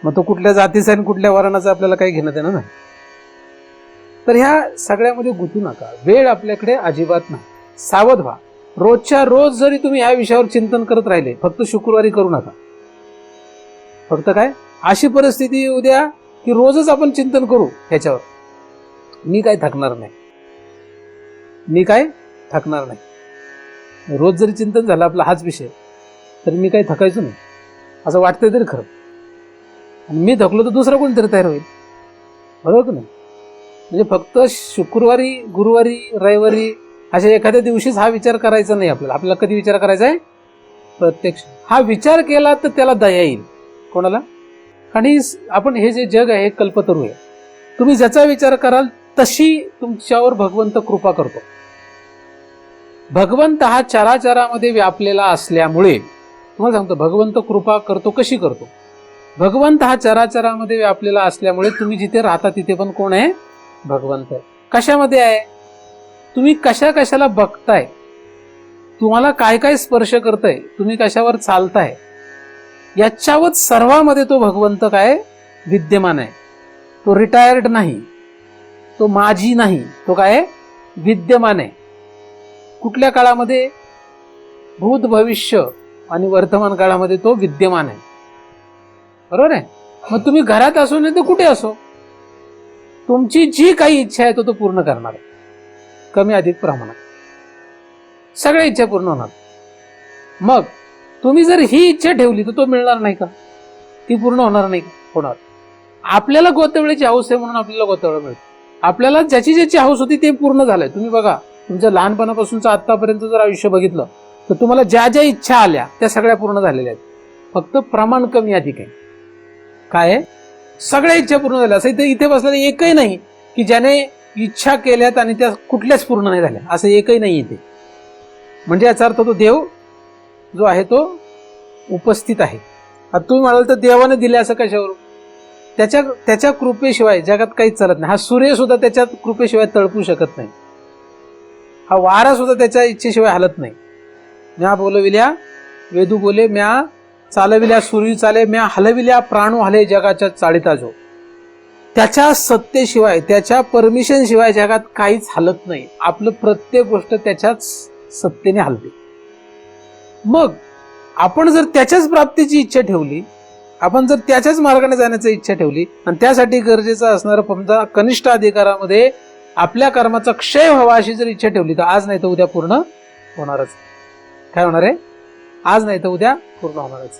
मग तो कुठल्या जातीचा आणि कुठल्या वर्णाचा आपल्याला काही घेणं देणं नाही. तर ह्या सगळ्यामध्ये गुंतू नका, वेळ आपल्याकडे अजिबात नाही. सावध व्हा. रोजच्या रोज जरी तुम्ही ह्या विषयावर चिंतन करत राहिले, फक्त शुक्रवारी करू नका. फक्त काय अशी परिस्थिती येऊ द्या की रोजच आपण चिंतन करू ह्याच्यावर. मी काय थकणार नाही, मी काय थकणार नाही. रोज जरी चिंतन झालं आपला हाच विषय, तर मी काही थकायचो नाही असं वाटतंय तरी खरं. आणि मी थकलो तर दुसरा कोणतरी तयार होईल, बरोबर नाही? म्हणजे फक्त शुक्रवारी, गुरुवारी, रविवारी अशा एखाद्या दिवशीच हा विचार करायचा नाही आपल्याला. आपल्याला कधी विचार करायचा आहे? प्रत्यक्ष. हा विचार केला तर त्याला दया येईल. कोणाला? आणि आपण हे जे जग आहे हे कल्पतरू आहे. तुम्ही ज्याचा विचार कराल तशी तुमच्यावर भगवंत कृपा करतो. भगवंत हा चराचरामध्ये व्यापलेला असल्यामुळे तुम्हाला सांगतो, भगवंत कृपा करतो. कशी करतो? भगवंत हा चराचरामध्ये व्यापलेला असल्यामुळे तुम्ही जिथे राहता तिथे पण कोण आहे? भगवंत आहे. कशामध्ये आहे? तुम्ही कशाला बघताय, तुम्हाला काय काय स्पर्श करताय, तुम्ही कशावर चालताय, याच्यावर सर्वांमध्ये तो भगवंत काय विद्यमान आहे. तो रिटायर्ड नाही, तो माजी नाही, तो काय विद्यमान आहे. कुठल्या काळामध्ये? भूत, भविष्य आणि वर्तमान काळामध्ये तो विद्यमान आहे. बरोबर आहे? मग तुम्ही घरात असो नाही तर कुठे असो, तुमची जी काही इच्छा आहे तो पूर्ण करणार आहे. कमी अधिक प्रमाणात सगळ्या इच्छा पूर्ण होणार. मग तुम्ही जर ही इच्छा ठेवली तर तो मिळणार नाही का? ती पूर्ण होणार नाही का? होणार. आपल्याला गोतावळ्याची हौस आहे म्हणून आपल्याला गोतावळा मिळतो. आपल्याला ज्याची ज्याची हौस होती ते पूर्ण झालंय. तुम्ही बघा, तुमच्या लहानपणापासूनचं आतापर्यंत जर आयुष्य बघितलं तर तुम्हाला ज्या ज्या इच्छा आल्या त्या सगळ्या पूर्ण झालेल्या आहेत. फक्त प्रमाण कमी अधिक आहे. काय आहे? सगळ्या इच्छा पूर्ण झाल्या. असं इथे बसलेलं एकही नाही की ज्याने इच्छा केल्यात आणि त्या कुठल्याच पूर्ण नाही झाल्या, असं एकही नाही इथे. म्हणजे याचा अर्थ तो देव जो आहे तो उपस्थित आहे. आता तुम्ही म्हणाल तर देवाने दिले असं कशावरून? त्याच्या कृपेशिवाय जगात काहीच चालत नाही. हा सूर्य सुद्धा त्याच्या कृपेशिवाय तळपू शकत नाही. हा वारा सुद्धा त्याच्या इच्छेशिवाय हलत नाही. म्या बोलविल्या वेदू बोले, म्या चालविल्या सूर्य चाले, म्या हलविल्या प्राणू हले जगाच्या चाळीता जो. त्याच्या सत्तेशिवाय, त्याच्या परमिशन शिवाय जगात काहीच हलत नाही. आपलं प्रत्येक गोष्ट त्याच्याच सत्तेने हलते. मग आपण जर त्याच्याच प्राप्तीची इच्छा ठेवली, आपण जर त्याच्याच मार्गाने जाण्याची इच्छा ठेवली आणि त्यासाठी गरजेचं असणारं समजा कनिष्ठ अधिकारामध्ये आपल्या कर्माचा क्षय व्हावा अशी जर इच्छा ठेवली तर आज नाही तर उद्या पूर्ण होणारच. काय होणार आहे? आज नाही तर उद्या पूर्ण होणारच.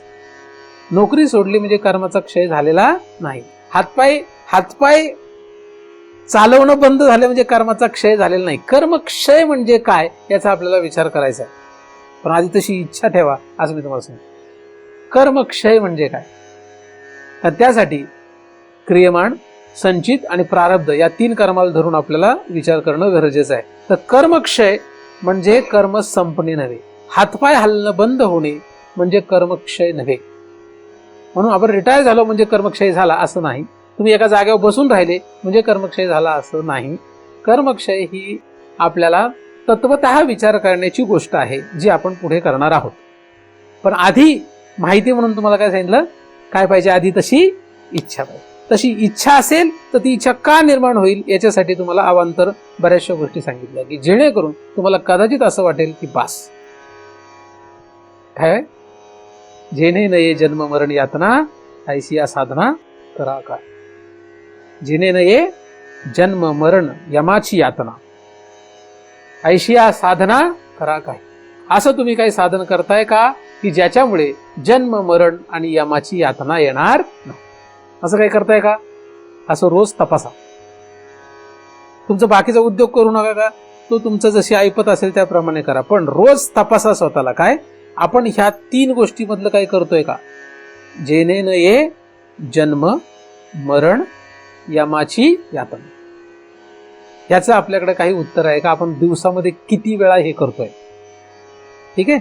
नोकरी सोडली म्हणजे कर्माचा क्षय झालेला नाही. हातपाय चालवणं बंद झाले म्हणजे कर्माचा क्षय झालेला नाही. कर्म क्षय म्हणजे काय याचा आपल्याला विचार करायचा आहे. पण आधी तशी इच्छा ठेवा असं मी तुम्हाला सांगतो. कर्म क्षय म्हणजे काय? तर त्यासाठी क्रियमाण, संचित आणि प्रारब्ध या 3 कर्माला धरून आपल्याला विचार करणं गरजेचं आहे. तर कर्मक्षय म्हणजे कर्म संपणे नव्हे, हातपाय हलणं बंद होणे म्हणजे कर्मक्षय नव्हे. म्हणून आपण रिटायर झालो म्हणजे कर्मक्षय झाला असं नाही, तुम्ही एका जागेवर बसून राहिले म्हणजे कर्मक्षय झाला असं नाही. कर्मक्षय ही आपल्याला तत्वतः विचार करण्याची गोष्ट आहे, जी आपण पुढे करणार आहोत. पण आधी माहिती म्हणून तुम्हाला काय सांगितलं, काय पाहिजे आधी, तशी इच्छा पाहिजे. तशी इच्छा असेल तर ती इच्छा का निर्माण होईल याच्यासाठी तुम्हाला अवांतर बऱ्याचशा गोष्टी सांगितल्या, की जेणेकरून तुम्हाला कदाचित असं वाटेल की बास काय, जेणे नये जन्म मरण यातना ऐसी या साधना करा काय. जेणे नये जन्म मरण यमाची यातना ऐशी या साधना करा काय. असं तुम्ही काही साधन करताय का की ज्याच्यामुळे जन्म मरण आणि यमाची यातना येणार नाही? असं काही करताय का? असं रोज तपासा. तुमचा बाकीचा उद्योग करू नका का, तो तुमचं जशी ऐपत असेल त्याप्रमाणे करा, पण रोज तपासा स्वतःला, काय आपण ह्या 3 गोष्टीमधलं काय करतोय का. जेणे नये जन्म मरण यमाची यातना, याचं आपल्याकडे काही उत्तर आहे का? आपण दिवसामध्ये किती वेळा हे करतोय? ठीक आहे.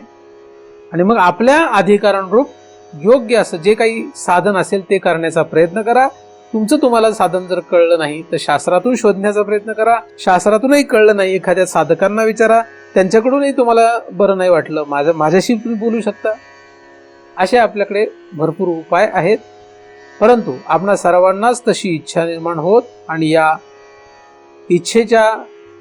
आणि मग आपल्या अधिकारानुरूप योग्य असं जे काही साधन असेल ते करण्याचा प्रयत्न करा. तुमचं तुम्हाला साधन जर कळलं नाही तर शास्त्रातून शोधण्याचा प्रयत्न करा. शास्त्रातूनही कळलं नाही, एखाद्या साधकांना विचारा, त्यांच्याकडूनही तुम्हाला बरं नाही वाटलं, माझ्याशी तुम्ही बोलू शकता. असे आपल्याकडे भरपूर उपाय आहेत. परंतु आपणा सर्वांनाच तशी इच्छा निर्माण होत, आणि या इच्छेच्या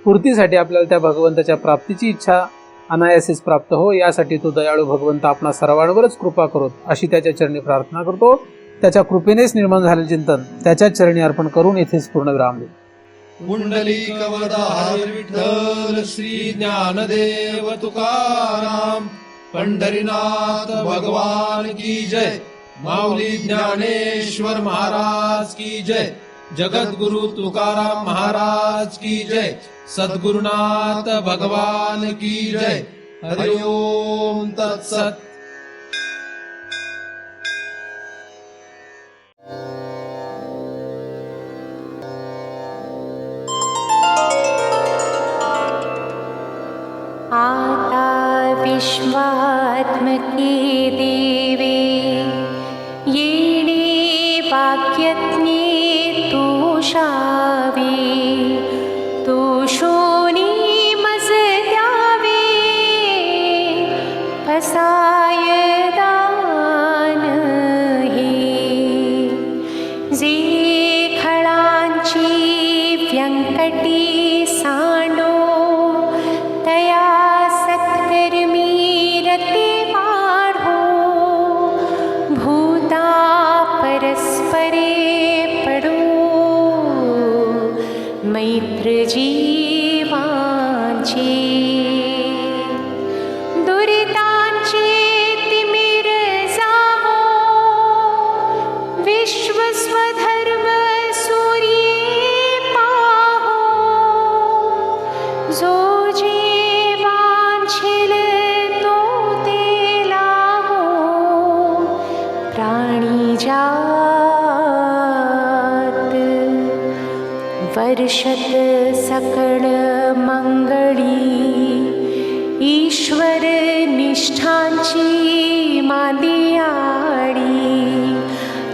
पूर्तीसाठी आपल्याला त्या भगवंताच्या प्राप्तीची इच्छा अनायासेच प्राप्त हो, यासाठी तो दयाळू भगवंत आपणा सर्वांवरच कृपा करोत, अशी त्याच्या चरणी प्रार्थना करतो. त्याच्या कृपेनेच निर्माण झालेले चिंतन त्याच्या चरणी अर्पण करून येथेच पूर्णविराम देतो.
पुंडलिक वरदा हरी विठ्ठल श्री ज्ञानदेव तुकाराम. पंढरीनाथ भगवान की जय. माऊली ज्ञानेश्वर महाराज की जय. जगद्गुरु तुकाराम महाराज की जय. सद्गुरुनाथ भगवान की जय. हरि ओम तत्सत.
आता विश्वात्मके देवे येणे वाक्यज्ञे तोषावे. तोषोनी मज द्यावे फसाय दान हे. जे खळांची व्यंकटी सांडो तया सत्कर्मी रते वाढो. भूता परस्परे पडो मैत्र जीवांचे. दुरितांचे तिमिर जावो विश्व स्वधर्म सूर्ये पाहो. जो जे वांछेल तो ते लाहो. प्राणी जात वर्षत सकळ मंगळी. ईश्वर निष्ठांची मादियाडी.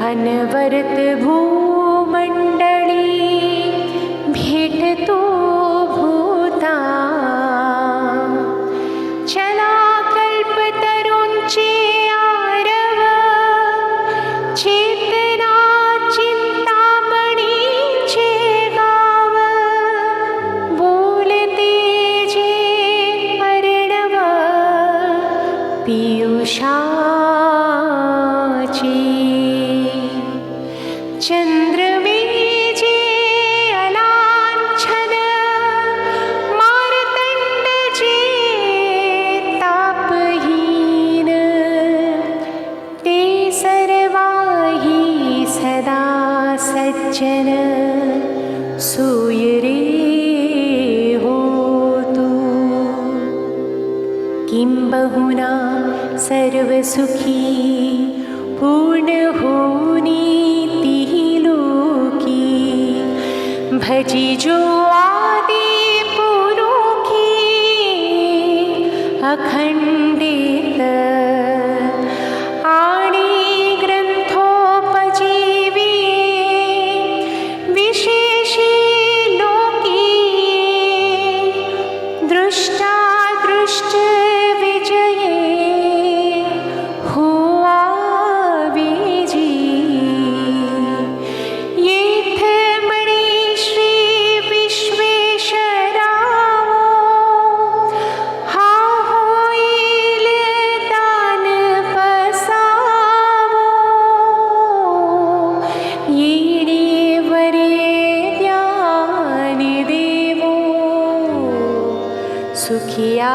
अनवरत भूमंडळी भेटतो भूता. चला कल्पतरूंचे आरव चेतना चिंतामणीचे गाव. बोलते जे अर्णव पियुषाची. चंद्रमे जे अलांछन मार्तंड जे तापहीन. ते सर्वाही सदा सज्जन सूय रे होतु. किंबहुना सर्वसुखी पूर्ण होनी तिहि लोकी. भजी जो आदि पुरुखी सुखिया